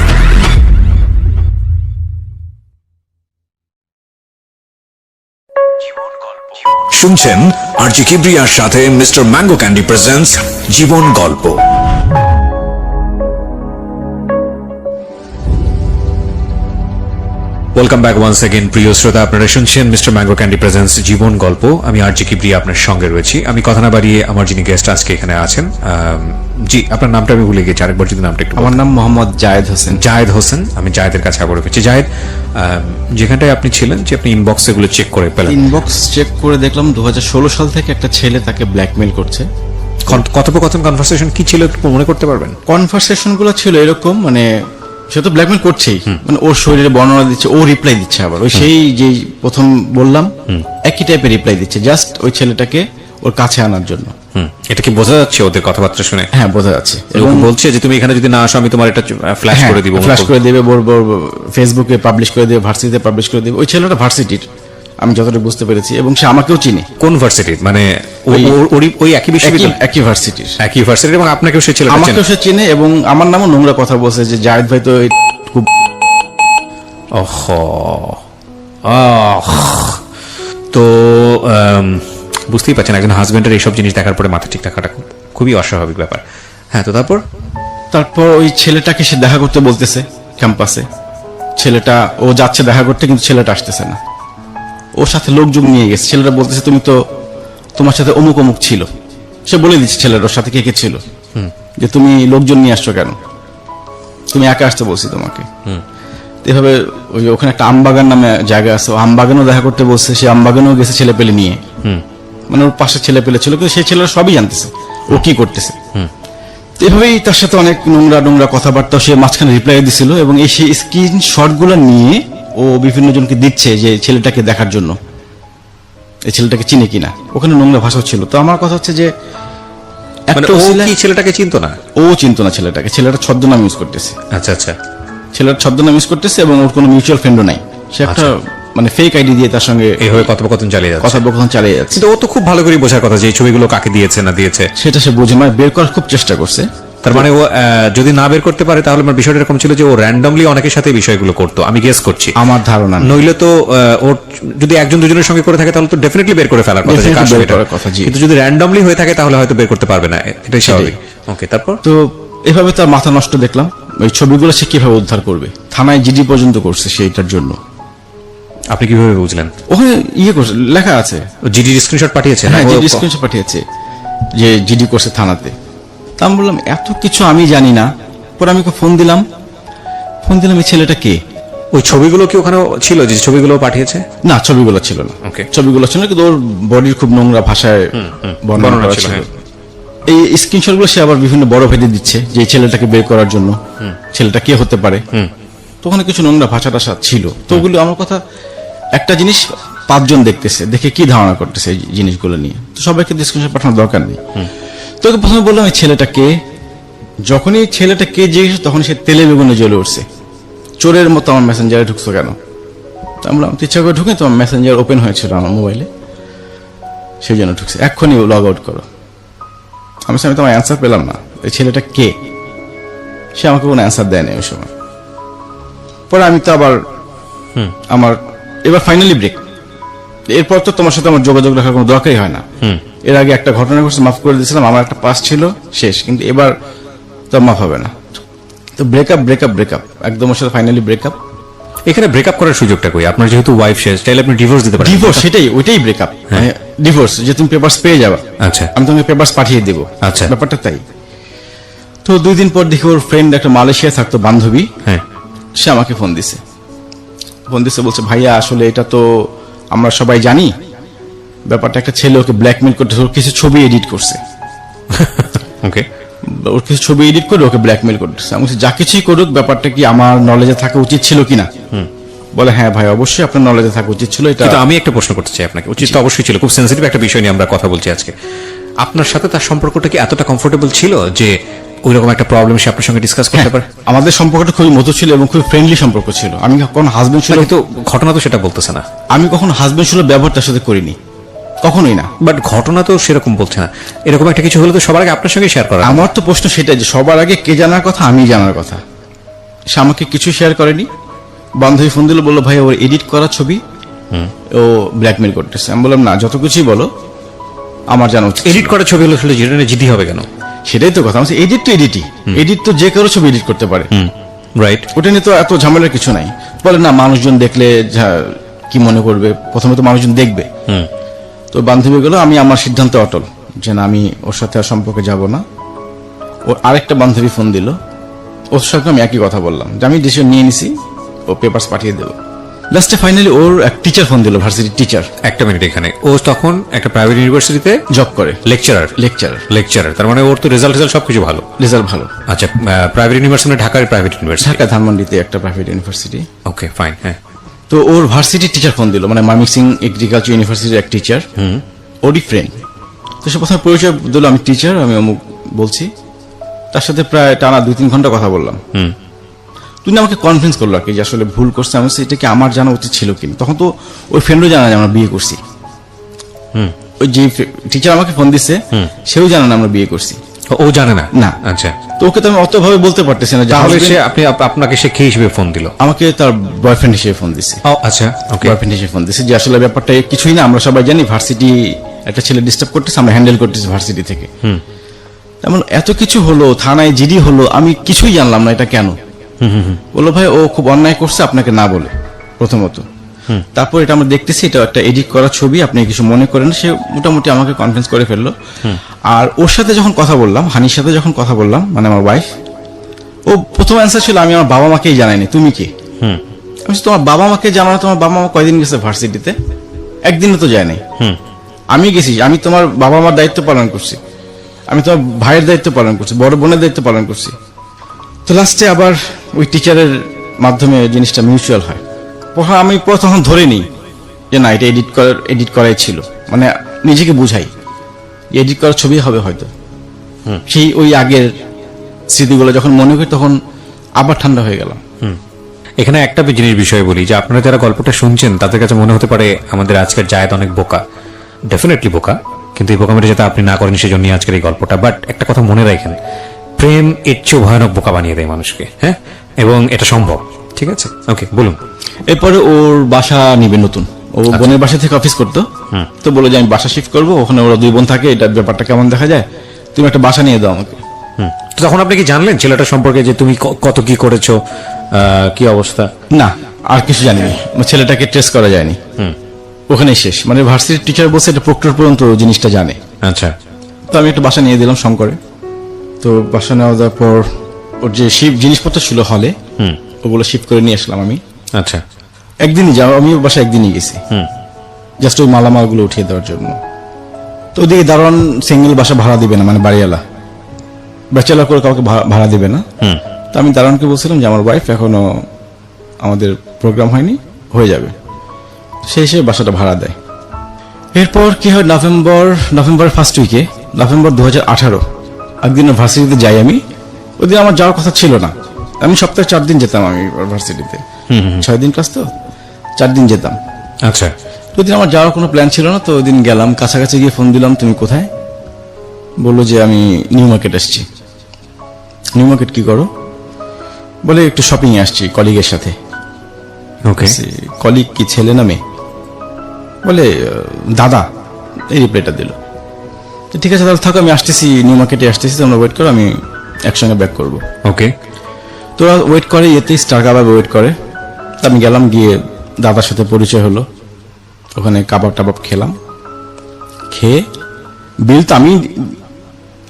[SPEAKER 3] শুনছেন RJ কিবরিয়ার সাথে mister mango candy presents জীবন গল্প।
[SPEAKER 1] Welcome back once again প্রিয় শ্রোতা, আপনারা শুনছেন mister mango candy presents জীবন গল্প। আমি আরজি কিবরিয়া আপনার সঙ্গে রয়েছি। আমি কথা না বাড়িয়ে আমার যিনি গেস্ট আজকে এখানে আছেন, জি আপনার নামটা আমি ভুলে গেছি, আরেকবার যদি নামটা একটু
[SPEAKER 2] আমার নাম মোহাম্মদ জায়েদ হোসেন।
[SPEAKER 1] জায়েদ হোসেন। আমি জায়েদের কাছে আবার পেয়েছি। জায়েদ, যেখানটায় আপনি ছিলেন যে আপনি ইনবক্স এগুলো চেক করে পেলেন,
[SPEAKER 2] ইনবক্স চেক করে দেখলাম 2016 সাল থেকে একটা ছেলে তাকে ব্ল্যাকমেইল করছে।
[SPEAKER 1] কথোপকথন কনভারসেশন কি ছিল একটু মনে করতে পারবেন?
[SPEAKER 2] কনভারসেশন গুলো ছিল এরকম, মানে সে তো ব্ল্যাকমেইল করছেই, মানে ওর শরীরে বর্ণনা দিচ্ছে, ও রিপ্লাই দিচ্ছে আবার ওই সেই যে প্রথম বললাম একই টাইপের রিপ্লাই দিচ্ছে, জাস্ট ওই ছেলেটাকে ওর কাছে আনার জন্য।
[SPEAKER 1] এটা কি বোঝা যাচ্ছে ওদের কথাবার্তা শুনে?
[SPEAKER 2] হ্যাঁ, বোঝা যাচ্ছে।
[SPEAKER 1] এবং বলছে যে তুমি এখানে যদি না আসো আমি তোমার এটা ফ্ল্যাশ করে দিব,
[SPEAKER 2] ফ্ল্যাশ করে দেবে, ফেসবুকে পাবলিশ করে দেবে, ভার্সিটিতে পাবলিশ করে দেবে। ওই ছেলেটা ভার্সিটির, আমি যতটা বুঝতে পেরেছি, এবং সে আমাকেও চিনে।
[SPEAKER 1] কোন ভার্সিটির? মানে ওই একই বিশ্ববিদ্যালয়,
[SPEAKER 2] একই ভার্সিটির,
[SPEAKER 1] একই ভার্সিটির। এবং আপনাকেও সে ছেলেটা চেনে?
[SPEAKER 2] আমাকেও সে চিনে, এবং আমার নামও নোংরা কথা বলছে যে জায়েদ ভাই তো খুব
[SPEAKER 1] তো বুঝতেই পারছেন একজন হাজবেন্ডের এইসব জিনিস দেখার পরে মাথা ঠিক রাখাটা খুবই অস্বাভাবিক ব্যাপার। হ্যাঁ, তো তারপর
[SPEAKER 2] ওই ছেলেটাকে সে দেখা করতে বলতেছে ক্যাম্পাসে। ছেলেটা ও যাচ্ছে দেখা করতে, কিন্তু ছেলেটা আসতেছে না। ওর সাথে লোকজন নিয়ে গেছে। ছেলেটা বলতেছে তুমি তো, তোমার সাথে অমুক অমুক ছিল। সে বলে দিচ্ছে ছেলেটার ওর সাথে কে কে ছিল, যে তুমি লোকজন নিয়ে আসছো কেন, তুমি একা আসতে বলছি তোমাকে। এভাবে ওই ওখানে একটা আমবাগান নামে জায়গা আছে, আমবাগানও দেখা করতে বলছে। সে আমবাগানেও গেছে ছেলে পেলে নিয়ে, মানে ওর পাশে ছেলে পেলে ছিল, কিন্তু সেই ছেলেরা সবই জানতেছে ও কি করতেছে। এভাবেই তার সাথে অনেক নোংরা নোংরা কথাবার্তা সে মাঝখানে রিপ্লাই দিছিল, এবং এই সেই স্ক্রিনশট গুলো নিয়ে ও বিভিন্ন জনকে দিচ্ছে যে ছেলেটাকে দেখার জন্য, এই ছেলেটাকে চিনে কিনা। ওখানে নোংরা ভাষা ছিল। তো আমার কথা হচ্ছে যে
[SPEAKER 1] ছেলেটাকে চিনতো না,
[SPEAKER 2] ও চিনতো না ছেলেটাকে। ছেলেটা ছদ্মনাম ইউজ করতেছে।
[SPEAKER 1] আচ্ছা আচ্ছা,
[SPEAKER 2] ছেলেটা ছদ্মনাম ইউজ করতেছে, এবং ওর কোনো মিউচুয়াল ফ্রেন্ডও নাই। সে একটা মানে ফেক আইডি দিয়ে তার সঙ্গে
[SPEAKER 1] এইভাবে কথোপকথন চালিয়ে যাচ্ছে।
[SPEAKER 2] কিন্তু
[SPEAKER 1] ও তো খুব ভালো করে বোঝার কথা যে এই ছবিগুলো কাকে দিয়েছে না দিয়েছে
[SPEAKER 2] সেটা সে বুঝে, মানে বের করার খুব চেষ্টা করছে।
[SPEAKER 1] তার মানে ও যদি না বের করতে পারে তাহলে আমার বিষয়টা এরকম ছিল যে ও র্যান্ডমলি অনেকের সাথে বিষয়গুলো করতো, আমি গেস করছি,
[SPEAKER 2] আমার ধারণা।
[SPEAKER 1] নইলে তো ওর যদি একজন দুজনের সঙ্গে করে থাকে তাহলে তো ডেফিনেটলি বের করে ফেলার কথা, কিন্তু যদি র্যান্ডমলি হয়ে থাকে তাহলে হয়তো বের করতে পারবে না, এটাই স্বাভাবিক। ওকে, তারপর
[SPEAKER 2] তো এভাবে তার মাথা নষ্ট দেখলাম। ওই ছবিগুলো সে কিভাবে উদ্ধার করবে, থানায় জিডি পর্যন্ত করছে সেইটার জন্য।
[SPEAKER 1] আপনি কিভাবে বুঝলেন?
[SPEAKER 2] ওখানে করছে, লেখা আছে,
[SPEAKER 1] জিডি স্ক্রিনশট পাঠিয়েছে।
[SPEAKER 2] হ্যাঁ, জিডি স্ক্রিনশট পাঠিয়েছে যে জিডি করছে থানাতে। তা আমি বললাম এত কিছু আমি জানি না। পরে আমি ফোন দিলাম, এই ছেলেটা কে?
[SPEAKER 1] ওই ছবিগুলো কি ওখানে ছিল যে ছবিগুলো পাঠিয়েছে?
[SPEAKER 2] না, ছবিগুলো ছিল না। ছবিগুলো ছিল, কিন্তু ওর বডির খুব নোংরা ভাষায় বর্ণনা ছিল। এই স্ক্রিনশট গুলো সে আবার বিভিন্ন বড় ভেদে দিচ্ছে যে এই ছেলেটাকে বের করার জন্য, ছেলেটা কে হতে পারে। তো ওখানে কিছু নোংরা ভাষা টাষা ছিল। তো ওগুলো আমার কথা, একটা জিনিস 5 জন দেখতেছে, দেখে কি ধারণা করতেছে এই জিনিসগুলো নিয়ে। তো সবাইকে স্ক্রিনশট পাঠানোর দরকার নেই। তোকে প্রথমে বললাম এই ছেলেটা কে। যখনই ছেলেটা কে জিজ্ঞেস, তখন সে তেলে বেগুনে জ্বলে উঠছে, চোরের মতো আমার মেসেঞ্জারে ঢুকছো কেন? আমি বললাম ইচ্ছা করে ঢুকে, তোমার মেসেঞ্জার ওপেন হয়েছিল আমার মোবাইলে, সেই জন্য ঢুকছে, এক্ষুনি লগ আউট করো। আমি তোমার অ্যান্সার পেলাম না, এই ছেলেটা কে? সে আমাকে কোনো অ্যান্সার দেয়নি ওই সময়। পরে আমি তো আবার আমার এবার ফাইনালি ব্রেক। এরপর তো তোমার সাথে আমার যোগাযোগ রাখার কোনো দরকারই হয় না। এর আগে একটা ঘটনা ঘটছে, মাফ করে দিয়েছিলাম, আমার একটা পাস ছিল, শেষ। কিন্তু এবার তো মাফ হবে না। তো ব্রেকআপ একদম ওর সাথে ফাইনালি ব্রেকআপ।
[SPEAKER 1] এখানে ব্রেকআপ করার সুযোগটা কই? আপনার যেহেতু ওয়াইফ শেষ, চাইলে আপনি ডিভোর্স দিতে পারেন।
[SPEAKER 2] ডিভোর্স, ওইটাই ব্রেকআপ, ডিভোর্স, যে তুমি পেপারস পেয়ে যাবে।
[SPEAKER 1] আচ্ছা,
[SPEAKER 2] আমি তোমাকে পেপারস পাঠিয়ে দেবো।
[SPEAKER 1] আচ্ছা,
[SPEAKER 2] ব্যাপারটা তাই। তো 2 দিন পর দেখি ওর ফ্রেন্ড একটা মালয়েশিয়া থাকতো, বান্ধবী, সে আমাকে ফোন দিছে, বলছে ভাইয়া আসলে এটা তো আমরা সবাই জানি, ব্যাপারটা একটা ছেলে ওকে ব্ল্যাকমেল করতেছে, ওর কিছু ছবি এডিট করছে।
[SPEAKER 1] ওকে,
[SPEAKER 2] ওর কিছু ছবি এডিট করে ওকে ব্ল্যাকমেল করতেছে। আমি বলছি যা কিছুই করুক, ব্যাপারটা কি আমার নলেজে থাকা উচিত ছিল কিনা? বলে হ্যাঁ ভাই, অবশ্যই আপনার নলেজে থাকা উচিত ছিল। এটা
[SPEAKER 1] আমি একটা প্রশ্ন করতে চাই আপনাকে। উচিত তো অবশ্যই ছিল, খুব সেন্সিটিভ একটা বিষয় নিয়ে আমরা কথা বলছি আজকে। আপনার সাথে তার সম্পর্কটা কি এতটা কমফোর্টেবল ছিল যে ওইরকম একটা প্রবলেম সে আপনার সঙ্গে ডিসকাস করতে পারে?
[SPEAKER 2] আমাদের সম্পর্কটা খুবই মধুর ছিল এবং খুবই ফ্রেন্ডলি সম্পর্ক ছিল। আমি কখনো হাজবেন্ড ছিল,
[SPEAKER 1] কিন্তু ঘটনা তো সেটা বলতেছে না।
[SPEAKER 2] আমি কখনো হাজবেন্ড ছিল ব্যবহার তার সাথে করিনি, কখনোই না।
[SPEAKER 1] বাট ঘটনা তো সেরকম বলছে না। এরকম একটা কিছু হলে তো সবার আগে আপনার সঙ্গে শেয়ার করা।
[SPEAKER 2] আমার তো প্রশ্ন সেটাই যে সবার আগে কে জানার কথা, আমি জানার কথা। সে আমাকে কিছু শেয়ার করেনি। বান্ধবী ফোন দিল, বললো ভাই ওর এডিট করা ছবি ও ব্ল্যাকমেল করতেছে। আমি বললাম না, যত কিছুই বলো আমার জানা উচিত।
[SPEAKER 1] এডিট করা ছবি হলে আসলে যেটা জিদি হবে কেন?
[SPEAKER 2] সেটাই তো কথা। আমি এডিট তো এডিটই, এডিট তো যে কারো ছবি এডিট করতে পারে,
[SPEAKER 1] রাইট।
[SPEAKER 2] ওটা নিয়ে তো এত ঝামেলার কিছু নাই। বলে না, মানুষজন দেখলে কি মনে করবে, প্রথমে তো মানুষজন দেখবে। তো বান্ধবী গেল, আমি আমার সিদ্ধান্ত অটল যে না, আমি ওর সাথে আর সম্পর্কে যাব না। ওর আরেকটা বান্ধবী ফোন দিল, ওর সাথে আমি একই কথা বললাম যে আমি ডিসিশন নিয়ে নিছি, ও পেপারস পাঠিয়ে দেবো। লাস্টে ফাইনালি ওর এক টিচার ফোন দিল, ভার্সিটির টিচার।
[SPEAKER 1] একটা মিনিট, এখানে ও তখন একটা প্রাইভেট ইউনিভার্সিটিতে
[SPEAKER 2] জব করে,
[SPEAKER 1] লেকচারার। তার মানে ওর তো রেজাল্ট সবকিছু ভালো।
[SPEAKER 2] রেজাল্ট ভালো।
[SPEAKER 1] আচ্ছা, প্রাইভেট ইউনিভার্সিটি, ঢাকার প্রাইভেট ইউনিভার্সিটি,
[SPEAKER 2] ঢাকা ধানমন্ডিতে একটা প্রাইভেট ইউনিভার্সিটি।
[SPEAKER 1] ওকে, ফাইন। হ্যাঁ,
[SPEAKER 2] তো ওর ভার্সিটির টিচার ফোন দিল, মানে ময়মনসিংহ এগ্রিকালচার ইউনিভার্সিটির এক টিচার, ওরই ফ্রেন্ড। তো সে প্রথমে পরিচয় দিল, আমি টিচার, আমি অমুক বলছি। তার সাথে প্রায় টানা 2-3 ঘন্টা কথা বললাম। তুমি আমাকে কনফিডেন্স করলো আর কি, যে আসলে ভুল করছে। আমি এটা কি আমার জানা উচিত ছিল কিনা। তখন তো ওই ফ্রেন্ডও জানা যে আমরা বিয়ে করছি। ওই যে টিচার আমাকে ফোন দিচ্ছে, সেও জানে না আমরা বিয়ে করছি।
[SPEAKER 1] ও জানে না?
[SPEAKER 2] না।
[SPEAKER 1] আচ্ছা,
[SPEAKER 2] তো ওকে তো আমি অতভাবে বলতে পারতেছি না।
[SPEAKER 1] তাহলে সে আপনাকে সে কে হিসেবে ফোন দিল?
[SPEAKER 2] আমাকে তার বয়ফ্রেন্ড হিসেবে ফোন দিছে।
[SPEAKER 1] ও আচ্ছা, ওকে।
[SPEAKER 2] বয়ফ্রেন্ড হিসেবে ফোন দিছে যে আসলে ব্যাপারটা কিছুই না, আমরা সবাই জানি ভার্সিটি একটা ছেলে ডিস্টার্ব করতেছে, আমরা হ্যান্ডেল করতেছি ভার্সিটি থেকে। তেমন এত কিছু হলো, থানায় জিডি হলো, আমি কিছুই জানলাম না এটা কেন। বললো ভাই ও খুব অন্যায় করছে আপনাকে না বলে, প্রথমত। তারপর এটা আমরা দেখতেছি, এটা একটা এডিট করা ছবি, আপনি কিছু মনে করেন। সে মোটামুটি আমাকে কনফিডেন্স করে ফেললো। আর ওর সাথে যখন কথা বললাম, হানির সাথে যখন কথা বললাম, মানে আমার ওয়াইফ, ও প্রথম অ্যান্সার ছিল আমি আমার বাবা মাকেই জানাইনি, তুমি কে? আমি তোমার বাবা মাকে জানানো, তোমার বাবা মা কয়দিন গেছে ভার্সিটিতে? একদিনও তো যায় নাই। আমি গেছি, আমি তোমার বাবা মার দায়িত্ব পালন করছি, আমি তোমার ভাইয়ের দায়িত্ব পালন করছি, বড় বোনের দায়িত্ব পালন করছি। তো লাস্টে আবার ওই টিচারের মাধ্যমে জিনিসটা মিউচুয়াল হয়। আমি তখন ধরে নিই যে না, এটা এডিট করাই ছিল, মানে নিজেকে বুঝাই এডিট করার ছবি হবে হয়তো। সেই ওই আগের স্মৃতিগুলো যখন মনে করি, তখন আবার ঠান্ডা হয়ে গেলাম।
[SPEAKER 1] এখানে একটা জিনিস বিষয় বলি, যে আপনারা যারা গল্পটা শুনছেন তাদের কাছে মনে হতে পারে আমাদের আজকের জায়েদ অনেক বোকা। ডেফিনেটলি বোকা, কিন্তু এই বোকামিটা যাতে আপনি না করেন সেজন্য আজকের এই গল্পটা। বাট একটা কথা মনে রাখেন, প্রেম এর চেয়েও ভয়ানক বোকা বানিয়ে দেয় মানুষকে। হ্যাঁ, এবং এটা সম্ভব। ঠিক আছে, ওকে, বলুন।
[SPEAKER 2] এরপরে ওর বাসা নিবে নতুন, ও বোনের বাসা থেকে অফিস করতো। তো বলে যে আমি বাসা শিফট করবো, ওখানে ওরা 2 বোন থাকে, এটা ব্যাপারটা কেমন দেখা যায়, তুমি একটা বাসা নিয়ে দাও আমাকে।
[SPEAKER 1] তো তখন আপনি কি জানলেন ছেলেটা সম্পর্কে, যে তুমি কত কি করেছো, কি অবস্থা?
[SPEAKER 2] না, আর কিছু জানিনি। ছেলেটাকে ট্রেস করা যায়নি, ওখানেই শেষ। মানে ভার্সিটির টিচার বলছে এটা প্রক্টর পর্যন্ত জিনিসটা জানে।
[SPEAKER 1] আচ্ছা।
[SPEAKER 2] তো আমি একটা বাসা নিয়ে দিলাম শঙ্করে। তো বাসা নেওয়া দেওয়ার পর ওর যে জিনিসপত্র ছিল হলে, ওগুলো শিফট করে নিয়ে আসলাম আমি।
[SPEAKER 1] আচ্ছা।
[SPEAKER 2] একদিনই যাও, আমি ওর বাসা একদিনই গেছি, জাস্ট ওই মালামালগুলো উঠিয়ে দেওয়ার জন্য। তো ওদিকে দারোয়ান সিঙ্গেল বাসা ভাড়া দিবে না, মানে বাড়িওয়ালা ব্যাচেলার করে কাউকে ভাড়া দিবে না। তো আমি দারোয়ানকে বলছিলাম যে আমার ওয়াইফ এখনো আমাদের প্রোগ্রাম হয়নি, হয়ে যাবে। সে এসে বাসাটা ভাড়া দেয়। এরপর কি হয়, নভেম্বরের ফার্স্ট উইকে, নভেম্বর 2018, একদিন ভার্সিটিতে যাই আমি। ওইদিন আমার যাওয়ার কথা ছিল না, আমি সপ্তাহে 4 দিন যেতাম আমি ভার্সিটিতে। 6 দিন ক্লাস, তো 4 দিন যেতাম।
[SPEAKER 1] আচ্ছা।
[SPEAKER 2] ওইদিন আমার যাওয়ার কোনো প্ল্যান ছিল না। তো ওইদিন গেলাম, কাছাকাছি গিয়ে ফোন দিলাম, তুমি কোথায়? বললো যে আমি নিউ মার্কেট আসছি। নিউ মার্কেট কি করো? বলে একটু শপিং এ আসছি কলিগের সাথে।
[SPEAKER 1] ওকে।
[SPEAKER 2] কলিগ কি ছেলে না মেয়ে? বলে দাদা, এই রিপ্লাইটা দিল। তো ঠিক আছে, তাহলে থাকো, আমি আসতেছি, নিউ মার্কেটে আসতেছি, তোমরা ওয়েট করো, আমি একসঙ্গে ব্যাক করবো।
[SPEAKER 1] ওকে।
[SPEAKER 2] তোরা ওয়েট করে, এতেই স্টার কাবাবে ওয়েট করে। তা আমি গেলাম, গিয়ে দাদার সাথে পরিচয় হলো, ওখানে কাবাব টাবাব খেলাম। খেয়ে বিল তো আমি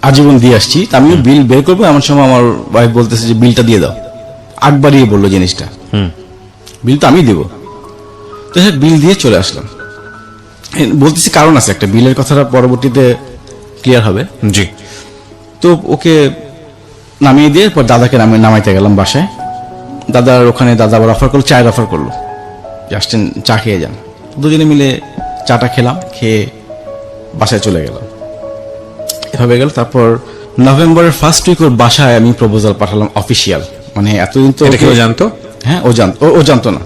[SPEAKER 2] আজীবন দিয়ে আসছি, তা আমিও বিল বের করবো, এমন সময় আমার ওয়াইফ বলতেছে যে বিলটা দিয়ে দাও। আগবাড়িয়ে বললো জিনিসটা, বিল তো আমি দিব। তো হ্যাঁ, বিল দিয়ে চলে আসলাম। বলতেছি কারণ আছে একটা, বিলের কথাটা পরবর্তীতে ক্লিয়ার হবে।
[SPEAKER 1] জি।
[SPEAKER 2] তো ওকে নামিয়ে দিয়ে পর দাদাকে নামাইতে গেলাম বাসায়। দাদার ওখানে দাদা আবার অফার করলো, চায়ের অফার করলো, আসছেন চা খেয়ে যান। দুজনে মিলে চাটা খেলাম, খেয়ে বাসায় চলে গেলাম। এভাবে গেল। তারপর নভেম্বরের ফার্স্ট উইক ওর বাসায় আমি প্রপোজাল পাঠালাম অফিসিয়াল, মানে এতদিন তো
[SPEAKER 1] এটা কেউ
[SPEAKER 2] ওকে-
[SPEAKER 1] জানতো?
[SPEAKER 2] হ্যাঁ ও জানতো না।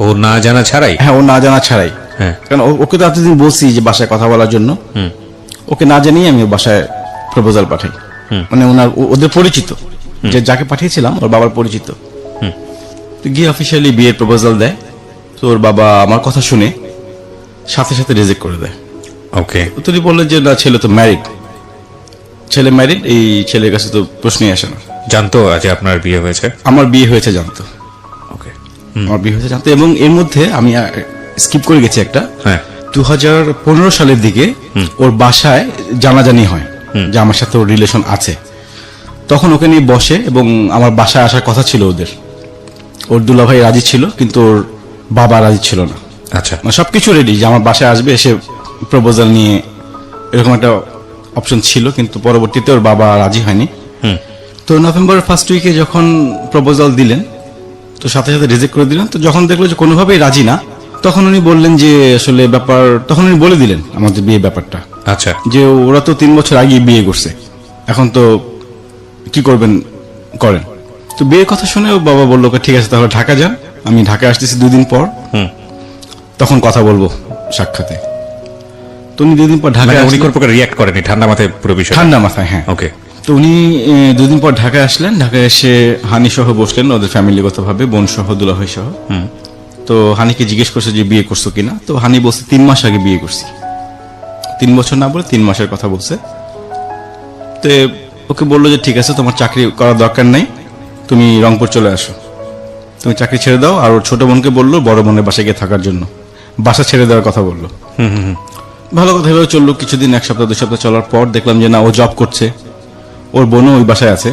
[SPEAKER 1] ও না জানা ছাড়াই?
[SPEAKER 2] হ্যাঁ, ও না জানা ছাড়াই।
[SPEAKER 1] হ্যাঁ।
[SPEAKER 2] কারণ ওকে তো এতদিন বলছি যে বাসায় কথা বলার জন্য, ওকে না জানিয়ে আমি ওর বাসায় প্রপোজাল পাঠাই। মানে ওদের পরিচিত, যে যাকে পাঠিয়েছিলাম ওর বাবার পরিচিত। তো গিয়ে অফিসিয়ালি বিয়ের প্রপোজাল দেয়। তো ওর বাবা আমার কথা শুনে সাথে সাথে রিজেক্ট করে দেয়।
[SPEAKER 1] ওকে।
[SPEAKER 2] তিনি বললেন যে না, ছেলে তো ম্যারিড, ছেলে ম্যারিড, এই ছেলের কাছে তো প্রশ্নই আসে না।
[SPEAKER 1] জানতো যে আপনার বিয়ে হয়েছে?
[SPEAKER 2] আমার বিয়ে হয়েছে জানতো,
[SPEAKER 1] ওকে।
[SPEAKER 2] আমার বিয়ে হয়েছে জানতো। এবং এর মধ্যে আমি স্কিপ করে গেছি একটা,
[SPEAKER 1] হ্যাঁ।
[SPEAKER 2] 2015 সালের দিকে ওর বাসায় জানাজানি হয় যে আমার সাথে ওর রিলেশন আছে। তখন ওকে নিয়ে বসে এবং আমার বাসায় আসার কথা ছিল ওদের। ওর দুলাভাই রাজি ছিল, কিন্তু ওর বাবা রাজি ছিল না।
[SPEAKER 1] আচ্ছা।
[SPEAKER 2] মানে সবকিছু রেডি যে আমার বাসায় আসবে, এসে প্রপোজাল নিয়ে, এরকম একটা অপশন ছিল, কিন্তু পরবর্তীতে ওর বাবা রাজি হয়নি। তো নভেম্বরের ফার্স্ট উইকে যখন প্রপোজাল দিলেন, তো সাথে সাথে রিজেক্ট করে দিলেন। তো যখন দেখলো যে কোনোভাবেই রাজি না, তখন উনি বললেন যে আসলে তখন উনি বলে দিলেন আমাদের বিয়ে ব্যাপারটা,
[SPEAKER 1] আচ্ছা।
[SPEAKER 2] যে ওরা তো 3 বছর আগে বিয়ে করছে, এখন তো কি করবেন করেন। তো বিয়ের কথা শুনে ও বাবা বললো ঠিক আছে তাহলে ঢাকা যান, আমি ঢাকা আসতেছি 2 দিন পর, তখন কথা বলবো সাক্ষাতে। তো উনি 2 দিন পর ঢাকা,
[SPEAKER 1] মানে উনি কোন প্রকার রিয়াক্ট করেনি, ঠান্ডা মাথায় পুরো বিষয়?
[SPEAKER 2] ঠান্ডা মাথায়, হ্যাঁ।
[SPEAKER 1] ওকে।
[SPEAKER 2] তো উনি 2 দিন পর ঢাকায় আসলেন। ঢাকায় এসে হানি সহ বসলেন, ওদের ফ্যামিলিগত ভাবে, বোন সহ, দুলাভাই সহ। তো হানিকে জিজ্ঞেস করছে যে বিয়ে করছো কিনা। তো হানি বলছে 3 মাস আগে বিয়ে করছি। 3 বছর না বলে 3 মাসের কথা বলছে। তো ওকে বললো যে ঠিক আছে, তোমার চাকরি করার দরকার নাই, তুমি রংপুর চলে আসো, তুমি চাকরি ছেড়ে দাও। আর ওর ছোট বোনকে বললো বড় বোনের বাসায় গিয়ে থাকার জন্য, বাসা ছেড়ে দেওয়ার কথা বললো। ভালো কথা এভাবে চললো কিছুদিন, 1 সপ্তাহ 2 সপ্তাহ চলার পর দেখলাম যে না, ও জব করছে, ওর বোনও ওই বাসায় আছে।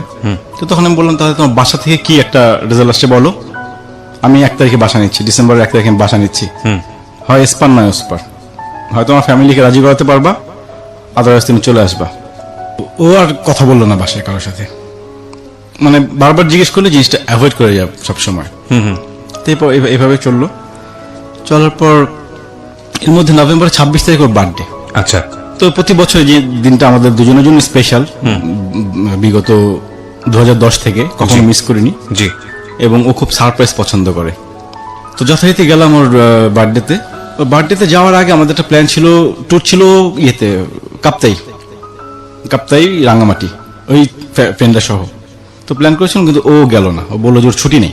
[SPEAKER 2] তো তখন আমি বললাম তাহলে তোমার বাসা থেকে কি একটা রেজাল্ট আসছে বলো, আমি 1 তারিখে বাসা নিচ্ছি, ডিসেম্বরের 1 তারিখে আমি বাসা নিচ্ছি, হয় এসপার নয় ওসপার, হয় তোমার ফ্যামিলিকে রাজি করাতে পারবা, আদারওয়াইজ তুমি চলে আসবা। ও আর কথা বললো না বাসায় কারোর সাথে, মানে বারবার জিজ্ঞেস করলে জিনিসটা অ্যাভয়েড করে যাবে সবসময়। তো এরপর এভাবে চললো। চলার পর এর মধ্যে নভেম্বরের 26 তারিখ ওর বার্থডে।
[SPEAKER 1] আচ্ছা।
[SPEAKER 2] তো প্রতি বছর যে দিনটা আমাদের দুজনের জন্য স্পেশাল, বিগত 2010 থেকে কখনো মিস করিনি।
[SPEAKER 1] জি।
[SPEAKER 2] এবং ও খুব সারপ্রাইজ পছন্দ করে। তো যথারীতি গেলাম ওর বার্থডেতে। ওর বার্থডেতে যাওয়ার আগে আমাদের একটা প্ল্যান ছিল, ট্যুর ছিল ইয়েতে, কাপ্তাই রাঙ্গামাটি, ওই ফ্রেন্ডরা সহ। তো প্ল্যান করেছিলাম, কিন্তু ও গেল না। ও বললো যে ওর ছুটি নেই,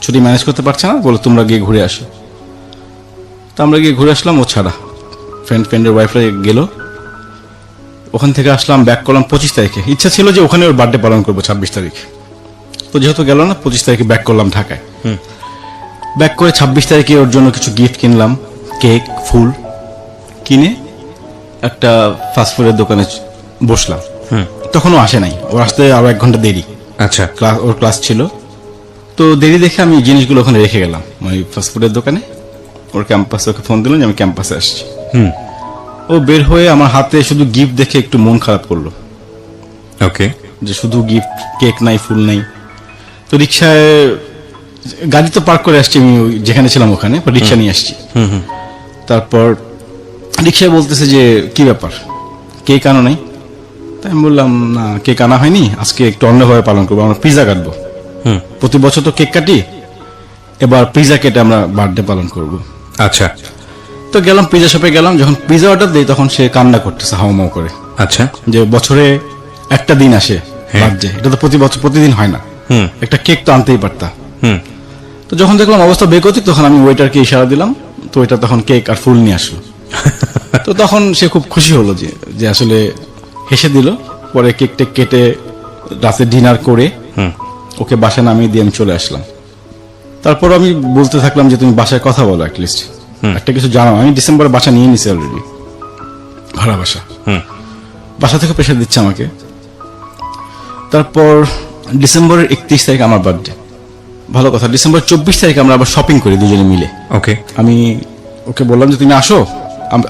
[SPEAKER 2] ছুটি ম্যানেজ করতে পারছে না, বলো তোমরা গিয়ে ঘুরে আসো। তো আমরা গিয়ে ঘুরে আসলাম, ও ছাড়া ফ্রেন্ডের ওয়াইফরা গেল। ওখান থেকে আসলাম, ব্যাক করলাম 25 তারিখে। ইচ্ছা ছিল যে ওখানে ওর বার্থডে পালন করবো 26 তারিখে। তো যেহেতু গেল না, 25 তারিখে ব্যাক করলাম ঢাকায়। ব্যাক করে 26 তারিখে ওর জন্য কিছু গিফট কিনলাম, কেক, ফুল কিনে একটা ফাস্টফুডের দোকানে বসলাম। তখনও আসে নাই, ওর আসতে আরো 1 ঘন্টা দেরি।
[SPEAKER 1] আচ্ছা।
[SPEAKER 2] ওর ক্লাস ছিল। তো দেরি দেখে আমি জিনিসগুলো ওখানে রেখে গেলাম ওই ফাস্টফুডের দোকানে। ওর ক্যাম্পাসে ওকে ফোন দিলাম যে আমি ক্যাম্পাসে আসছি। ও বের হয়ে আমার হাতে শুধু গিফট দেখে একটু মন খারাপ করলো,
[SPEAKER 1] ওকে।
[SPEAKER 2] যে শুধু গিফট, কেক নাই, ফুল নাই। তো রিক্সায়, গাড়ি তো পার্ক করে আসছি আমি যেখানে ছিলাম ওখানে, রিক্সা নিয়ে আসছি। তারপর রিক্সায় বলতেছে যে কি ব্যাপার, কেক আনো নাই? তাই আমি বললাম না, কেক আনা হয়নি, আজকে একটু অন্যভাবে পালন করবো, আমরা পিজা কাটবো। প্রতি বছর তো কেক কাটি, এবার পিজা কেটে আমরা বার্থডে পালন করব।
[SPEAKER 1] আচ্ছা।
[SPEAKER 2] তো গেলাম পিজা শপে গেলাম, যখন পিজা অর্ডার দেই তখন সে কান্না করতেছে হাউমাউ করে।
[SPEAKER 1] আচ্ছা।
[SPEAKER 2] যে বছরে একটা দিন আসে বার্থডে, এটা তো প্রতি বছর প্রতিদিন হয় না, একটা কেক তো আনতেই পারতা। তো যখন দেখলাম অবস্থা বেকতিক, তখন আমি ওয়েটারকে ইশারা দিলাম, তো ওয়েটার তখন কেক আর ফুল নিয়ে আসলো। তো তখন সে খুব খুশি হলো যে আসলে হেসে দিল। পরে কেক টেক কেটে রাতে ডিনার করে ওকে বাসায় নামিয়ে দিয়ে আমি চলে আসলাম। তারপর আমি বলতে থাকলাম যে তুমি বাসায় কথা বলো, অ্যাটলিস্ট একটা কিছু জানাও। আমি ডিসেম্বরে বাসা নিয়ে নিছি অলরেডি, ভাড়া বাসা। বাসা থেকে প্রেশার দিচ্ছে আমাকে। তারপর ডিসেম্বরের 31 তারিখ আমার বার্থডে। ভালো কথা, ডিসেম্বর 24 তারিখে আমরা আবার শপিং করি দুজনে মিলে।
[SPEAKER 1] ওকে।
[SPEAKER 2] আমি ওকে বললাম যে তুমি আসো,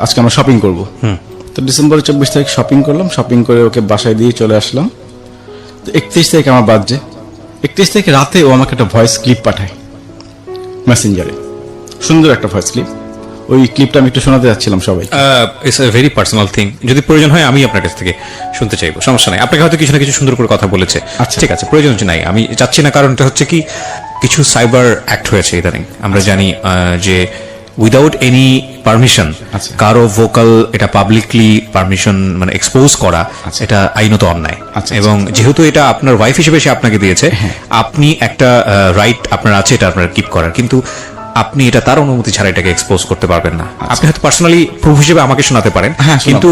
[SPEAKER 2] আজকে আমরা শপিং করবো। তো ডিসেম্বরের 24 তারিখ শপিং করলাম, শপিং করে ওকে বাসায় দিয়ে চলে আসলাম। তো 31 তারিখ আমার বার্থডে। 31 তারিখে রাতে ও আমাকে একটা ভয়েস ক্লিপ পাঠায় মেসেঞ্জারে, সুন্দর একটা ভয়েস ক্লিপ। ওই ক্লিপটা আমি একটু শোনাতে যাচ্ছিলাম সবাই।
[SPEAKER 1] It's a very personal thing, যদি প্রয়োজন হয় আমি আপনার কাছ থেকে শুনতে চাইবো, সমস্যা নাই। আপনাকে হয়তো কিছু না কিছু সুন্দর করে কথা বলেছে,
[SPEAKER 2] আচ্ছা।
[SPEAKER 1] ঠিক আছে, প্রয়োজন হচ্ছে নাই, আমি চাচ্ছি না। কারণটা হচ্ছে কি, কিছু সাইবার অ্যাক্ট হয়েছে ইদানিং, আমরা জানি যে উইদাউট এনি পারমিশন
[SPEAKER 2] আচ্ছা।
[SPEAKER 1] কারো ভোকাল এটা পাবলিকলি পারমিশন মানে এক্সপোজ করা,
[SPEAKER 2] আচ্ছা।
[SPEAKER 1] এটা আইনত অন্যায়।
[SPEAKER 2] আচ্ছা,
[SPEAKER 1] এবং যেহেতু এটা আপনার ওয়াইফ হিসেবে সে আপনাকে দিয়েছে, আপনি একটা রাইট আপনার আছে এটা আপনার কিপ করার, কিন্তু আপনি এটা তার অনুমতি ছাড়া এটাকে এক্সপোজ করতে পারবেন না। আপনি হয়তো পার্সোনালি প্রুফ হিসেবে আমাকে শোনাতে পারেন,
[SPEAKER 2] হ্যাঁ, শোনাবো।
[SPEAKER 1] কিন্তু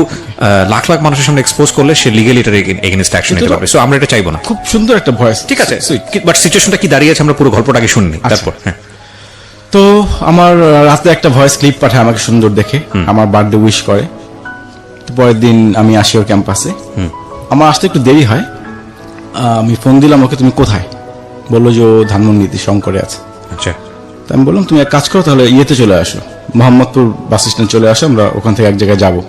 [SPEAKER 1] লাখ লাখ মানুষের সামনে এক্সপোজ করলে সে লিগ্যালি এটার এগেইনস্ট অ্যাকশন নিতে পারবে। সো আমরা এটা চাইবো না।
[SPEAKER 2] খুব সুন্দর একটা ভয়েস,
[SPEAKER 1] ঠিক আছে, বাট সিচুয়েশনটা কি দাঁড়িয়েছে আমরা পুরো গল্পটাকে শুননি, তারপর হ্যাঁ।
[SPEAKER 2] তো আমার রাতে একটা ভয়েস ক্লিপ পাঠায় আমাকে সুন্দর দেখে, আমার বার্থডে উইশ করে। তো পরের দিন আমি আসি ওর ক্যাম্পাসে, আমার আসতে একটু দেরি হয়। আমি ফোন দিলাম ওকে, তুমি কোথায়? বললো যে ও ধানমন্ডিতে শঙ্করে আছে।
[SPEAKER 1] আচ্ছা,
[SPEAKER 2] তো আমি বললাম তুমি এক কাজ করো, তাহলে ইয়েতে চলে আসো, মোহাম্মদপুর বাস স্ট্যান্ড চলে আসো, আমরা ওখান থেকে এক জায়গায় যাবো।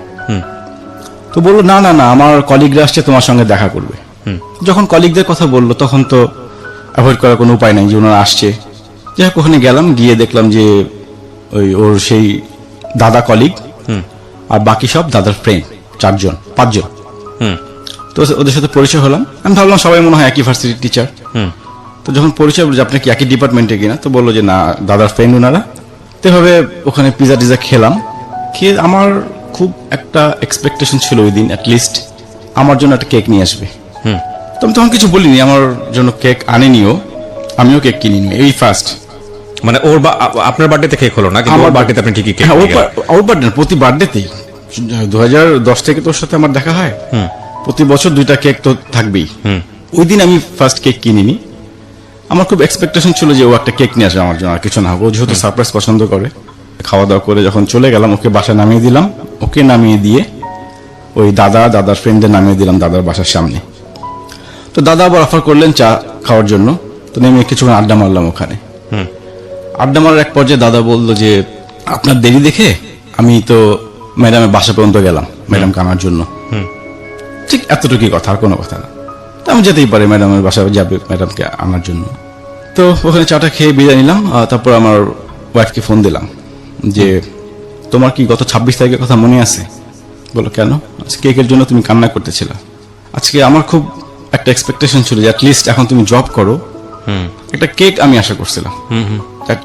[SPEAKER 2] তো বললো না না না, আমার কলিগরা আসছে, তোমার সঙ্গে দেখা করবে। যখন কলিগদের কথা বললো তখন তো অ্যাভয়েড করার কোনো উপায় নাই যে ওনারা আসছে। যাই হোক ওখানে গেলাম, গিয়ে দেখলাম যে ওই ওর সেই দাদা কলিগ আর বাকি সব দাদার ফ্রেন্ড, 5জন। তো ওদের সাথে পরিচয় হলাম। আমি ভাবলাম সবাই মনে হয় একই ভার্সিটির টিচার। তো যখন পরিচয় বললো যে আপনি কি একই ডিপার্টমেন্টে কিনা, তো বললো যে না, দাদার ফ্রেন্ড ওনারা। তো এভাবে ওখানে পিজা টিজা খেলাম। খেয়ে আমার খুব একটা এক্সপেকটেশন ছিল ওই দিন অ্যাটলিস্ট আমার জন্য একটা কেক নিয়ে আসবে। তো আমি তখন কিছু বলিনি, আমার জন্য কেক আনেনিও, আমিও কেক কিনিনি, এই ফার্স্ট।
[SPEAKER 1] মানে ওর আপনার বার্থডেতে কেক হলো না, কিন্তু আমার বার্থডেতে আপনি ঠিকই কেক
[SPEAKER 2] হ্যাঁ,
[SPEAKER 1] নিয়ে গেলেন।
[SPEAKER 2] ওর বার্থডে প্রতি বার্থডেতেই 2010 থেকে তোর সাথে আমার দেখা হয়, প্রতি বছর 2টা কেক তো থাকবেই। ওই দিন আমি ফার্স্ট কেক কিনিনি। আমার খুব এক্সপেকটেশন ছিল যে ও একটা কেক নিয়ে আসবে আমার জন্য, আর কিছু না। ও যেহেতু সারপ্রাইজ পছন্দ করে। খাওয়া দাওয়া করে যখন চলে গেলাম, ওকে বাসায় নামিয়ে দিলাম। ওকে নামিয়ে দিয়ে ওই দাদার ফ্রেন্ডদের নামিয়ে দিলাম দাদার বাসার সামনে। তো দাদা আবার অফার করলেন চা খাওয়ার জন্য। তো নেমে কিছুক্ষণ আড্ডা মারলাম ওখানে। আড্ডা মারার এক পর্যায়ে দাদা বললো যে আপনার দেরি দেখে আমি তো ম্যাডামের বাসা পর্যন্ত গেলাম ম্যাডামকে আনার জন্য। ঠিক এতটুকুই কথা, আর কোনো কথা না। তো আমি যেতেই পারি, ম্যাডামের বাসায় যাবে ম্যাডামকে আনার জন্য। তো ওখানে চাটা খেয়ে বিদায় নিলাম। তারপর আমার ওয়াইফকে ফোন দিলাম যে তোমার কি গত 26 তারিখের কথা মনে আছে? বলো কেন? আজকে কেকের জন্য তুমি কান্না করতেছিল। আজকে আমার খুব একটা এক্সপেকটেশন ছিল যে অ্যাটলিস্ট এখন তুমি জব করো, একটা কেক আমি আশা করছিলাম,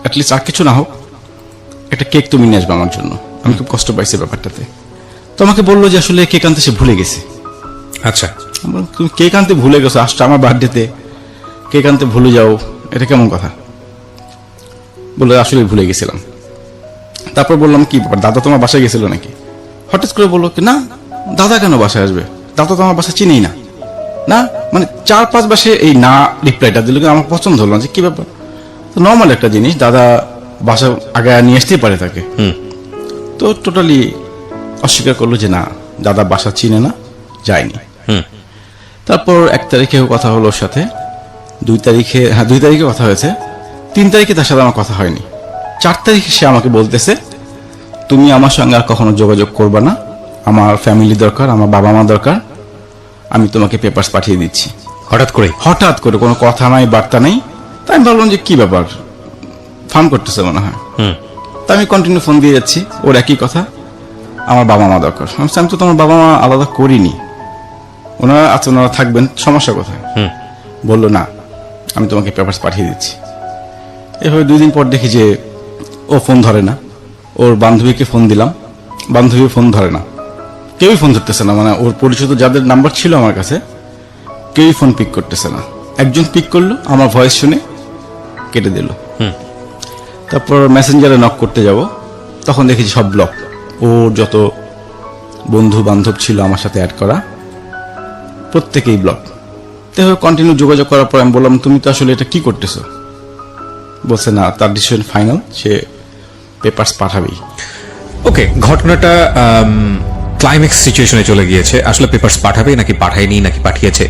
[SPEAKER 2] অ্যাটলিস্ট আর কিছু না হোক একটা কেক তুমি নিয়ে আসবে আমার জন্য। আমি খুব কষ্ট পাইছি ব্যাপারটাতে। তো আমাকে বললো যে আসলে কেক আনতে সে ভুলে গেছে।
[SPEAKER 1] আচ্ছা,
[SPEAKER 2] তুমি কেক আনতে ভুলে গেছো, আসছো আমার বার্থডেতে, কেক আনতে ভুলে যাও, এটা কেমন কথা? বলে আসলে ভুলে গেছিলাম। তারপর বললাম কি ব্যাপার, দাদা তোমার বাসায় গেছিল নাকি? হঠাৎ করে বললো কি না, দাদা কেন বাসায় আসবে, দাদা তো আমার বাসা চিনেই না। না মানে 4-5 বাসে এই না রিপ্লাইটা দিল, আমার পছন্দ হলো না যে কি ব্যাপার। তো নর্মাল একটা জিনিস, দাদা বাসা আগে নিয়ে আসতেই পারে তাকে। তো টোটালি অস্বীকার করলো যে না, দাদা বাসা চিনে না, যায়নি। তারপর 1 তারিখে কথা হলো ওর সাথে, 2 তারিখে কথা হয়েছে, 3 তারিখে তার সাথে আমার কথা হয়নি। 4 তারিখে সে আমাকে বলতেছে তুমি আমার সঙ্গে আর কখনো যোগাযোগ করবে না, আমার ফ্যামিলি দরকার, আমার বাবা মা দরকার, আমি তোমাকে পেপারস পাঠিয়ে দিচ্ছি।
[SPEAKER 1] হঠাৎ করে
[SPEAKER 2] কোনো কথা নাই, বার্তা নেই। তাই আমি ভাবলাম যে কি ব্যাপার, ফান করতেছে মনে হয়। তাই আমি কন্টিনিউ ফোন দিয়ে যাচ্ছি, ওর একই কথা, আমার বাবা মা দরকার। আমি তো তোমার বাবা মা আলাদা করিনি, ওনারা থাকবেন, সমস্যা কোথায়? বললো না, আমি তোমাকে পেপারস পাঠিয়ে দিচ্ছি। এভাবে 2 দিন পর দেখি যে ও ফোন ধরে না। ওর বান্ধবীকে ফোন দিলাম, বান্ধবী ফোন ধরে না, কেউই ফোন ধরতেছে না। মানে ওর পরিচিত যাদের নাম্বার ছিল আমার কাছে, কেউই ফোন পিক করতেছে না। একজন পিক করলো, আমার ভয়েস শুনে কেটে দিল। তারপর মেসেঞ্জারে নক করতে যাব, তখন দেখেছি সব ব্লক। ওর যত বন্ধু বান্ধব ছিল আমার সাথে অ্যাড করা, প্রত্যেকেই ব্লক। তো কন্টিনিউ যোগাযোগ করার পর আমি বললাম তুমি তো আসলে এটা কি করতেছো? বলছে না, তার ডিসিশন ফাইনাল, সে পেপারস পাঠাবেই।
[SPEAKER 1] ওকে, ঘটনাটা ক্লাইম্যাক্স সিচুয়েশনে চলে গিয়েছে। আসলে পেপারস পাঠাবে নাকি পাঠায়নি নাকি পাঠিয়েছে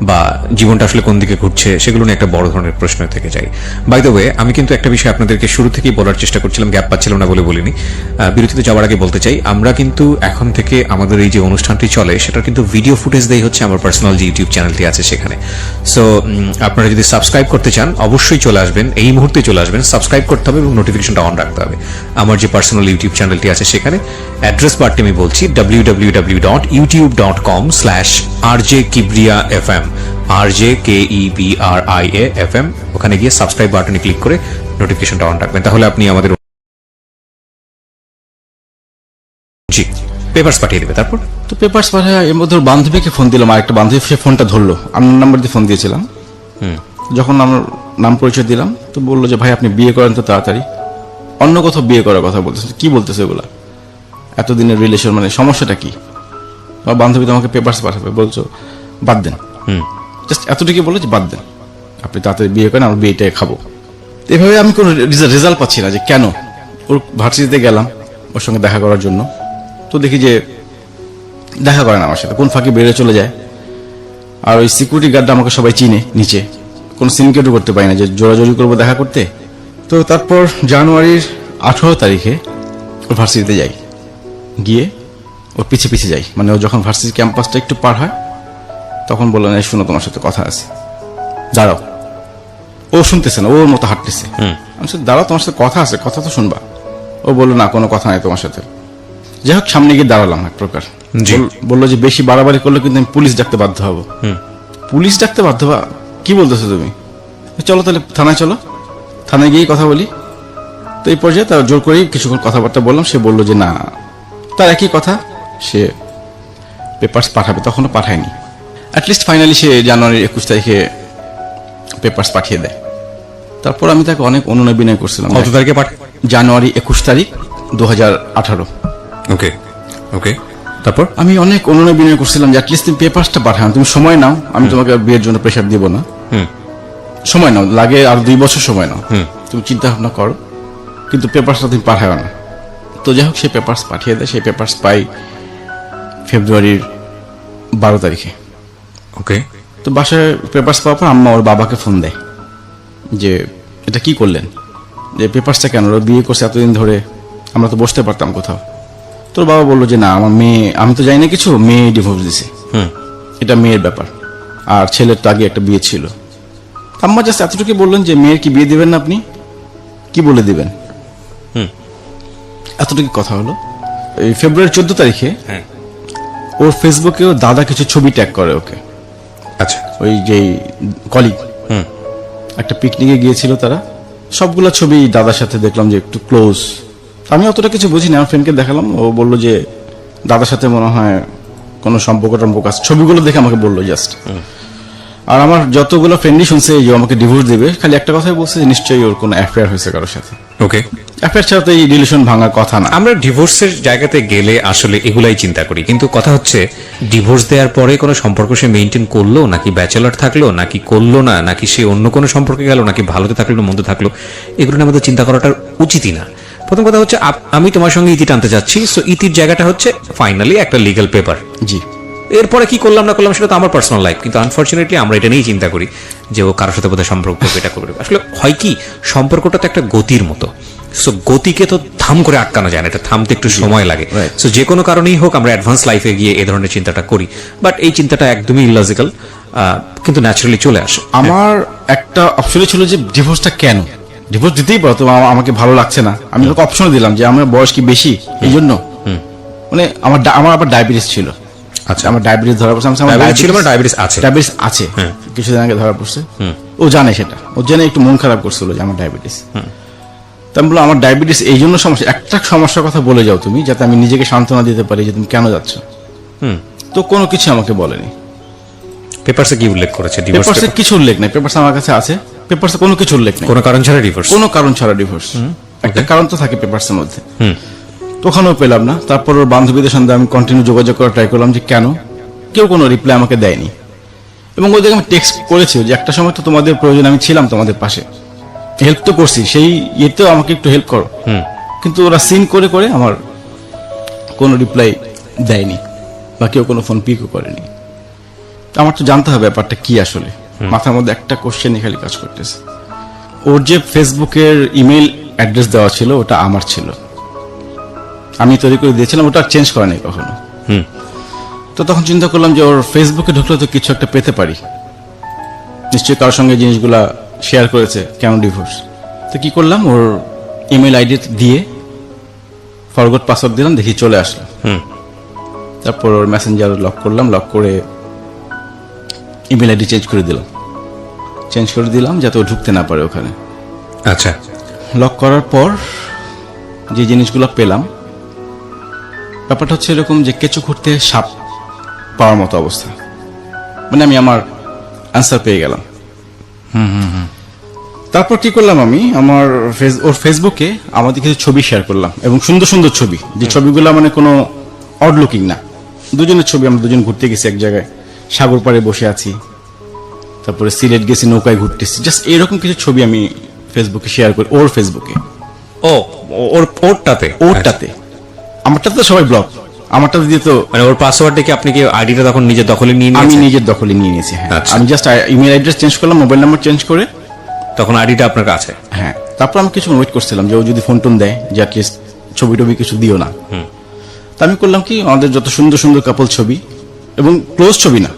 [SPEAKER 1] বা জীবনটা আসলে কোন দিকে ঘুরছে সেগুলো নিয়ে একটা বড় ধরনের প্রশ্ন থেকে যায়। বাই দ্য ওয়ে, আমি কিন্তু একটা বিষয় আপনাদেরকে শুরু থেকেই বলার চেষ্টা করছিলাম, গ্যাপ পাচ্ছিলাম না বলে বলিনি। বিরতিতে যাওয়ার আগে বলতে চাই, আমরা কিন্তু এখন থেকে আমাদের এই যে অনুষ্ঠানটি চলে সেটার কিন্তু ভিডিও ফুটেজ দেই হচ্ছে আমার পার্সোনাল যে ইউটিউব চ্যানেলটি আছে সেখানে। সো আপনারা যদি সাবস্ক্রাইব করতে চান অবশ্যই চলে আসবেন, এই মুহূর্তে চলে আসবেন, সাবস্ক্রাইব করতে হবে এবং নোটিফিকেশনটা অন রাখতে হবে। আমার যে পার্সোনাল ইউটিউব চ্যানেলটি আছে সেখানে অ্যাড্রেস বারটি আমি বলছি www.youtube.com/rjkibriafm, RJKEBRIAFM। ওখানে গিয়ে সাবস্ক্রাইব বাটনে ক্লিক করে নোটিফিকেশনটা অন রাখবেন, তাহলে আপনি আমাদের জি পেপারস পাঠিয়ে দেবে। তারপর
[SPEAKER 2] তো পেপারস পাঠায়, এর মধ্যে ওর বান্ধবীকে ফোন দিলাম, আর একটা বান্ধবী সে ফোনটা ধরলো, আমার নাম্বার দিয়ে ফোন দিয়েছিলাম। যখন আমার নাম পরিচয় দিলাম তো বললো যে ভাই আপনি বিয়ে করেন তো তাড়াতাড়ি, অন্য কোথাও বিয়ে করার কথা বলতেছে। কি বলতেছে এগুলা, এতদিনের রিলেশন, মানে সমস্যাটা কি? আমার বান্ধবী তো আমাকে পেপারস পাঠাবে, বলছো বাদ দেন, জাস্ট এতটুকু বলে যে বাদ দেন, আপনি তাড়াতাড়ি বিয়ে করেন, আমরা বিয়েটাই খাবো। তো এভাবে আমি কোনো রেজাল্ট পাচ্ছি না যে কেন। ওর ভার্সিটিতে গেলাম ওর সঙ্গে দেখা করার জন্য, তো দেখি যে দেখা করে না আমার সাথে, কোন ফাঁকে বেরিয়ে চলে যায়। আর ওই সিকিউরিটি গার্ডটা আমাকে সবাই চিনে, নিচে কোনো সিনকেটও করতে পারি না যে জোরাজোরি করবো দেখা করতে। তো তারপর জানুয়ারির 18 তারিখে ওর ভার্সিটিতে যাই, গিয়ে ওর পিছে পিছে যাই, মানে ও যখন ভার্সিটি ক্যাম্পাসটা একটু পার হয় তখন বললেন এই শুনো তোমার সাথে কথা আছে, দাঁড়াও। ও শুনতেছে না, ওর মতো হাঁটতেছে। আমি বলছি, দাঁড়াও তোমার সাথে কথা আছে, কথা তো শুনবা। ও বললো না কোনো কথা নাই তোমার সাথে। যাই হোক সামনে গিয়ে দাঁড়ালাম এক প্রকার। বললো যে বেশি বাড়াবাড়ি করলে কিন্তু আমি পুলিশ ডাকতে বাধ্য হবো। পুলিশ ডাকতে বাধ্য হবা? কি বলতেছো তুমি? চলো তাহলে থানায় চলো, থানায় গিয়ে কথা বলি। তো এই পর্যায়ে তার জোর করেই কিছুক্ষণ কথাবার্তা বললাম। সে বললো যে না, তার একই কথা, সে পেপারস পাঠাবে, তখনও পাঠায়নি। অ্যাটলিস্ট ফাইনালি সে জানুয়ারির 21 তারিখে পেপারস পাঠিয়ে দেয়। তারপর আমি তাকে অনেক অনুনয় বিনয় করছিলাম।
[SPEAKER 1] কত তারিখে
[SPEAKER 2] জানুয়ারি 21 তারিখ 2018।
[SPEAKER 1] ওকে ওকে। তারপর
[SPEAKER 2] আমি অনেক অনুনয় বিনয় করছিলাম যে অ্যাটলিস্ট তুমি পেপারসটা পাঠাও, তুমি সময় নাও, আমি তোমাকে বিয়ের জন্য প্রেশার দিব না, সময় নাও, লাগে আর 2 বছর সময় নাও, তুমি চিন্তা ভাবনা করো, কিন্তু পেপারসটা তুমি পাঠাও না। তো যাই হোক সে পেপারস পাঠিয়ে দেয়। সেই পেপারস পাই ফেব্রুয়ারির 12 তারিখে।
[SPEAKER 1] ওকে।
[SPEAKER 2] তো বাসায় পেপারস পাওয়ার পর আম্মা ওর বাবাকে ফোন দেয় যে এটা কি করলেন, যে পেপারসটা কেন, ওরা বিয়ে করছে এতদিন ধরে, আমরা তো বসতে পারতাম কোথাও। তোর বাবা বললো যে না, আমার মেয়ে, আমি তো জানি না কিছু, মেয়ে ডিভোর্স দিছে, এটা মেয়ের ব্যাপার, আর ছেলের তো আগে একটা বিয়ে ছিল। আম্মা জাস্ট এতটুকু বললেন যে মেয়ের কি বিয়ে দিবেন না, আপনি কি বলে দিবেন, এতটুকু কথা হলো। এই ফেব্রুয়ারি 14 তারিখে ওর ফেসবুকে ওর দাদা কিছু ছবি ট্যাগ করে ওকে।
[SPEAKER 1] আচ্ছা।
[SPEAKER 2] ওই যে কলিগ একটা পিকনিকে গিয়েছিল তারা, সবগুলা ছবি দাদার সাথে দেখলাম যে একটু ক্লোজ। আমি অতটা কিছু বুঝিনি, আমার ফ্রেন্ডকে দেখালাম, ও বললো যে দাদার সাথে মনে হয় কোনো সম্পর্ক টম্পর্ক আছে, ছবিগুলো দেখে আমাকে বললো জাস্ট। আর আমার যতগুলো ফ্রেন্ডই শুনছে যে আমাকে ডিভোর্স দেবে, খালি একটা কথাই বলছে যে নিশ্চয়ই ওর কোনো অ্যাফেয়ার হয়েছে কারোর সাথে।
[SPEAKER 1] ওকে।
[SPEAKER 2] অ্যাফেয়ার ছাড়া তো এই রিলেশন ভাঙার কথা না।
[SPEAKER 1] আমরা ডিভোর্সের জায়গাতে গেলে আসলে এগুলাই চিন্তা করি, কিন্তু কথা হচ্ছে ডিভোর্স দেওয়ার পরে কোনো সম্পর্ক সে মেইনটেইন করলো নাকি ব্যাচেলর থাকলো নাকি করলো না, নাকি সে অন্য কোনো সম্পর্কে গেল নাকি ভালোতে থাকলো না মন্দ থাকলো, এগুলো নিয়ে আমাদের চিন্তা করাটা উচিতই না। প্রথম কথা হচ্ছে আমি তোমার সঙ্গে ইতি টানতে যাচ্ছি, সো ইতির জায়গাটা হচ্ছে ফাইনালি একটা লিগ্যাল পেপার।
[SPEAKER 2] জি।
[SPEAKER 1] এরপরে কি করলাম না করলাম সেটা তো আমার পার্সোনাল লাইফ, কিন্তু আনফর্চুনেটলি আমরা এটা নিয়েই চিন্তা করি যে ও কারোর সাথে বোধহয় সম্পর্ক করবে, এটা করবে। আসলে হয় কি, সম্পর্কটা তো একটা গতির মতো, সো গতিকে তো থাম করে আটকানো যায় না, এটা থামতে একটু সময় লাগে। সো যে কোনো কারণেই হোক আমরা অ্যাডভান্স লাইফে গিয়ে এ ধরনের চিন্তাটা করি, বাট এই চিন্তাটা একদমই ইললজিক্যাল, কিন্তু ন্যাচারালি চলে আসে।
[SPEAKER 2] আমার একটা অপশনই ছিল যে ডিভোর্সটা কেন, ডিভোর্স দিতেই পারো, তো আমাকে ভালো লাগছে না। আমি তোকে অপশন দিলাম যে আমার বয়স কি বেশি, এই জন্য মানে আমার আবার ডায়াবেটিস ছিল।
[SPEAKER 1] আচ্ছা,
[SPEAKER 2] আমার ডায়াবেটিস ধরা পড়ছে।
[SPEAKER 1] ডায়াবেটিস আছে,
[SPEAKER 2] ডায়াবেটিস আছে, কিছুদিন আগে ধরা পড়ছে। ও জানে সেটা, ও জেনে একটু মন খারাপ করছিল যে আমার ডায়াবেটিস। তা আমি বললাম আমার ডায়াবেটিস এই জন্য সমস্যা, একটা সমস্যার কথা বলে যাও তুমি, যাতে আমি নিজেকে সান্ত্বনা দিতে পারি যে তুমি কেন যাচ্ছ। তো কোনো কিছু আমাকে বলেনি।
[SPEAKER 1] পেপারসে কি উল্লেখ করেছে?
[SPEAKER 2] পেপারসে কিছু উল্লেখ নেই, পেপারস আমার কাছে আছে, পেপারসে কোনো কিছু উল্লেখ নেই,
[SPEAKER 1] কোনো কারণ ছাড়া ডিভোর্স,
[SPEAKER 2] কোনো কারণ ছাড়া ডিভোর্স। একটা কারণ তো থাকে পেপারসের মধ্যে, তো ওখানেও পেলাম না। তারপর ওর বান্ধবীদের সঙ্গে আমি কন্টিনিউ যোগাযোগ করার ট্রাই করলাম যে কেন, কেউ কোনো রিপ্লাই আমাকে দেয়নি। এবং ওদেরকে আমি টেক্সট করেছি যে একটা সময় তো তোমাদের প্রয়োজন, আমি ছিলাম তোমাদের পাশে, হেল্প তো করছি, সেই ইয়েতেও আমাকে একটু হেল্প করো। কিন্তু ওরা সিন করে করে আমার কোনো রিপ্লাই দেয়নি, বা কেউ কোনো ফোন পিকও করেনি। আমার তো জানতে হবে ব্যাপারটা কি আসলে। মাথার মধ্যে একটা কোশ্চেনই খালি কাজ করতেছে। ওর যে ফেসবুকের ইমেল অ্যাড্রেস দেওয়া ছিল ওটা আমার ছিল, আমি তৈরি করে দিয়েছিলাম, ওটা চেঞ্জ করা নেই কখনো। তো তখন চিন্তা করলাম যে ওর ফেসবুকে ঢুকলে তো কিছু একটা পেতে পারি, নিশ্চয়ই কারোর সঙ্গে জিনিসগুলা শেয়ার করেছে, কেন ডিভোর্স। তো কি করলাম, ওর ইমেল আইডি দিয়ে ফরগট পাসওয়ার্ড দিলাম, দেখি চলে আসলো। তারপর ওর মেসেঞ্জার লক করলাম, লক করে ইমেল আইডি চেঞ্জ করে দিলাম যাতে ও ঢুকতে না পারে ওখানে।
[SPEAKER 1] আচ্ছা,
[SPEAKER 2] লক করার পর যে জিনিসগুলো পেলাম, ব্যাপারটা হচ্ছে এরকম যে কেঁচো খুঁড়তে সাপ পাওয়ার মতো অবস্থা, মানে আমি আমার অ্যান্সার পেয়ে গেলাম। তারপর কি করলাম, আমি ওর ফেসবুকে আমাদের কিছু ছবি শেয়ার করলাম, এবং সুন্দর সুন্দর ছবি, যে ছবিগুলো মানে কোনো অড লুকিং না, দুজনের ছবি। আমরা দুজন ঘুরতে গেছি এক জায়গায়, সাগর পাড়ে বসে আছি, তারপরে সিলেট গেছি, নৌকায় ঘুরতেছি, জাস্ট এরকম কিছু ছবি আমি ফেসবুকে শেয়ার করি, ওর ফেসবুকে। ওরটাতে আমারটাতে তো সবাই ব্লক, আমারটাতে দিয়ে তো
[SPEAKER 1] মানে ওর পাসওয়ার্ডটা কি আপনি কি আইডিটা তখন নিজের দখলে নিয়ে
[SPEAKER 2] আমি
[SPEAKER 1] নিয়েছেন?
[SPEAKER 2] নিজের দখলে নিয়ে নিয়েছি। হ্যাঁ,
[SPEAKER 1] আচ্ছা।
[SPEAKER 2] আমি জাস্ট ইমেল অ্যাড্রেস চেঞ্জ করলাম, মোবাইল নাম্বার চেঞ্জ করে,
[SPEAKER 1] তখন আইডিটা আপনার কাছে।
[SPEAKER 2] হ্যাঁ। তারপর আমি কিছু ওয়েট করছিলাম যে ও যদি ফোন টোন দেয় যে অ্যাটলিস্ট ছবি টবি কিছু দিও না। তা আমি করলাম কি, আমাদের যত সুন্দর সুন্দর কাপল ছবি, এবং ক্লোজ ছবি না,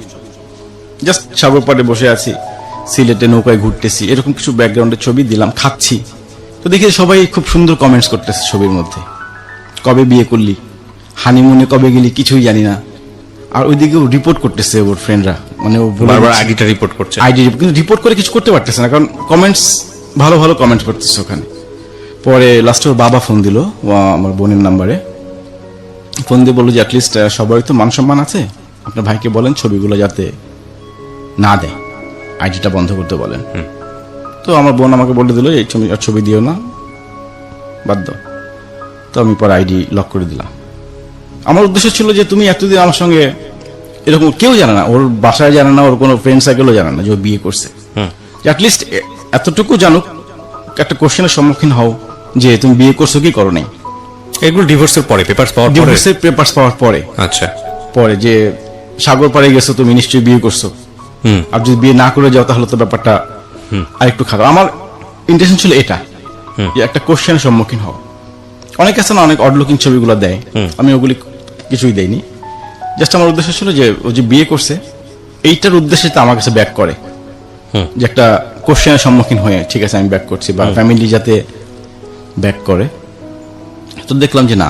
[SPEAKER 2] জাস্ট সাগর পাড়ে বসে আছি, সিলেটে নৌকায় ঘুরতেছি, এরকম কিছু ব্যাকগ্রাউন্ডের ছবি দিলাম, খাচ্ছি। তো দেখি সবাই খুব সুন্দর কমেন্টস করতেছে ছবির মধ্যে, কবে বিয়ে করলি, হানিমুনে কবে গেলি, কিছুই জানি না। আর ওইদিকেও রিপোর্ট করতেছে ওর ফ্রেন্ডরা, মানে ও
[SPEAKER 1] বারবার আইডিটা রিপোর্ট করছে।
[SPEAKER 2] কিন্তু রিপোর্ট করে কিছু করতে পারতেছে না, কারণ কমেন্টস ভালো ভালো কমেন্ট করতেছে ওখানে। পরে লাস্টে ওর বাবা ফোন দিল আমার বোনের নাম্বারে, ফোন দিয়ে বললো যে অ্যাটলিস্ট সবারই তো মান সম্মান আছে, আপনার ভাইকে বলেন ছবিগুলো যাতে না দেয়, আইডিটা বন্ধ করতে বলেন। তো আমার বোন আমাকে বলে দিল এই ছবি দিও না, বাদ দাও। তো আমি পরে আইডি লক করে দিলাম। আমার উদ্দেশ্য ছিল যে তুমি এতদিন আমার সঙ্গে এরকম, কেউ জানে না, ওর বাসায় জানে না, ওর কোনো ফ্রেন্ড সার্কেলও জানে না যে ও বিয়ে করছে, অ্যাটলিস্ট এতটুকু জানুক, একটা কোশ্চেনের সম্মুখীন হও যে তুমি বিয়ে করছো কি করো নাই।
[SPEAKER 1] এগুলো ডিভোর্সের পরে, পেপারস পাওয়ার পরে?
[SPEAKER 2] ডিভোর্সের পেপারস পাওয়ার পরে।
[SPEAKER 1] আচ্ছা,
[SPEAKER 2] পরে যে সাগর পাড়ে গেছো তুমি, নিশ্চয়ই বিয়ে করছো, আর যদি বিয়ে না করে যাও তাহলে তো ব্যাপারটা আরেকটু খারাপ। আমার ইন্টেনশন ছিল এটা, যে একটা কোশ্চেনের সম্মুখীন হও। অনেক আছে না, অনেক অড লুকিং ছবিগুলো দেয়, আমি ওগুলি কিছুই দেইনি। জাস্ট আমার উদ্দেশ্য ছিল যে ও যে বিয়ে করছে এইটার উদ্দেশ্যে তো আমার কাছে ব্যাক করে, যে একটা কোশ্চেনের সম্মুখীন হয়ে ঠিক আছে আমি ব্যাক করছি, বা ফ্যামিলি যাতে ব্যাক করে। তো দেখলাম যে না,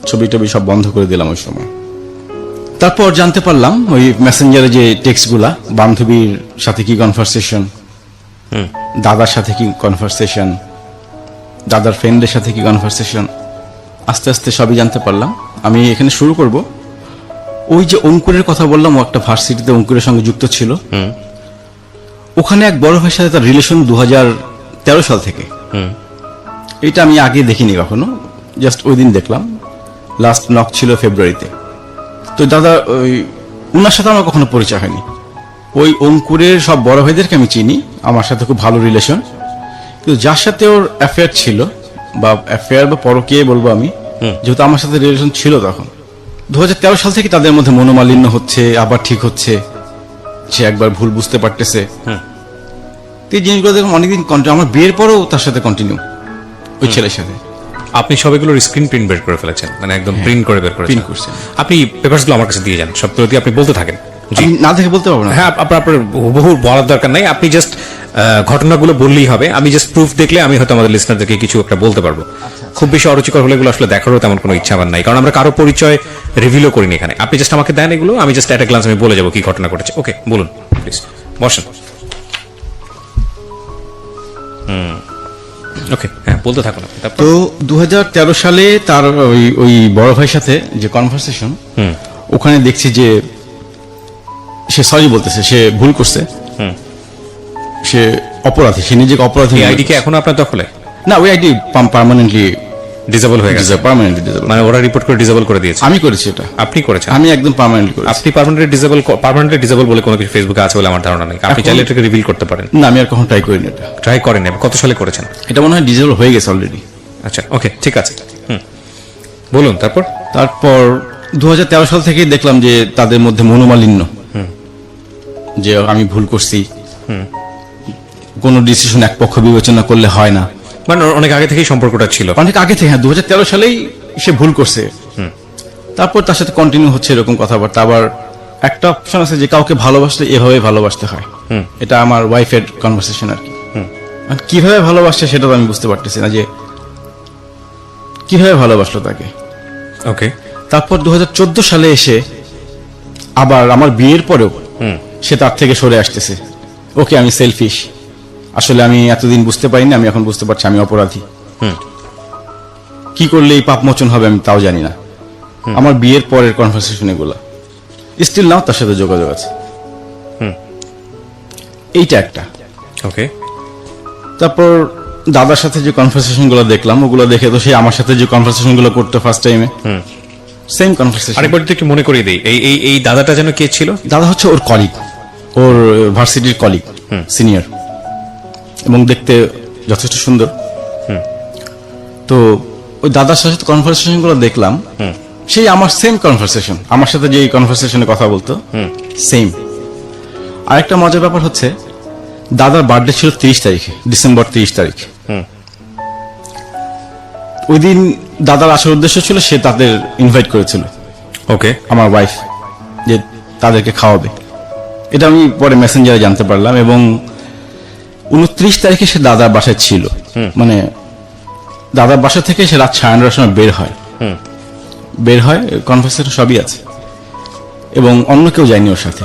[SPEAKER 2] ছবি টবি সব বন্ধ করে দিলাম ওই সময়। তারপর জানতে পারলাম ওই মেসেঞ্জারে যে টেক্সটগুলা, বান্ধবীর সাথে কি কনভারসেশন, দাদার সাথে কি কনভারসেশন, দাদার ফ্রেন্ডের সাথে কি কনভারসেশন, আস্তে আস্তে সবই জানতে পারলাম। আমি এখানে শুরু করব, ওই যে অঙ্কুরের কথা বললাম, ও একটা ভার্সিটিতে অঙ্কুরের সঙ্গে যুক্ত ছিল, ওখানে এক বড় ভাইয়ের সাথে তার রিলেশন 2013 সাল থেকে। এটা আমি আগে দেখিনি কখনো, জাস্ট ওই দিন দেখলাম, লাস্ট নক ছিল ফেব্রুয়ারিতে। তো দাদা ওনার সাথে আমার কখনো পরিচয় হয়নি। ওই অঙ্কুরের সব বড় ভাইদেরকে আমি চিনি, আমার সাথে খুব ভালো রিলেশন, কিন্তু যার সাথে ওর অ্যাফেয়ার ছিল, বা অ্যাফেয়ার বা পরকীয়া বলবো আমি, যেহেতু আমার সাথে রিলেশন ছিল তখন 2013 সাল থেকে তাদের মধ্যে মনোমালিন্য হচ্ছে, আবার ঠিক হচ্ছে, সে একবার ভুল বুঝতে পারতেছে। এই জিনিসগুলো দেখুন অনেকদিন কন্টিনিউ, আমার বিয়ের পরেও তার সাথে কন্টিনিউ ওই ছেলের সাথে।
[SPEAKER 1] আপনি সবগুলোর স্ক্রিন প্রিন্ট বের করে ফেলেছেন, মানে একদম প্রিন্ট করে বের করেছেন?
[SPEAKER 2] প্রিন্ট করছেন।
[SPEAKER 1] আপনি পেপারসগুলো আমার কাছে দিয়ে যান, সবগুলো দিয়ে আপনি বলতে থাকেন।
[SPEAKER 2] আমি না দেখে বলতে পারবো না।
[SPEAKER 1] হ্যাঁ, আপনার বহু বলার দরকার নাই, আপনি জাস্ট ঘটনাগুলো বললেই হবে। আমি জাস্ট প্রুফ দেখলে আমি হয়তো আমাদের লিসনারদেরকে কিছু একটা বলতে পারবো। খুব বেশি অরুচিকর হলে এগুলো আসলে দেখারও তেমন কোনো ইচ্ছা আমার নাই, কারণ আমরা কারো পরিচয় রিভিলও করিনি এখানে। আপনি জাস্ট আমাকে দেন এগুলো, আমি জাস্ট একটা গ্লান্স আমি বলে যাবো কি ঘটনা ঘটেছে। ওকে, বলুন প্লিজ, বসেন। ওকে, হ্যাঁ, বলতে থাকুন আপনি।
[SPEAKER 2] তো 2013 সালে তার ওই বড় ভাইয়ের সাথে যে কনভারসেশন, ওখানে দেখছি যে সে সরি বলতেছে, সে ভুল করছে, সে অপরাধী, সে নিজেকে অপরাধী।
[SPEAKER 1] আইডি কি এখনো আপনার দখলে?
[SPEAKER 2] না, ওই আইডি পার্মানেন্টলি
[SPEAKER 1] ডিসেবল হয়ে গেছে।
[SPEAKER 2] পার্মানেন্টলি ডিসেবল,
[SPEAKER 1] মানে ওরা রিপোর্ট করে ডিসেবল করে দিয়েছে?
[SPEAKER 2] আমি করেছি এটা।
[SPEAKER 1] আপনি করেছেন?
[SPEAKER 2] আমি একদম পার্মানেন্টলি করেছি।
[SPEAKER 1] আপনি পার্মানেন্টলি ডিসেবল বলে কোনো কিছু ফেসবুকে আছে বলে আমার ধারণা নেই। আপনি চাইলে এটাকে রিভিল করতে পারেন।
[SPEAKER 2] না, আমি আর কখনো ট্রাই করিনি এটা।
[SPEAKER 1] ট্রাই করেন? কত সালে করেছেন?
[SPEAKER 2] এটা মনে হয় ডিসেবল হয়ে গেছে অলরেডি।
[SPEAKER 1] আচ্ছা, ওকে, ঠিক আছে, বলুন। তারপর
[SPEAKER 2] 2013 সাল থেকে দেখলাম যে তাদের মধ্যে মনোমালিন্য, যে আমি ভুল করছি, কোনো ডিসিশন এক পক্ষ বিবেচনা করলে হয় না।
[SPEAKER 1] মানে অনেক আগে থেকেই সম্পর্কটা ছিল।
[SPEAKER 2] অনেক আগে থেকে, হ্যাঁ 2013 সালেই সে ভুল করছে। তারপর তার সাথে কন্টিনিউ হচ্ছে এরকম কথাবার্তা। আবার একটা অপশন আছে যে কাউকে ভালোবাসলে এভাবে ভালোবাসতে হয়, এটা আমার ওয়াইফের কনভারসেশন আর কি। আর কিভাবে ভালোবাসছে সেটা তো আমি বুঝতে পারতেছি না, যে কিভাবে ভালোবাসলো তাকে।
[SPEAKER 1] ওকে।
[SPEAKER 2] তারপর 2014 সালে এসে আবার আমার বিয়ের পরেও সে তার থেকে সরে আসতেছে। ওকে, আমি সেলফিশ, আসলে আমি এতদিন বুঝতে পারিনি, আমি এখন বুঝতে পারছি আমি অপরাধী। কি করলে এই পাপ মোচন হবে আমি তাও জানি না। আমার বিয়ের পরের কনভারসেশন এগুলা, স্টিল নাও তার সাথে যোগাযোগ আছে। এইটা একটা।
[SPEAKER 1] ওকে।
[SPEAKER 2] তারপর দাদার সাথে যে কনভারসেশন গুলো দেখলাম, ওগুলো দেখে তো সে আমার সাথে যে কনভারসেশন গুলো করতো ফার্স্ট টাইমে, সেম কনভারসেশন।
[SPEAKER 1] আরেকবার যদি একটু মনে করিয়ে দিই, এই এই এই দাদাটা যেন কে ছিল?
[SPEAKER 2] দাদা হচ্ছে ওর কলিগ, ওর ভার্সিটির কলিগ, সিনিয়র, এবং দেখতে যথেষ্ট সুন্দর। তো ওই দাদার সাথে কনভারসেশন গুলো দেখলাম, সেই আমার সেম কনভারসেশন, আমার সাথে যে কনভারসেশনে কথা বলতো সেম। আরেকটা মজার ব্যাপার হচ্ছে, দাদার বার্থডে ছিল 30 তারিখে, ডিসেম্বর 30 তারিখ। ওই দিন দাদার আসার উদ্দেশ্য ছিল সে তাদের ইনভাইট করেছিল,
[SPEAKER 1] ওকে,
[SPEAKER 2] আমার ওয়াইফ, যে তাদেরকে খাওয়াবে। এটা আমি পরে মেসেঞ্জারে জানতে পারলাম। এবং 29 তারিখে সে দাদার বাসায় ছিল, মানে দাদার বাসা থেকে সে রাত 9:30 সময় বের হয়, কনভারসেশন সবই আছে, এবং অন্য কেউ যায়নি ওর সাথে।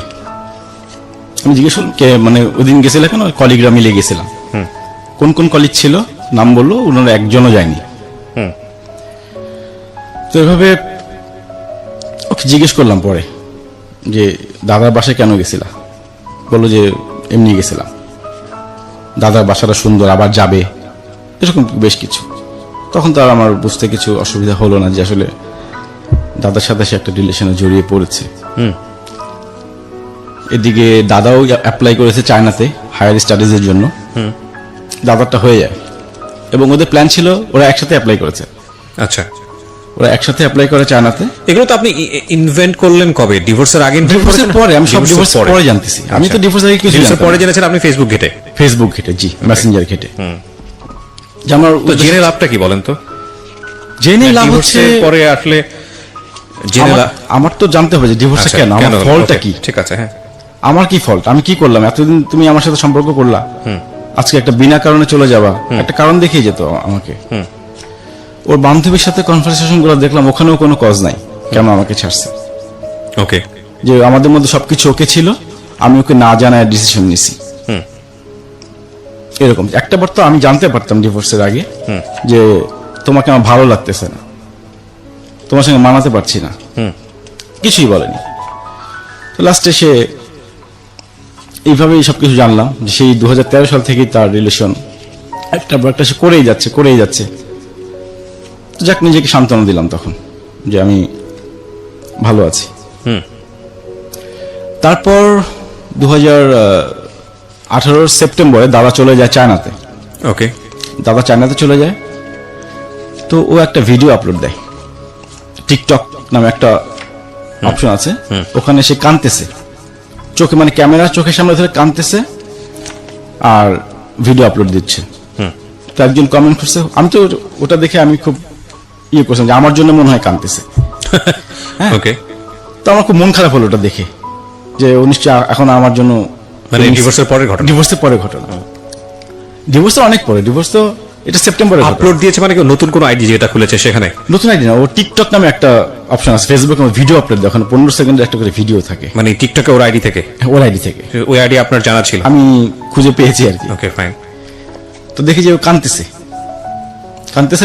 [SPEAKER 2] আমি জিজ্ঞেস করলাম কে, মানে ওই দিন গেছিল কেন? কলিগরা মিলে গেছিলাম। কোন কোন কলিগ ছিল নাম বললো, ওনারা একজনও যায়নি। তো এভাবে ওকে জিজ্ঞেস করলাম পরে যে দাদার বাসায় কেন গেছিলা? বললো যে এমনি গেছিলাম, দাদার বাসাটা সুন্দর, আবার যাবে, এরকম বেশ কিছু। তখন তো আর আমার বুঝতে কিছু অসুবিধা হলো না যে আসলে দাদার সাথে সে একটা রিলেশনে জড়িয়ে পড়েছে। এদিকে দাদাও অ্যাপ্লাই করেছে চায়নাতে হায়ার স্টাডিজের জন্য, দাদারটা হয়ে যায়। এবং ওদের প্ল্যান ছিল ওরা একসাথে অ্যাপ্লাই করেছে।
[SPEAKER 1] আচ্ছা,
[SPEAKER 2] ওরা একসাথে অ্যাপ্লাই করে চায়নাতে।
[SPEAKER 1] এগুলো তো আপনি ইনভেন্ট করলেন কবে? ডিভোর্সের আগে?
[SPEAKER 2] ডিভোর্সের পরে? আমি সব ডিভোর্স পরে জানতেছি। আমি তো ডিভোর্স আগে কিছু
[SPEAKER 1] ডিভোর্সের পরে জেনেছেন আপনি ফেসবুক ঘেটে?
[SPEAKER 2] ফেসবুক ঘেটে, জি, মেসেঞ্জার ঘেটে। যে আমার
[SPEAKER 1] তো জেনে লাভটা কি বলেন তো?
[SPEAKER 2] জেনে লাভ হচ্ছে
[SPEAKER 1] পরে আসলে জেনে
[SPEAKER 2] আমার তো জানতে হবে যে ডিভোর্সটা কেন, আমার ফলটা কি।
[SPEAKER 1] ঠিক আছে, হ্যাঁ,
[SPEAKER 2] আমার কি ফল্ট, আমি কি করলাম? এতদিন তুমি আমার সাথে সম্পর্ক করলা, আজকে একটা বিনা কারণে চলে যাবা, একটা কারণ দেখিয়ে যেত আমাকে। ওর বান্ধবীর সাথে কনভারসেশন গুলো দেখলাম, ওখানেও কোনো কজ নাই কেন আমাকে ছাড়ছে।
[SPEAKER 1] ওকে,
[SPEAKER 2] যে আমাদের মধ্যে সবকিছু ওকে ছিল, আমি ওকে না জানায় ডিসিশন নিছি। এরকম একটা বার তো আমি জানতে পারতাম ডিভোর্সের আগে যে তোমাকে আমার ভালো লাগতেছে না, তোমার সঙ্গে মানাতে পারছি না, কিছুই বলেনি। তো লাস্টে সে এইভাবেই সবকিছু জানলাম যে সেই 2013 সাল থেকেই তার রিলেশন একটা সে করেই যাচ্ছে। তো যাক, নিজেকে সান্ত্বনা দিলাম তখন যে আমি ভালো আছি। তারপর 2018 সেপ্টেম্বরে দাদা চলে যায় চায়নাতে।
[SPEAKER 1] ওকে,
[SPEAKER 2] দাদা চায়নাতে চলে যায়, তো ও একটা ভিডিও আপলোড দেয়, টিকটক নামে একটা অপশন আছে, ওখানে সে কাঁদতেছে, চোখে মানে ক্যামেরা চোখের সামনে ধরে কাঁদতেছে আর ভিডিও আপলোড দিচ্ছে। তো একজন কমেন্ট করছে, আমি তো ওটা দেখে আমি খুব ইয়ে করছিলাম যে আমার জন্য মনে হয় কাঁদতেছে।
[SPEAKER 1] ওকে,
[SPEAKER 2] তো আমার খুব মন খারাপ হলো ওটা দেখে, যে ও নিশ্চয়ই এখন আমার জন্য,
[SPEAKER 1] মানে ডিভোর্সের পরের ঘটনা?
[SPEAKER 2] ডিভোর্সের পরে ঘটনা, ডিভোর্স তো অনেক পরে, ডিভোর্স তো এটা সেপ্টেম্বরে
[SPEAKER 1] আপলোড দিয়েছে। মানে কি নতুন কোন আইডি যেটা খুলেছে সেখানে?
[SPEAKER 2] নতুন আইডি না, ও টিকটক নামে একটা অপশন আছে ফেসবুকে, ভিডিও আপলোড দেয়, ওখানে 15 সেকেন্ডের একটা করে ভিডিও থাকে।
[SPEAKER 1] মানে টিকটকে ওর আইডি থেকে?
[SPEAKER 2] ওর আইডি থেকে।
[SPEAKER 1] ওই আইডি আপনার জানা ছিল?
[SPEAKER 2] আমি খুঁজে পেয়েছি আর কি।
[SPEAKER 1] ওকে, ফাইন।
[SPEAKER 2] তো দেখি যে ও কাঁদতেছে,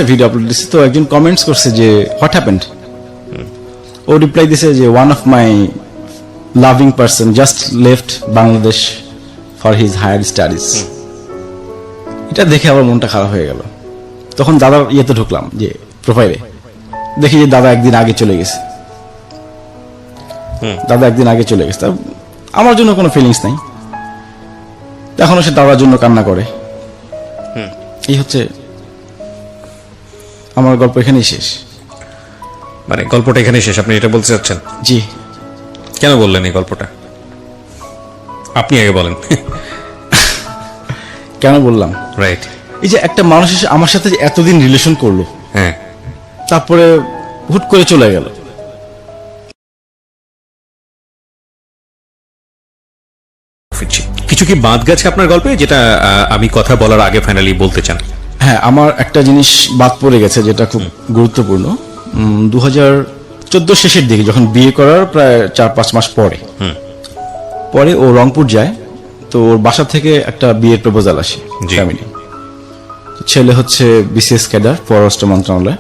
[SPEAKER 2] ভিডিও আপলোড দিচ্ছে। তো একজন কমেন্টস করছে যে হোয়াট হ্যাপেন্ড। ও রিপ্লাই দিছে যে one of my loving person just left Bangladesh for his higher studies. এটা দেখে আবার মনটা খারাপ হয়ে গেল। তখন দাদার ইয়েতে ঢুকলাম, যে প্রোফাইলে দেখি যে দাদা একদিন আগে চলে গেছে। তা আমার জন্য কোনো ফিলিংস নাই, এখনো সে দাদার জন্য কান্না করে। এই হচ্ছে আমার গল্প, এখানেই শেষ।
[SPEAKER 1] মানে গল্পটা এখানেই শেষ, আপনি এটা বলতে চাচ্ছেন?
[SPEAKER 2] জি।
[SPEAKER 1] কেন বললেন এই গল্পটা? আপনি আগে বলেন।
[SPEAKER 2] কেন বললাম,
[SPEAKER 1] রাইট।
[SPEAKER 2] এই যে একটা মানুষ এসে আমার সাথে যে এতদিন রিলেশন করলো,
[SPEAKER 1] হ্যাঁ,
[SPEAKER 2] তারপরে হুট করে চলে গেল।
[SPEAKER 1] ফিরছি। কিছু কি বাদ গেছে আপনার গল্পে যেটা আমি কথা বলার আগে ফাইনালি বলতে চান?
[SPEAKER 2] হ্যাঁ, আমার একটা জিনিস বাদ পড়ে গেছে যেটা খুব গুরুত্বপূর্ণ। 2014 শেষের দিকে যখন বিয়ে করার প্রায় 4-5 মাস পরে ও রংপুর যায়, তো ওর বাসা থেকে একটা বিয়ের প্রপোজাল আসে
[SPEAKER 1] জি।
[SPEAKER 2] ফ্যামিলি। ছেলে হচ্ছে বিসিএস ক্যাডার, পররাষ্ট্র মন্ত্রণালয়।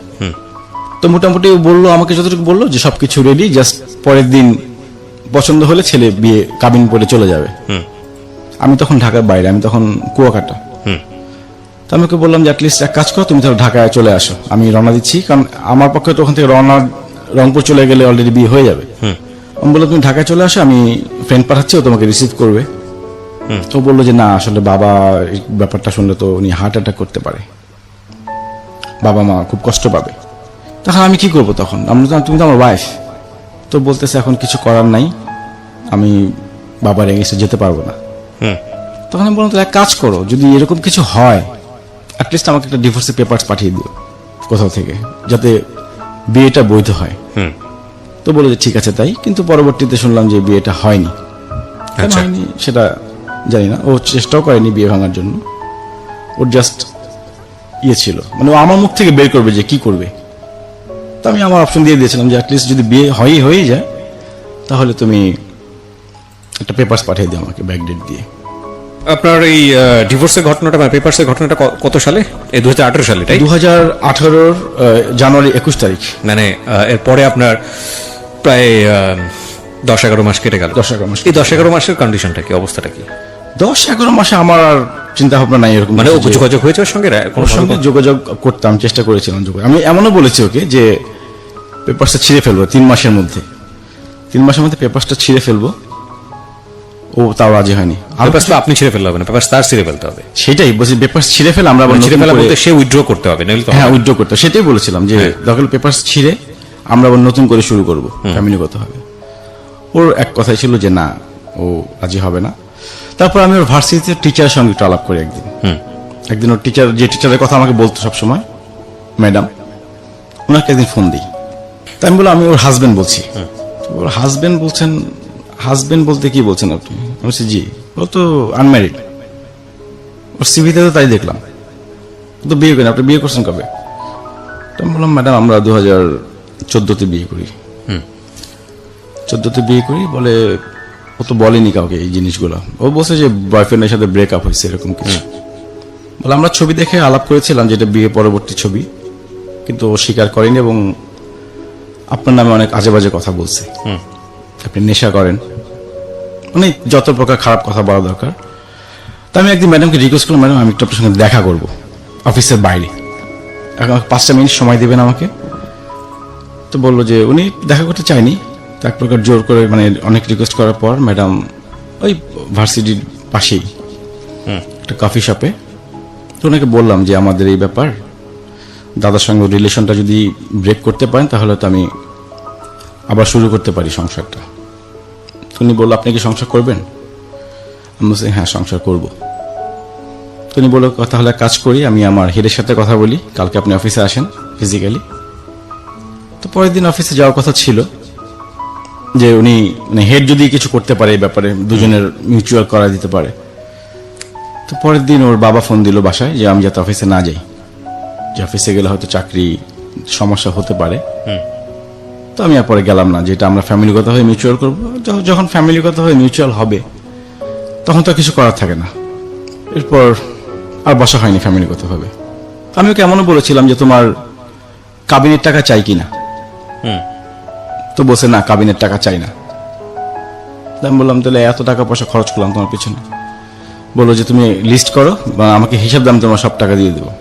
[SPEAKER 2] তো মোটামুটি ও বললো, আমাকে যতটুকু বললো যে সবকিছু রেডি, জাস্ট পরের দিন পছন্দ হলে ছেলে বিয়ে কাবিন করে চলে যাবে। আমি তখন ঢাকার বাইরে, আমি তখন কুয়াকাটা। তো আমি ওকে বললাম যে অ্যাটলিস্ট এক কাজ করো, তুমি তাহলে ঢাকায় চলে আসো, আমি রওনা দিচ্ছি, কারণ আমার পক্ষে তো ওখান থেকে রংপুর চলে গেলে অলরেডি বিয়ে হয়ে যাবে। আমি বললাম তুমি ঢাকায় চলে আসো, আমি ফ্রেন্ড পাঠাচ্ছি, ও তোমাকে রিসিভ করবে। তো বললো যে না, আসলে বাবা এই ব্যাপারটা শুনলে তো উনি হার্ট অ্যাটাক করতে পারে, বাবা মা খুব কষ্ট পাবে। তখন আমি কি করবো? তখন তুমি তো আমার ওয়াইফ। তো বলতেছে এখন কিছু করার নাই, আমি বাবার এগেইনস্টে যেতে পারবো না। তখন আমি বললাম, তো এক কাজ করো, যদি এরকম কিছু হয় অ্যাটলিস্ট আমাকে একটা ডিভোর্সের পেপারস পাঠিয়ে দিও কোথাও থেকে, যাতে বিয়েটা বৈধ হয়। তো বলে যে ঠিক আছে তাই। কিন্তু পরবর্তীতে শুনলাম যে বিয়েটা হয়নি। কেন
[SPEAKER 1] আচ্ছা।
[SPEAKER 2] হয়নি সেটা জানি না, ও চেষ্টাও করেনি বিয়ে ভাঙার জন্য, ওর জাস্ট ইয়ে ছিল, মানে ও আমার মুখ থেকে বের করবে যে কি করবে। তো আমি আমার অপশন দিয়ে দিয়েছিলাম যে অ্যাটলিস্ট যদি বিয়ে হয়ে যায় তাহলে তুমি একটা পেপারস পাঠিয়ে দিও আমাকে ব্যাকডেট দিয়ে।
[SPEAKER 1] আপনার এই ডিভোর্সের ঘটনাটা বা পেপারসের ঘটনাটা কত সালে? এই 2018 সালে, তাই?
[SPEAKER 2] 2018 জানুয়ারি 21 তারিখ।
[SPEAKER 1] মানে এরপরে আপনার প্রায় 10-11 মাস কেটে গেল।
[SPEAKER 2] 10-11 মাস।
[SPEAKER 1] এই 10-11 মাসের কন্ডিশনটা কি, অবস্থাটা কি?
[SPEAKER 2] 10-11 মাসে আমার আর চিন্তা ভাবনা নাই এরকম,
[SPEAKER 1] মানে
[SPEAKER 2] কিছু যে-
[SPEAKER 1] যোগাযোগ হয়েছে ওর সঙ্গে?
[SPEAKER 2] ওর সঙ্গে যোগাযোগ করতাম, চেষ্টা করেছিলাম যোগাযোগ। আমি এমনও বলেছি ওকে যে পেপারসটা ছিঁড়ে ফেলবো 3 মাসের মধ্যে, 3 মাসের মধ্যে পেপারসটা ছিঁড়ে ফেলবো। ও তাও রাজি হয়নি। আর
[SPEAKER 1] পেপারস তো আপনি ছিঁড়ে ফেলতে হবে না, পেপারস তার ছিঁড়ে ফেলতে হবে।
[SPEAKER 2] সেটাই বলছি, পেপারস ছিঁড়ে ফেলে আমরা আবার
[SPEAKER 1] ছিঁড়ে
[SPEAKER 2] নতুন
[SPEAKER 1] ফেলা
[SPEAKER 2] করে-
[SPEAKER 1] বলতে সে উইথড্র করতে হবে, নইলে তো
[SPEAKER 2] হ্যাঁ,
[SPEAKER 1] হবে না।
[SPEAKER 2] উইথড্র করতে হবে। সেটাই বলেছিলাম যে দখল পেপারস ছিঁড়ে আমরা আবার নতুন করে শুরু করবো, ফ্যামিলিগত হবে। ওর এক কথাই ছিল যে না, ও রাজি হবে না। তারপর আমি ওর ভার্সিটিতে টিচারের সঙ্গে একটু আলাপ করি একদিন ওর টিচার, যে টিচারের কথা আমাকে বলতো সবসময়, ম্যাডাম, ওনাকে একদিন ফোন দিই। তাই আমি বললাম আমি ওর হাজবেন্ড বলছি। তো ওর হাজবেন্ড বলছেন, হাজবেন্ড বলতে কি বলছেন আপনি? আমি বলছি জি। ও তো আনম্যারিড, ওর সিভিতে তো তাই দেখলাম। ও তো বিয়ে করেন, আপনি বিয়ে করছেন কবে? তো আমি বললাম ম্যাডাম আমরা 2014-তে বিয়ে করি। 14-তে বিয়ে করি বলে, ও তো বলেনি কাউকে এই জিনিসগুলো। ও বলছে যে বয়ফ্রেন্ডের সাথে ব্রেকআপ হয়েছে এরকম কিছু। বলে আমরা ছবি দেখে আলাপ করেছিলাম যেটা বিয়ে পরবর্তী ছবি, কিন্তু ও স্বীকার করেনি এবং আপনার নামে অনেক আজে বাজে কথা বলছে। আপনি নেশা করেন, মানে যত প্রকার খারাপ কথা বলা দরকার। তা আমি একদিন ম্যাডামকে রিকোয়েস্ট করলাম, ম্যাডাম আমি একটু আপনার সঙ্গে দেখা করবো অফিসের বাইরে, এখন 5টা মিনিট সময় দিবেন আমাকে। তো বললো যে উনি দেখা করতে চায়নি। তো এক প্রকার জোর করে, মানে অনেক রিকোয়েস্ট করার পর ম্যাডাম ওই ভার্সিটির পাশেই একটা কফি শপে, তো ওনাকে বললাম যে আমাদের এই ব্যাপার, দাদার সঙ্গে রিলেশনটা যদি ব্রেক করতে পারেন তাহলে তো আমি আবার শুরু করতে পারি সংসারটা। তো উনি বললো আপনি কি সংসার করবেন? আমি বলছি হ্যাঁ সংসার করবো। তো উনি বললো তাহলে কাজ করি, আমি আমার হেডের সাথে কথা বলি, কালকে আপনি অফিসে আসেন ফিজিক্যালি। তো পরের দিন অফিসে যাওয়ার কথা ছিল যে উনি, মানে হেড যদি কিছু করতে পারে এই ব্যাপারে, দুজনের মিউচুয়াল করা দিতে পারে। তো পরের দিন ওর বাবা ফোন দিল বাসায় যে আমি যাতে অফিসে না যাই, যে অফিসে গেলে হয়তো চাকরি সমস্যা হতে পারে। তো আমি আর পরে গেলাম না, যেটা আমরা ফ্যামিলিগত হয়ে মিউচুয়াল করবো। যখন ফ্যামিলিগত হয়ে মিউচুয়াল হবে তখন তো কিছু করার থাকে না। এরপর আর বসা হয়নি ফ্যামিলিগত ভাবে। আমি ওকে এমনও বলেছিলাম যে তোমার কাবিনের টাকা চাই কিনা। তো বলছে না, কাবিনের টাকা চাই না। আমি বললাম তাহলে এত টাকা পয়সা খরচ করলাম তোমার পিছনে। বললো যে তুমি লিস্ট করো বা আমাকে হিসাব দাম, তোমার সব টাকা দিয়ে দেবো।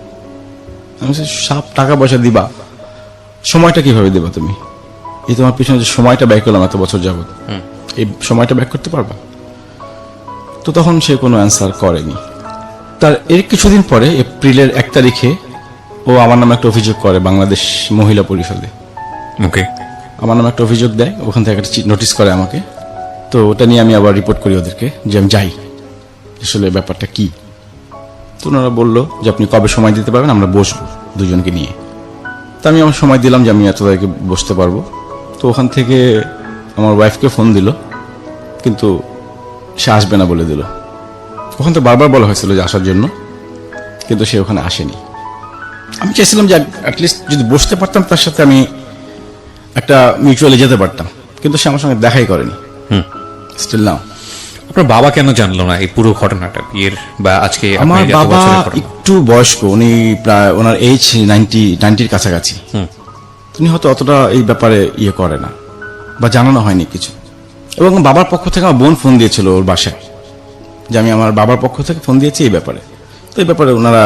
[SPEAKER 2] আমি বলছি সব টাকা পয়সা দিবা, সময়টা কিভাবে দেবা তুমি? এই তোমার পিছনে যে সময়টা ব্যয় করলাম এত বছর যাবত, এই সময়টা ব্যয় করতে পারবা? তো তখন সে কোনো অ্যান্সার করেনি। তার এর কিছুদিন পরে এপ্রিলের 1 তারিখে ও আমার নামে একটা অভিযোগ করে বাংলাদেশ মহিলা পরিষদে।
[SPEAKER 1] ওকে।
[SPEAKER 2] আমার নামে একটা অভিযোগ দেয়, ওখান থেকে একটা নোটিশ করে আমাকে। তো তো ওটা নিয়ে আমি আবার রিপোর্ট করি ওদেরকে যে আমি যাই, আসলে ব্যাপারটা কি। তো ওনারা বললো যে আপনি কবে সময় দিতে পারবেন, আমরা বসবো দুজনকে নিয়ে। তা আমি আমার সময় দিলাম যে আমি এত তারিখে বসতে পারবো। তো ওখান থেকে আমার ওয়াইফকে ফোন দিল, কিন্তু সে আসবে না বলে দিল। ওখান থেকে বারবার বলা হয়েছিল যে আসার জন্য, কিন্তু সে ওখানে আসেনি। আমি চাইছিলাম যে অ্যাটলিস্ট যদি বসতে পারতাম তার সাথে আমি একটা মিউচুয়ালি যেতে পারতাম, কিন্তু সে আমার সঙ্গে দেখাই করেনি। Still now.
[SPEAKER 1] আপনার বাবা কেন জানলো না এই পুরো ঘটনাটা বিয়ের বা আজকে
[SPEAKER 2] আমার
[SPEAKER 1] আপনার যত
[SPEAKER 2] বাবা
[SPEAKER 1] বছরের ঘটনা?
[SPEAKER 2] একটু বয়স্ক, উনি প্রায় ওনার এইজ 90-র কাছাকাছি। তিনি হয়তো অতটা এই ব্যাপারে ইয়ে করে না বা জানানো হয়নি কিছু। এবং বাবার পক্ষ থেকে আমার বোন ফোন দিয়েছিল ওর বাসায় যে আমি আমার বাবার পক্ষ থেকে ফোন দিয়েছি এই ব্যাপারে। তো এই ব্যাপারে ওনারা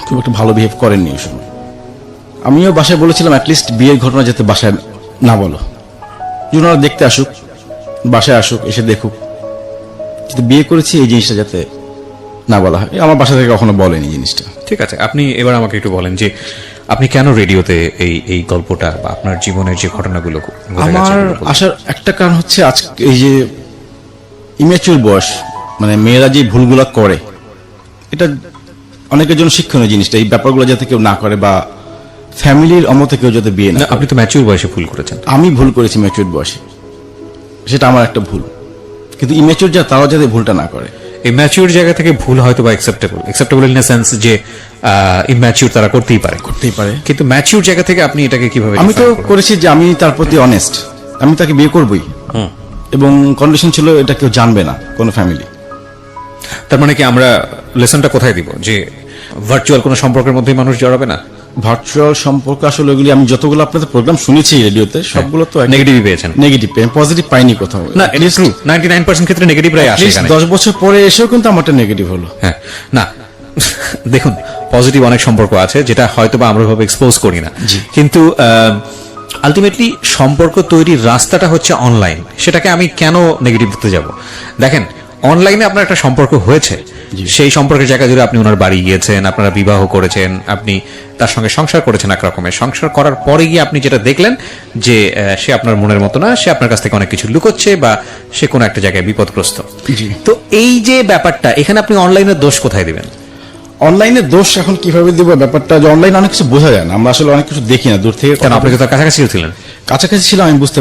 [SPEAKER 2] খুব একটা ভালো বিহেভ করেননি ওই সময়। আমিও বাসায় বলেছিলাম অ্যাটলিস্ট বিয়ের ঘটনা যাতে বাসায় না বলো, যে ওনারা দেখতে আসুক, বাসায় আসুক, এসে দেখুক, কিন্তু বিয়ে করেছি এই জিনিসটা যাতে না বলা হয়। আমার বাসা থেকে কখনো বলেনি জিনিসটা।
[SPEAKER 1] ঠিক আছে, আপনি এবার আমাকে একটু বলেন যে আপনি কেন রেডিওতে এই গল্পটা বা আপনার জীবনের যে ঘটনাগুলো ঘটে গেছে
[SPEAKER 2] আমার
[SPEAKER 1] এগুলো বলছেন?
[SPEAKER 2] আসার একটা কারণ হচ্ছে আজকে এই যে ইম্যাচিউর বয়স, মানে মেয়েরা যে ভুলগুলো করে, এটা অনেকের জন্য শিক্ষণীয় জিনিসটা। এই ব্যাপারগুলো যাতে কেউ না করে বা ফ্যামিলির অমতে কেউ যাতে বিয়ে না
[SPEAKER 1] না,
[SPEAKER 2] করে।
[SPEAKER 1] আপনি তো ম্যাচিউর বয়সে ভুল করেছেন।
[SPEAKER 2] আমি ভুল করেছি ম্যাচিউর বয়সে, সেটা আমার একটা ভুল, কিন্তু ইম্যাচিউর যা তারাও যাতে ভুলটা না করে।
[SPEAKER 1] এই ম্যাচিউর জায়গা থেকে ভুল হয়তো বা অ্যাকসেপ্টেবল ইন দ্য সেন্স যে ইম্যাচিউর তারা করতেই পারে, কিন্তু ম্যাচিউর জায়গা থেকে আপনি এটাকে কিভাবে
[SPEAKER 2] আমি তো
[SPEAKER 1] define করবেন?
[SPEAKER 2] করেছি যে আমি তার প্রতি অনেস্ট, আমি তাকে বিয়ে করবই, এবং কন্ডিশন ছিল এটা কেউ জানবে না, কোনো ফ্যামিলি।
[SPEAKER 1] তার মানে কি আমরা লেসনটা কোথায় দিব যে ভার্চুয়াল কোনো সম্পর্কের মধ্যে মানুষ জড়াবে না?
[SPEAKER 2] ভার্চুয়াল সম্পর্ক আসলে ওগুলি আমি যতগুলো আপনাদের প্রোগ্রাম শুনেছি রেডিওতে সবগুলো তো
[SPEAKER 1] নেগেটিভই পেয়েছেন?
[SPEAKER 2] নেগেটিভ, পজিটিভ পাইনি কোথাও।
[SPEAKER 1] না, এটা ট্রু, 99% ক্ষেত্রে নেগেটিভরাই আসে এখানে।
[SPEAKER 2] 10 বছর পরে এসেও কিন্তু আমারটা নেগেটিভ হলো।
[SPEAKER 1] হ্যাঁ, না দেখুন, পজিটিভ অনেক সম্পর্ক আছে যেটা হয়তো বা আমরা ভাবে এক্সপোজ করি না, কিন্তু আলটিমেটলি সম্পর্ক তৈরির রাস্তাটা হচ্ছে অনলাইন। সেটাকে আমি কেন নেগেটিভ দিতে যাব? দেখেন, অনলাইনে আপনার একটা সম্পর্ক হয়েছে, সেই সম্পর্কের জায়গা জুড়ে আপনি ওনার বাড়ি গিয়েছেন, আপনারা বিবাহ করেছেন, আপনি তার সঙ্গে সংসার করেছেন। এক রকমের সংসার করার পরে গিয়ে আপনি যেটা দেখলেন যে সে আপনার মনের মতো না, সে আপনার কাছ থেকে অনেক কিছু লুকোচ্ছে বা সে কোনো একটা জায়গায় বিপদগ্রস্ত। তো এই যে ব্যাপারটা, এখানে আপনি অনলাইনের দোষ কোথায় দিবেন?
[SPEAKER 2] অনলাইনে দোষ এখন কিভাবে দিব ব্যাপারটা, যে অনলাইনে অনেক কিছু বোঝা যায় না, আমরা আসলে অনেক কিছু দেখি না দূর থেকে।
[SPEAKER 1] কেন, আপনি তো তার কাছাকাছি ছিলেন?
[SPEAKER 2] কাছাকাছি ছিলাম, আমি বুঝতে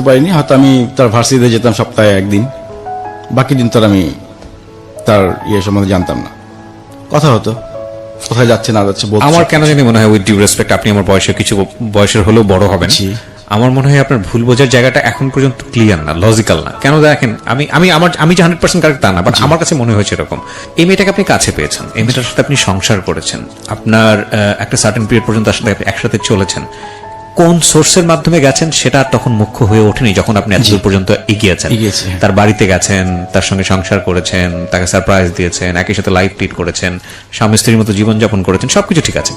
[SPEAKER 2] পারিনি। হয়তো আমি তার ভার্সিটিতে যেতাম সপ্তাহে একদিন, বাকি দিন তো আমি তার ইয়ে সম্বন্ধে জানতাম না। কথা হতো, কোথায় যাচ্ছে না যাচ্ছে বলতো।
[SPEAKER 1] আমার কেন জানি মনে হয়, উইথ ডিউ রেসপেক্ট, আপনি আমার বয়সের হলেও বড় হবেন,
[SPEAKER 2] জি।
[SPEAKER 1] আমার মনে হয় আপনার ভুল বোঝার জায়গাটা এখন পর্যন্ত ক্লিয়ার না, লজিক্যাল না। কেন দেখেন, আমি যে 100% কারেক্ট তা না, বাট আমার কাছে মনে হয়েছে এরকম। এই মেয়েটাকে আপনি কাছে পেয়েছেন, এই মেয়েটার সাথে আপনি সংসার করেছেন, আপনার একটা সার্টেন পিরিয়ড পর্যন্ত তার সাথে একসাথে চলেছেন। কোন সোর্সের মাধ্যমে গেছেন সেটা তখন মুখ্য হয়ে ওঠেনি যখন আপনি এতদূর পর্যন্ত এগিয়েছেন। তার বাড়িতে গেছেন, তার সঙ্গে সংসার করেছেন, তাকে সারপ্রাইজ দিয়েছেন, একই সাথে লাইফ লিড করেছেন, স্বামী স্ত্রীর মতো জীবনযাপন করেছেন, সবকিছু ঠিক আছে।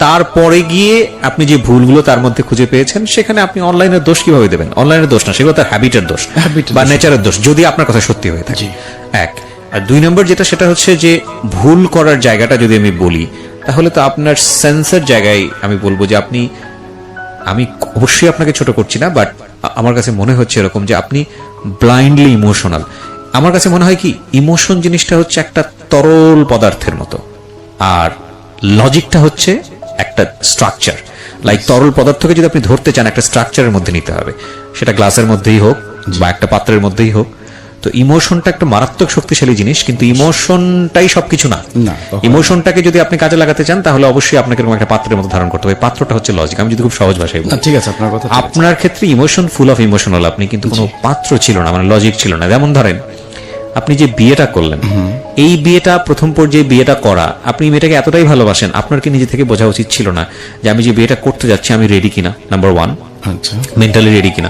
[SPEAKER 1] তারপরে গিয়ে আপনি যে ভুলগুলো তার মধ্যে খুঁজে পেয়েছেন, সেখানে আপনি অনলাইনের দোষ কিভাবে দেবেন? অনলাইনের দোষ না, সেগুলো তার হ্যাবিটের দোষ বা নেচারের দোষ, যদি আপনার কথা সত্যি হয়ে থাকে। এক আর 2 নম্বর যেটা, সেটা হচ্ছে যে ভুল করার জায়গাটা যদি আমি বলি, তাহলে তো আপনার সেন্সের জায়গায় আমি বলবো যে আমি অবশ্যই আপনাকে ছোট করছি না, বাট আমার কাছে মনে হচ্ছে এরকম যে আপনি ব্লাইন্ডলি ইমোশনাল। আমার কাছে মনে হয় কি, ইমোশন জিনিসটা হচ্ছে একটা তরল পদার্থের মতো, আর লজিকটা হচ্ছে একটা স্ট্রাকচার। লাইক তরল পদার্থকে যদি আপনি ধরতে চান, একটা স্ট্রাকচারের মধ্যে নিতে হবে, সেটা গ্লাসের মধ্যেই হোক বা একটা পাত্রের মধ্যেই হোক। তো ইমোশনটা একটা মারাত্মক শক্তিশালী জিনিস, কিন্তু ইমোশনটাই সবকিছু না। ইমোশনটাকে যদি আপনি কাজে লাগাতে চান, তাহলে অবশ্যই আপনাকে এরকম একটা পাত্রের মধ্যে ধারণ করতে হবে। পাত্রটা হচ্ছে লজিক। আমি যদি খুব সহজ ভাষায় বলি,
[SPEAKER 2] ঠিক আছে, আপনার কথা।
[SPEAKER 1] আপনার ক্ষেত্রে ইমোশন, ফুল অফ ইমোশনাল আপনি, কিন্তু কোনো পাত্র ছিল না, মানে লজিক ছিল না। যেমন ধরেন, আপনি যে বিয়েটা করলেন, এই বিয়েটা প্রথম পর্যায়ে বিয়েটা করা, আপনি মেয়েটাকে এতটাই ভালোবাসেন, আপনার কি নিজে থেকে বোঝা উচিত ছিল না যে আমি যে বিয়েটা করতে যাচ্ছি আমি রেডি কিনা? নাম্বার 1, মেন্টালি রেডি কিনা?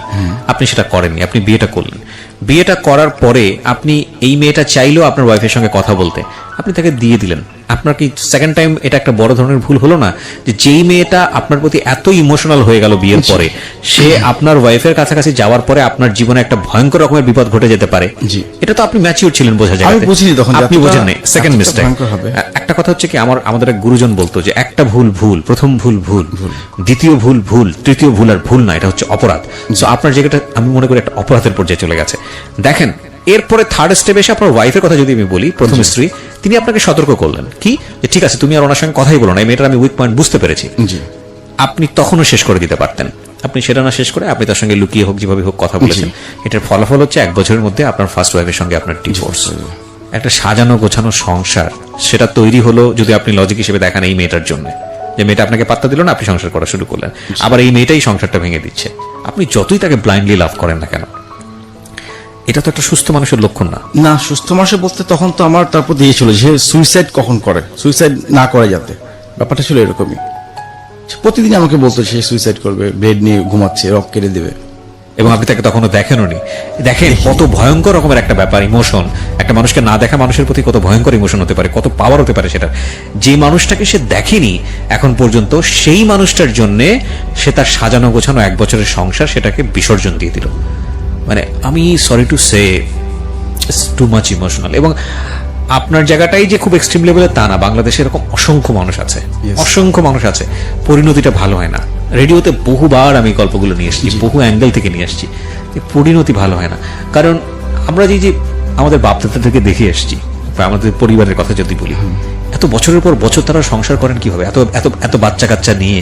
[SPEAKER 1] আপনি সেটা করেননি, আপনি বিয়েটা করলেন। বিয়েটা করার পরে আপনি এই মেয়েটা চাইলেও আপনার ওয়াইফের সঙ্গে কথা বলতে, আপনি তাকে দিয়ে দিলেন। আপনার কি সেকেন্ড টাইম এটা একটা বড় ধরনের ভুল হলো না? যে যেই মেয়েটা আপনার প্রতি এত ইমোশনাল হয়ে গেল বিয়ের পরে, সে আপনার ওয়াইফের কাছাকাছি যাওয়ার পরে আপনার জীবনে একটা ভয়ঙ্কর রকমের বিপদ ঘটে যেতে পারে।
[SPEAKER 2] জি।
[SPEAKER 1] এটা তো আপনি ম্যাচিউর ছিলেন, বোঝা যায়।
[SPEAKER 2] আমি বুঝিনি তখন যে
[SPEAKER 1] আপনি
[SPEAKER 2] এতটা-
[SPEAKER 1] বোঝেন নাই, সেকেন্ড
[SPEAKER 2] এতটা
[SPEAKER 1] মিস্টেক।
[SPEAKER 2] ভয়ঙ্কর হবে।
[SPEAKER 1] একটা কথা হচ্ছে কি, আমাদের এক গুরুজন বলতো যে একটা ভুল ভুল, প্রথম ভুল ভুল, দ্বিতীয় ভুল ভুল, তৃতীয় ভুল আর ভুল না, এটা হচ্ছে অপরাধ। তো আপনার জায়গাটা আমি মনে করি একটা অপরাধের পর্যায়ে চলে গেছে। দেখেন, এরপরে থার্ড স্টেপ এসে আপনার ওয়াইফের কথা যদি আমি বলি, প্রথম স্ত্রী, তিনি আপনাকে সতর্ক করলেন কি, যে ঠিক আছে তুমি আর ওনার সঙ্গে কথাই বলো না, এই মেয়েটার আমি উইক পয়েন্ট বুঝতে পেরেছি।
[SPEAKER 2] জি।
[SPEAKER 1] আপনি তখনও শেষ করে দিতে পারতেন। আপনি সেটা না শেষ করে আপনি তার সঙ্গে লুকিয়ে হোক, যেভাবে হোক কথা বলেছেন। এটার ফলাফল হচ্ছে 1 বছরের মধ্যে আপনার ফার্স্ট ওয়াইফের সঙ্গে আপনার ডিভোর্স। একটা সাজানো গোছানো সংসার সেটা তৈরি হলো, যদি আপনি লজিক হিসেবে দেখেন, এই মেয়েটার জন্য, যে মেয়েটা আপনাকে পাত্তা দিল না, আপনি সংসার করা শুরু করলেন, আবার এই মেয়েটাই সংসারটা ভেঙে দিচ্ছে। আপনি যতই তাকে ব্লাইন্ডলি লাভ করেন না কেন, এটা তো একটা সুস্থ মানুষের লক্ষণ না।
[SPEAKER 2] না, সুস্থ মানুষের বলতে তখন তো আমার তারপর দিয়ে ছিল যে সুইসাইড কখন করে, সুইসাইড না করে যাতে, ব্যাপারটা ছিল এরকমই। সে প্রতিদিন আমাকে বলতো সে সুইসাইড করবে, ব্লেড নিয়ে ঘুমাচ্ছে, রক কেটে দেবে।
[SPEAKER 1] এবং আপনি তাকে তখনও দেখেনও নি। দেখেন কত ভয়ঙ্কর রকমের একটা ব্যাপার, ইমোশন। একটা মানুষকে না দেখা মানুষের প্রতি কত ভয়ঙ্কর ইমোশন হতে পারে, কত পাওয়ার হতে পারে সেটা। যে মানুষটাকে সে দেখেনি এখন পর্যন্ত, সেই মানুষটার জন্য সে তার সাজানো গোছানো 1 বছরের সংসার সেটাকে বিসর্জন দিয়ে দিল। মানে আমি sorry to say, too much emotional. এবং আপনার জায়গাটাই যে খুব এক্সট্রিম লেভেলে তা না, বাংলাদেশে এরকম অসংখ্য মানুষ আছে, অসংখ্য মানুষ আছে। পরিণতিটা ভালো হয় না। রেডিওতে বহুবার আমি গল্পগুলো নিয়ে এসেছি, বহু অ্যাঙ্গেল থেকে নিয়ে এসেছি, পরিণতি ভালো হয় না। কারণ আমরা যে আমাদের বাপ দাদা থেকে দেখে এসেছি, বা আমাদের পরিবারের কথা যদি বলি, এত বছরের পর বছর তারা সংসার করেন কিভাবে, এত এত এত বাচ্চা কাচ্চা নিয়ে,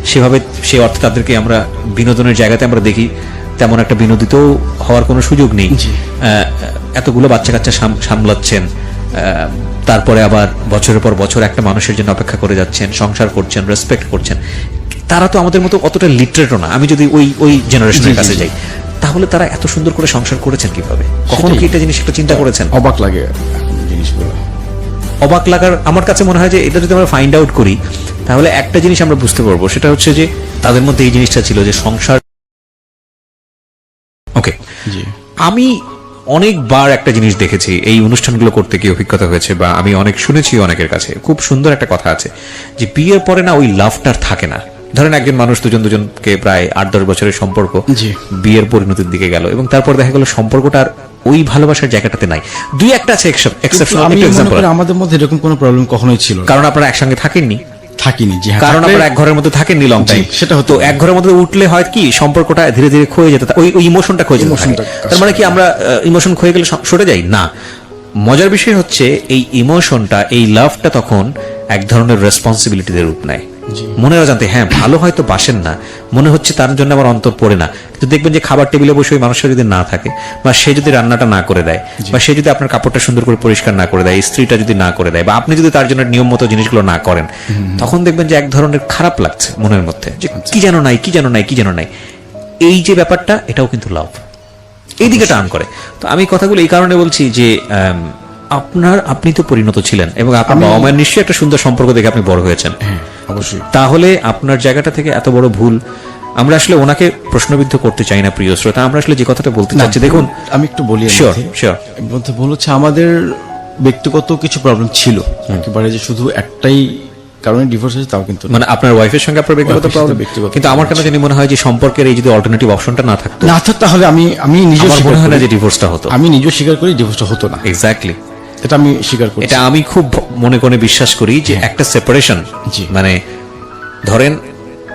[SPEAKER 1] সেভাবে সে অর্থে তাদেরকে আমরা বিনোদনের জায়গাতে আমরা দেখি, তেমন একটা বিনোদিত হওয়ার কোনো সুযোগ নেই। এতগুলো বাচ্চা কাচ্চা সামলাচ্ছেন, তারপরে আবার বছরের পর বছর একটা মানুষের জন্য অপেক্ষা করে যাচ্ছেন, সংসার করছেন, রেসপেক্ট করছেন। তারা তো আমাদের মতো অতটা লিটারেটও না। আমি যদি ওই জেনারেশনের কাছে যাই, তাহলে তারা এত সুন্দর করে সংসার করেছেন কিভাবে? কখনো কি এটা জিনিস একটা চিন্তা করেছেন?
[SPEAKER 2] অবাক লাগে জিনিসগুলো।
[SPEAKER 1] অবাক লাগার আমার কাছে মনে হয় যে এটা যদি আমরা ফাইন্ড আউট করি, তাহলে একটা জিনিস আমরা বুঝতে পারবো, সেটা হচ্ছে যে তাদের মধ্যে এই জিনিসটা ছিল যে সংসার। ওকে,
[SPEAKER 2] জি।
[SPEAKER 1] আমি অনেকবার একটা জিনিস দেখেছি এই অনুষ্ঠানগুলো করতে গিয়ে, অভিজ্ঞতা হয়েছে, বা আমি অনেক শুনেছি অনেকের কাছে। খুব সুন্দর একটা কথা আছে যে বিয়ের পরে না ওই লাভটার থাকে না। ধরেন একজন মানুষ দুজনকে প্রায় 8-10 বছরের সম্পর্ক,
[SPEAKER 2] জি।
[SPEAKER 1] বিয়ের পরিণতির দিকে গেল, এবং তারপর দেখা গেল সম্পর্কটা আর ওই ভালোবাসার জায়গাটাতে নাই। দুই একটা আছে এক্সেপশনাল
[SPEAKER 2] আমি মনে
[SPEAKER 1] এক্সাম্পল,
[SPEAKER 2] করি আমাদের মধ্যে এরকম কোনো প্রবলেম কখনোই ছিল না।
[SPEAKER 1] কারণ আপনারা একসঙ্গে থাকেননি,
[SPEAKER 2] থাকিনি। জি হ্যাঁ,
[SPEAKER 1] কারণ
[SPEAKER 2] থাকলে-
[SPEAKER 1] আপনারা এক ঘরের মধ্যে থাকেননি লং টাইম।
[SPEAKER 2] সেটা হতো।
[SPEAKER 1] তো এক ঘরের মধ্যে উঠলে হয় কি, সম্পর্কটা ধীরে ধীরে ক্ষয়ে যেতে, ওই ইমোশনটা ক্ষয়ে যেতে থাকে।
[SPEAKER 2] ইমোশনটা
[SPEAKER 1] তার মানে কি আমরা ইমোশন ক্ষয়ে গেলে সরে যাই না। মজার বিষয় হচ্ছে এই ইমোশনটা, এই লাভটা তখন এক ধরনের রেসপন্সিবিলিটিদের রূপ নেয়। মনের অজান্তে, হ্যাঁ ভালো হয়তো বাসেন না, মনে হচ্ছে তার জন্য আমার অন্তর পড়ে না, কিন্তু দেখবেন যে খাবার টেবিলে বসে ওই মানুষটা যদি না থাকে, বা সে যদি রান্নাটা না করে দেয়, বা সে যদি আপনার কাপড়টা সুন্দর করে পরিষ্কার না করে দেয়, স্ত্রীটা যদি না করে দেয়, বা আপনি যদি তার জন্য নিয়ম মতো জিনিসগুলো না করেন, তখন দেখবেন যে এক ধরনের খারাপ লাগছে মনের মধ্যে, যে কি যেন নাই, কি যেন নাই, কি যেন নাই। এই যে ব্যাপারটা, এটাও কিন্তু লাভ এই দিকে টার্ন করে। তো আমি কথাগুলো এই কারণে বলছি যে আপনি তো পরিণত ছিলেন, এবং আপনার বাবা মায়ের নিশ্চয়ই একটা সুন্দর সম্পর্ক দেখে আপনি বড় হয়েছেন।
[SPEAKER 2] অবশ্যই।
[SPEAKER 1] তাহলে আপনার জায়গাটা থেকে এত বড় ভুল, আমরা আসলে ওনাকে প্রশ্নবিদ্ধ করতে চাই না প্রিয় শ্রোতা। আমরা আসলে যে কথাটা বলতে চাচ্ছি, দেখুন
[SPEAKER 2] আমি একটু বলি।
[SPEAKER 1] শিওর শিওর,
[SPEAKER 2] এর মধ্যে ভুল হচ্ছে আমাদের ব্যক্তিগত কিছু প্রবলেম ছিল, একেবারে যে শুধু একটাই কারণে ডিভোর্স হয়েছে তাও কিন্তু না।
[SPEAKER 1] মানে আপনার ওয়াইফের সঙ্গে আপনার ব্যক্তিগত
[SPEAKER 2] ওয়াইফের সাথে
[SPEAKER 1] প্রবলেম।
[SPEAKER 2] ব্যক্তিগত
[SPEAKER 1] কিন্তু আমার কেন জানি মনে হয় যে সম্পর্কের এই যদি অল্টারনেটিভ অপশনটা না থাকতো,
[SPEAKER 2] না থাকতে তাহলে আমি নিজে
[SPEAKER 1] আমার মনে হয় না
[SPEAKER 2] স্বীকার
[SPEAKER 1] যে
[SPEAKER 2] করি,
[SPEAKER 1] ডিভোর্সটা হতো।
[SPEAKER 2] আমি নিজেও স্বীকার করি ডিভোর্সটা হতো না।
[SPEAKER 1] এক্স্যাক্টলি,
[SPEAKER 2] এটা আমি স্বীকার করি।
[SPEAKER 1] এটা আমি খুব মনে করে বিশ্বাস করি যে একটা সেপারেশন,
[SPEAKER 2] জি।
[SPEAKER 1] মানে ধরেন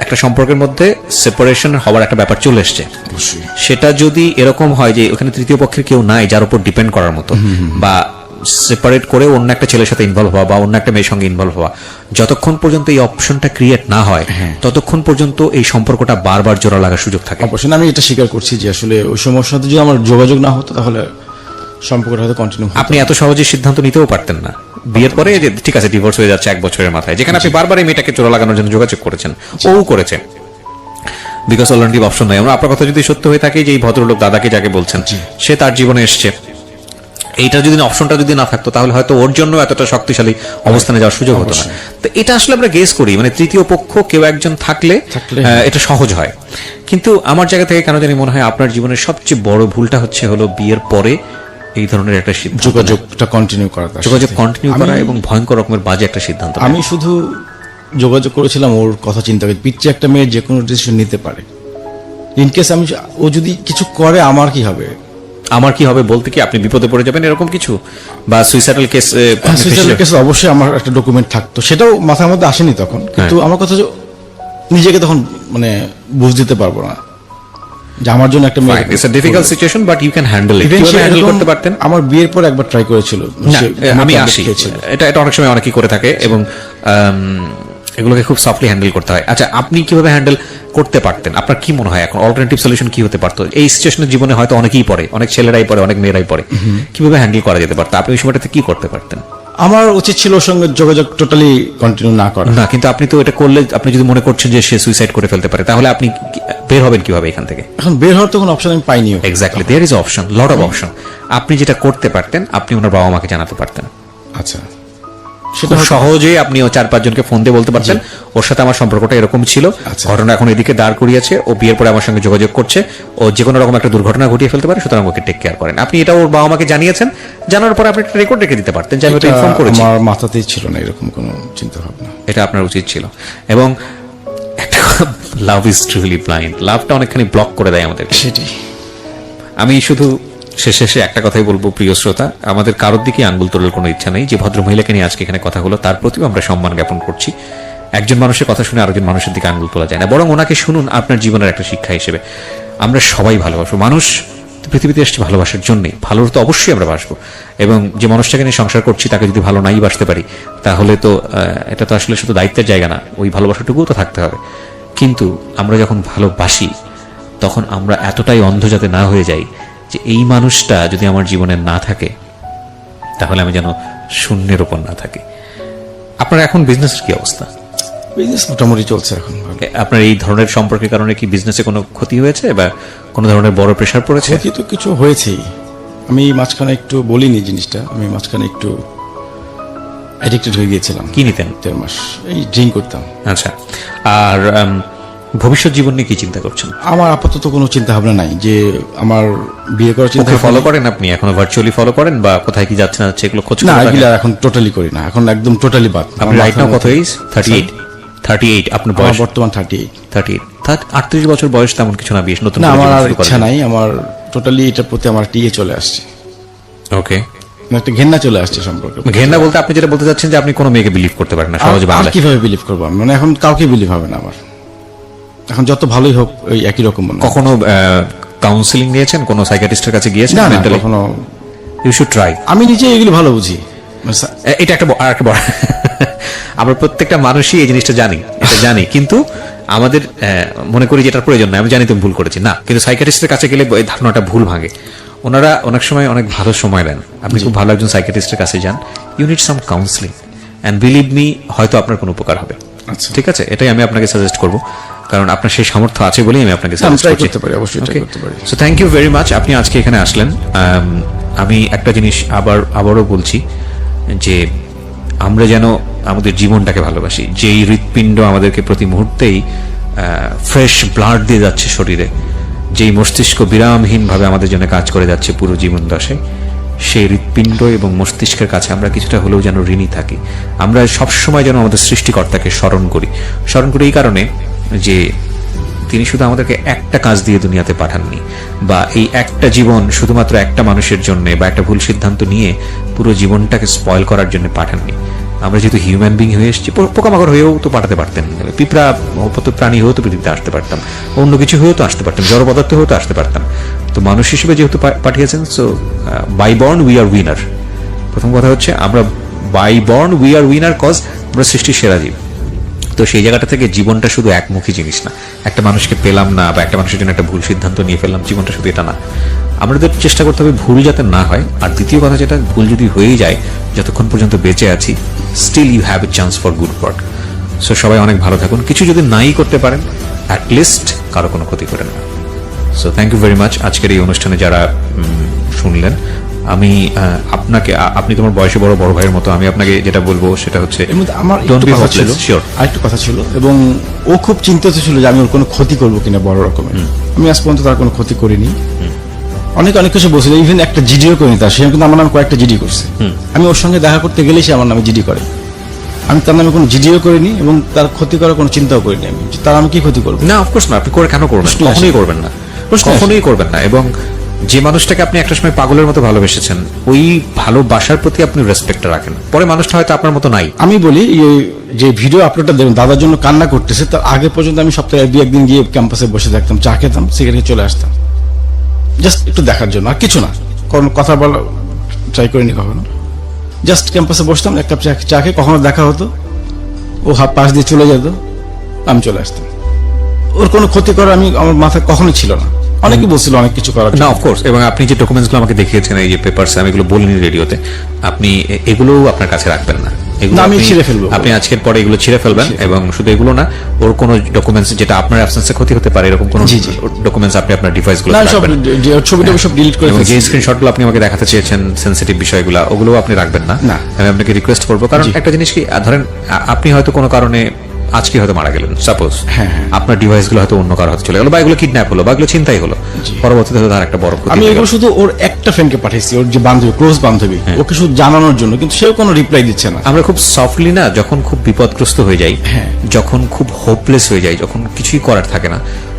[SPEAKER 1] একটা সম্পর্কের মধ্যে সেপারেশন হওয়ার একটা ব্যাপার চলে এসছে,
[SPEAKER 2] অবশ্যই।
[SPEAKER 1] সেটা যদি এরকম হয় যে ওখানে তৃতীয় পক্ষের কেউ নাই যার উপর ডিপেন্ড করার মতো, বা সেপারেট করে অন্য একটা ছেলের সাথে ইনভলভ হওয়া বা অন্য একটা মেয়ের সঙ্গে ইনভলভ হওয়া, যতক্ষণ পর্যন্ত এই অপশনটা ক্রিয়েট না হয়, ততক্ষণ পর্যন্ত এই সম্পর্কটা বারবার জোড়া লাগার সুযোগ থাকে।
[SPEAKER 2] অবশ্যই আমি এটা স্বীকার করছি যে আসলে ওই সময়ের সাথে যদি আমার যোগাযোগ না হতো, তাহলে সম্পর্কটা হয়তো কন্টিনিউ হতো।
[SPEAKER 1] আপনি এত সহজে সিদ্ধান্ত নিতেও পারতেন না বিয়ের পরে যে ঠিক আছে ডিভোর্স হয়ে যাচ্ছে 1 বছরের মাথায়, যেখানে আপনি বারবার এই মেয়েটাকে জোড়া লাগানোর জন্য যোগাযোগ করেছেন, ও করেছে, বিকজ অল্টারনেটিভ অপশন নাই। আমরা আপনার কথা যদি সত্য হয়ে থাকে যে এই ভদ্রলোক দাদাকে যাকে বলছেন, সে তার জীবনে এসছে, এইটা যদি অপশনটা যদি না থাকতো তাহলে হয়তো ওর জন্য এতটা শক্তিশালী অবস্থানে যাওয়ার সুযোগ হতো না। তো এটা আসলে আমরা গেস করি, মানে তৃতীয় পক্ষ কেউ একজন থাকলে এটা সহজ হয়। কিন্তু আমার জায়গা থেকে কেন জানি মনে হয় আপনার জীবনের সবচেয়ে বড় ভুলটা হলো বিয়ের পরে এই ধরনের একটা
[SPEAKER 2] যোগাযোগটা কন্টিনিউ করা,
[SPEAKER 1] যোগাযোগ কন্টিনিউ করা এবং ভয়ঙ্কর রকমের বাজে একটা সিদ্ধান্ত।
[SPEAKER 2] আমি শুধু যোগাযোগ করেছিলাম ওর কথা চিন্তা করে, পিচ্ছে একটা মেয়ে যে কোনো ডিসিশন নিতে পারে, ইনকেস ও যদি কিছু করে আমার কি হবে
[SPEAKER 1] বলতে কি আপনি বিপদে পড়ে যাবেন এরকম কিছু, বা সুইসাইডাল কেস
[SPEAKER 2] অবশ্যই আমার একটা ডকুমেন্ট থাকতো, সেটাও মাথার মধ্যে আসেনি তখন। কিন্তু আমার কথা নিজেকে তখন মানে বুঝ দিতে পারবো না যে আমার জন্য একটা মেয়ে,
[SPEAKER 1] it's a difficult situation but you can handle it. কিভাবে হ্যান্ডেল করতে পারতেন?
[SPEAKER 2] আমার বিয়ের পর একবার ট্রাই করেছিল,
[SPEAKER 1] আমি আসি, এটা অনেক সময় অনেকেই করে থাকে এবং এগুলোকে খুব সফটলি হ্যান্ডেল করতে হয়। আচ্ছা, আপনি কিভাবে হ্যান্ডেল করতে পারতেন? আপনার কি মনে হয় এখন অল্টারনেটিভ সলিউশন কি হতে পারতো? এই সিচুয়েশনের জীবনে হয়তো অনেকেই পড়ে, অনেক ছেলেরাই পড়ে, অনেক মেয়েরাই পড়ে। কিভাবে হ্যান্ডেল করা যেতে পারতো? আপনি ওই সময়টাতে কি করতে পারতেন?
[SPEAKER 2] আমার উচিত ছিল ওর সঙ্গে যোগাযোগ টোটালি কন্টিনিউ না করা।
[SPEAKER 1] না, কিন্তু আপনি তো এটা করলে, আপনি যদি মনে করছেন যে সে সুইসাইড করে ফেলতে পারে, তাহলে আপনি বের হবেন কিভাবে এখান থেকে?
[SPEAKER 2] এখন বের হওয়ার তো কোনো অপশন আমি পাইনি।
[SPEAKER 1] Exactly, there is option, lot of option. আপনি যেটা করতে পারতেন, আপনি ওনার বাবা মাকে জানাতে পারতেন।
[SPEAKER 2] আচ্ছা,
[SPEAKER 1] সেটা সহজেই আপনি 4-5 জনকে ফোন দিয়ে বলতে পারতেন ওর সাথে আমার সম্পর্কটা এরকম ছিল, ঘটনা এখন এদিকে দাঁড় করিয়েছে, ও বিয়ের পরে আমার সঙ্গে যোগাযোগ করছে, ও যে কোনো রকম একটা দুর্ঘটনা ঘটিয়ে ফেলতে পারে, সুতরাং ওকে টেক কেয়ার করেন। আপনি এটা ওর বাবা মাকে জানিয়েছেন, জানার পরে আপনি একটা রেকর্ড রেখে দিতে পারতেন যে আমি ওটা ইনফর্ম করেছি।
[SPEAKER 2] আমার মাথাতেই ছিল না এরকম কোনো চিন্তা ভাবনা।
[SPEAKER 1] এটা আপনার উচিত ছিল। এবং একটা লাভ ইজ ট্রুলি ব্লাইন্ড, লাভটা অনেকখানি ব্লক করে দেয় আমাদের।
[SPEAKER 2] সেটাই
[SPEAKER 1] আমি শুধু শেষে একটা কথাই বলবো, প্রিয় শ্রোতা, আমাদের কারোর দিকে আঙ্গুল তোলার কোনো ইচ্ছা নেই। যে ভদ্র মহিলাকে নিয়ে আজকে এখানে কথা হলো তার প্রতিও আমরা সম্মান জ্ঞাপন করছি। একজন মানুষের কথা শুনে আরেকজন মানুষের দিকে আঙ্গুল তোলা যায় না, বরং ওনাকে শুনুন আপনার জীবনের একটা শিক্ষা হিসেবে। আমরা সবাই ভালোবাসবো, মানুষ পৃথিবীতে এসেছে ভালোবাসার জন্যই, ভালোর তো অবশ্যই আমরা বাসবো। এবং যে মানুষটাকে নিয়ে সংসার করছি তাকে যদি ভালো নাই বাসতে পারি, তাহলে তো এটা তো আসলে শুধু দায়িত্বের জায়গা না, ওই ভালোবাসাটুকুও তো থাকতে হবে। কিন্তু আমরা যখন ভালোবাসি তখন আমরা এতটাই অন্ধ যাতে না হয়ে যাই যে এই মানুষটা যদি আমার জীবনে না থাকে তাহলে আমি যেন শূন্যের উপর না থাকি। আপনার এখন বিজনেসের কি অবস্থা?
[SPEAKER 2] বিজনেস মোটামুটি চলছে এখন।
[SPEAKER 1] আপনার এই ধরনের সম্পর্কের কারণে কি বিজনেসে কোনো ক্ষতি হয়েছে বা কোনো ধরনের বড় প্রেসার পড়েছে?
[SPEAKER 2] ক্ষতি তো কিছু হয়েছেই। আমি মাঝখানে একটু বলিনি জিনিসটা, আমি মাঝখানে একটু অ্যাডিক্টেড হয়ে গিয়েছিলাম।
[SPEAKER 1] কি নিতেন?
[SPEAKER 2] 3 মাস এই ড্রিঙ্ক করতাম।
[SPEAKER 1] আচ্ছা, আর ভবিষ্যৎ জীবন নিয়ে কি চিন্তা করছেন?
[SPEAKER 2] আমার আপাতত কোনো চিন্তা ভাবনা নাই যে আমার বিয়ে করার চিন্তা।
[SPEAKER 1] ফলো করেন আপনি এখনো ভার্চুয়ালি ফলো করেন বা কোথায় কি যাচ্ছে না যাচ্ছে এগুলো খোঁজ?
[SPEAKER 2] না, এগুলো এখন টোটালি করি না, এখন একদম টোটালি বাদ।
[SPEAKER 1] আপনি রাইট নাও কত এজ? 38 আপনার বয়স?
[SPEAKER 2] বর্তমান 38।
[SPEAKER 1] 38 বছর বয়স তেমন কিছু না, বিয়ে নতুন
[SPEAKER 2] না, আমার আর ইচ্ছা নাই, আমার টোটালি এটার প্রতি আমার টিয়ে চলে আসছে।
[SPEAKER 1] ওকে,
[SPEAKER 2] একটা ঘেন্না চলে আসছে সম্পর্কে।
[SPEAKER 1] ঘেন্না বলতে আপনি যেটা বলতে চাচ্ছেন যে আপনি কোনো মেয়েকে বিলিভ করতে পারেন না সহজে। বাংলায়
[SPEAKER 2] কিভাবে বিলিভ করবো আমি? মানে এখন কাউকে বিলিভ হবে না আমার, এখন যত ভালোই হোক ওই একই রকম।
[SPEAKER 1] কখনো কাউন্সিলিং নিয়েছেন? কোনো সাইকিয়াট্রিস্টের কাছে গিয়েছেন?
[SPEAKER 2] না, কখনো।
[SPEAKER 1] You should try.
[SPEAKER 2] আমি নিজে এগুলো ভালো বুঝি।
[SPEAKER 1] এটা একটা বড় আমরা প্রত্যেকটা মানুষই এই জিনিসটা জানি, কিন্তু আমাদের মনে করি যে এটার প্রয়োজন না। আমি জানি তুমি ভুল করেছি না, কিন্তু সাইকিয়াট্রিস্টের কাছে গেলে এই ধারণাটা ভুল ভাঙে। ওনারা অনেক সময় অনেক ভালো সময় দেন। আপনি খুব ভালো একজন সাইকিয়াট্রিস্টের কাছে যান, you need some counselling, and believe me, হয়তো আপনার কোনো উপকার হবে। ঠিক আছে, এটাই আমি আপনাকে সাজেস্ট করবো, কারণ আপনার সেই সামর্থ্য আছে বলেই আমি আপনাকে সাজেস্ট করতে পারি।
[SPEAKER 2] অবশ্যই করতে পারি।
[SPEAKER 1] So thank you very much, আপনি আজকে এখানে আসলেন। আমি একটা জিনিস আবারও বলছি যে আমরা যেন আমাদের জীবনটাকে ভালোবাসি। যেই হৃৎপিণ্ড আমাদেরকে প্রতি মুহূর্তেই ফ্রেশ ব্লাড দিয়ে যাচ্ছে শরীরে, যেই মস্তিষ্ক বিরামহীনভাবে আমাদের জন্য কাজ করে যাচ্ছে পুরো জীবন দশায়, সেই হৃৎপিণ্ড এবং মস্তিষ্কের কাছে আমরা কিছুটা হলেও যেন ঋণী থাকি। আমরা সবসময় যেন আমাদের সৃষ্টিকর্তাকে স্মরণ করি এই কারণে যে তিনি শুধু আমাদেরকে একটা কাজ দিয়ে দুনিয়াতে পাঠাননি, বা এই একটা জীবন শুধুমাত্র একটা মানুষের জন্য বা একটা ভুল সিদ্ধান্ত নিয়ে পুরো জীবনটাকে স্পয়েল করার জন্য পাঠাননি। আমরা যেহেতু হিউম্যান বিং হয়ে এসেছি, পোকামাকড় হয়েও তো পাঠাতে পারতেন, পিঁপড়া প্রাণী হয়েও তো পৃথিবীতে আসতে পারতাম, অন্য কিছু হয়েও তো আসতে পারতাম, জড় পদার্থ হয়েও তো আসতে পারতাম। তো মানুষ হিসেবে যেহেতু পাঠিয়েছেন, so by born we are winner. প্রথম কথা হচ্ছে আমরা by born we are winner, cause আমরা সৃষ্টির সেরা জীব। তো সেই জায়গাটা থেকে জীবনটা শুধু একমুখী জিনিস না, একটা মানুষকে পেলাম না বা একটা মানুষের জন্য একটা ভুল সিদ্ধান্ত নিয়ে ফেললাম, জীবনটা শুধু এটা না। আমাদের চেষ্টা করতে হবে ভুল যাতে না হয়। আর দ্বিতীয় কথা যেটা, ভুল যদি হয়েই যায়, যতক্ষণ পর্যন্ত বেঁচে আছি, still you have a chance for good work. So সবাই অনেক ভালো থাকুন। কিছু যদি নাই করতে পারেন, অ্যাটলিস্ট কারো কোনো ক্ষতি করেন না। So thank you very much. আজকের এই অনুষ্ঠানে যারা শুনলেন আমি আপনাকে আপনি তোমার বয়সে বড় বড় ভাইয়ের মতো, আমি আপনাকে যেটা বলবো সেটা হচ্ছে
[SPEAKER 2] এর মধ্যে আমার
[SPEAKER 1] Don't
[SPEAKER 2] একটু
[SPEAKER 1] be
[SPEAKER 2] কথা
[SPEAKER 1] hopeless,
[SPEAKER 2] ছিল,
[SPEAKER 1] sure.
[SPEAKER 2] আরেকটু কথা ছিল, এবং ও খুব চিন্তিত ছিল যে আমি ওর কোনো ক্ষতি করবো কিনা বড় রকমের। আমি আজ পর্যন্ত তার কোনো ক্ষতি করিনি। অনেক কিছু বলছিল, ইভেন একটা জিডিও করিনি তার, সে কিন্তু আমার নামে কয়েকটা জিডি করছে। আমি ওর সঙ্গে দেখা করতে গেলেই সে আমার নামে জিডি করে। আমি তার নামে কোনো জিডিও করিনি এবং তার ক্ষতি করার কোনো চিন্তাও করিনি আমি, যে তার আমি কি ক্ষতি করবো।
[SPEAKER 1] না, অফকোর্স না, আপনি করে কেন করবেন?
[SPEAKER 2] প্রশ্ন আসে।
[SPEAKER 1] কখনোই করবেন না,
[SPEAKER 2] প্রশ্ন আসে।
[SPEAKER 1] কখনোই করবেন না। এবং যে মানুষটাকে আপনি একটা সময় পাগলের মতো ভালোবেসেছেন, ওই ভালোবাসার প্রতি আপনি রেসপেক্ট রাখেন। পরে মানুষটা হয়তো আপনার মতো নাই।
[SPEAKER 2] আমি বলি যে ভিডিও আপলোডটা দেবেন, দাদার জন্য কান্না করতেছে, তার আগে পর্যন্ত আমি সপ্তাহে 2-1 দিন গিয়ে ক্যাম্পাসে বসে থাকতাম, চা খেতাম, সিগারেট চলে আসতাম, জাস্ট একটু দেখার জন্য, আর কিছু না, কোনো কথা বলা ট্রাই করিনি কখনো। জাস্ট ক্যাম্পাসে বসতাম, এক কাপ চা খেয়ে, কখনো দেখা হতো, ও হাত পাশ দিয়ে চলে যেত, আমি চলে আসতাম। ওর কোনো ক্ষতি করার আমার মাথায় কখনোই ছিল না। অনেকে বলছিল অনেক কিছু করার
[SPEAKER 1] না,
[SPEAKER 2] জন্য।
[SPEAKER 1] অফকোর্স। এবং আপনি যে ডকুমেন্টসগুলো আমাকে দেখিয়েছেন, এই যে পেপারস, আমি এগুলো বলিনি রেডিওতে, আপনি এগুলোও আপনার কাছে রাখবেন না। এগুলো
[SPEAKER 2] না, আমি
[SPEAKER 1] আপনি-
[SPEAKER 2] ছিঁড়ে ফেলবো।
[SPEAKER 1] আপনি আজকের পরে এগুলো ছিঁড়ে ফেলবেন। এবং শুধু এগুলো না, ওর কোনো ডকুমেন্টস যেটা আপনার অ্যাবসেন্সে ক্ষতি হতে পারে, এরকম কোনো
[SPEAKER 2] জি, জি।
[SPEAKER 1] ডকুমেন্টস আপনি আপনার ডিভাইসগুলো
[SPEAKER 2] না, সব
[SPEAKER 1] রাখবেন না।
[SPEAKER 2] ছবিটা সব ডিলিট করে
[SPEAKER 1] এবং যে
[SPEAKER 2] ফেলছি।
[SPEAKER 1] স্ক্রিনশটগুলো আপনি আমাকে দেখাতে চেয়েছেন, সেনসিটিভ বিষয়গুলো, ওগুলোও আপনি রাখবেন না।
[SPEAKER 2] না।
[SPEAKER 1] আমি আপনাকে রিকোয়েস্ট করবো, কারণ একটা জিনিস কি, ধরেন আপনি হয়তো কোনো কারণে আজকে হয়তো মারা গেলেন, সাপোজ,
[SPEAKER 2] হ্যাঁ।
[SPEAKER 1] আপনার ডিভাইসগুলো হয়তো অন্য কারো হাতে চলে গেল, বা এগুলো কিডন্যাপ হলো, বা এগুলো চিন্তাই হলো, পরবর্তীতে হয়তো তার একটা বড় ক্ষতি
[SPEAKER 2] আমি
[SPEAKER 1] হয়ে
[SPEAKER 2] এগুলো
[SPEAKER 1] গেল।
[SPEAKER 2] শুধু ওর একটা ফ্রেন্ডকে পাঠিয়েছি, ওর যে বান্ধবী, ক্লোজ বান্ধবী, ওকে শুধু জানানোর জন্য, কিন্তু সেও কোনো রিপ্লাই দিচ্ছে না।
[SPEAKER 1] আমরা খুব সফটলি না, যখন খুব বিপদগ্রস্ত হয়ে যাই,
[SPEAKER 2] হ্যাঁ।
[SPEAKER 1] যখন খুব হোপলেস হয়ে যাই, যখন কিছুই করার থাকে না,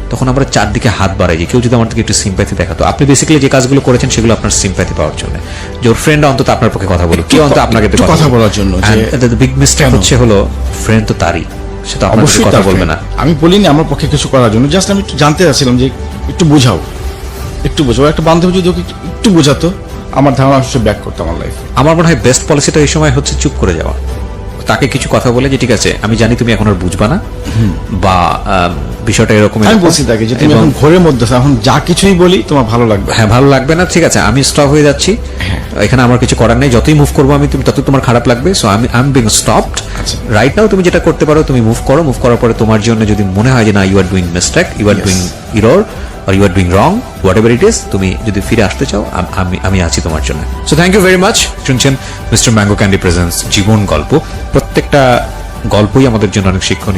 [SPEAKER 1] তখন আমরা চারদিকে হাত বাড়াই যে কেউ যদি আমার থেকে একটু সিম্প্যাথি দেখাতো। আপনি বেসিক্যালি যে কাজগুলো করেছেন সেগুলো আপনার সিম্প্যাথি পাওয়ার জন্য, যে ওর ফ্রেন্ড অন্তত আপনার পক্ষে কথা বলুক, কেউ অন্তত আপনাকে
[SPEAKER 2] একটু কথা বলার জন্য, যে
[SPEAKER 1] বিগ মিস্টেক
[SPEAKER 2] কেন?
[SPEAKER 1] হচ্ছে হলো, ফ্রেন্ড তো তারই, সে তো আপনার সাথে
[SPEAKER 2] অবশ্যই
[SPEAKER 1] কথা
[SPEAKER 2] তার
[SPEAKER 1] বলবে
[SPEAKER 2] friend।
[SPEAKER 1] না।
[SPEAKER 2] আমি বলিনি আমার পক্ষে কিছু করার জন্য, জাস্ট আমি একটু জানতে চাচ্ছিলাম যে একটু বোঝাও, একটু বোঝাও। একটা বান্ধবী যদি ওকে একটু বোঝাতো, আমার ধারণা সে ব্যাক করতো আমার লাইফে।
[SPEAKER 1] আমার মনে হয় বেস্ট পলিসিটা এই সময় হচ্ছে চুপ করে যাওয়া, তাকে কিছু কথা বলে যে ঠিক আছে, আমি জানি তুমি এখন আর বুঝবা না, বা বিষয়টা এরকম
[SPEAKER 2] আমি
[SPEAKER 1] এরকম।
[SPEAKER 2] বলছি তাকে যে তুমি
[SPEAKER 1] এবং-
[SPEAKER 2] এখন ঘোরের মধ্যে আছো, এখন যা কিছুই বলি তোমার ভালো লাগবে।
[SPEAKER 1] হ্যাঁ, ভালো লাগবে না, ঠিক আছে, আমি স্টপ হয়ে যাচ্ছি, এখানে আমার কিছু করার নেই, যতই মুভ করবো আমি, তুমি তত তোমার খারাপ লাগবে, সো আমি বিং স্টপড
[SPEAKER 2] আচ্ছা।
[SPEAKER 1] Right now. তুমি যেটা করতে পারো তুমি মুভ করো, মুভ করার পরে তোমার জন্য যদি মনে হয় যে না, you are doing mistake, you are doing error, or you are doing wrong, whatever it is, তুমি যদি ফিরে আসতে চাও, আমি আছি তোমার জন্য। So thank you very much. শুনছেন মিস্টার ম্যাঙ্গো ক্যান্ডি প্রেজেন্টস জীবন গল্প। প্রত্যেকটা গল্পই আমাদের জন্য অনেক শিক্ষণীয়।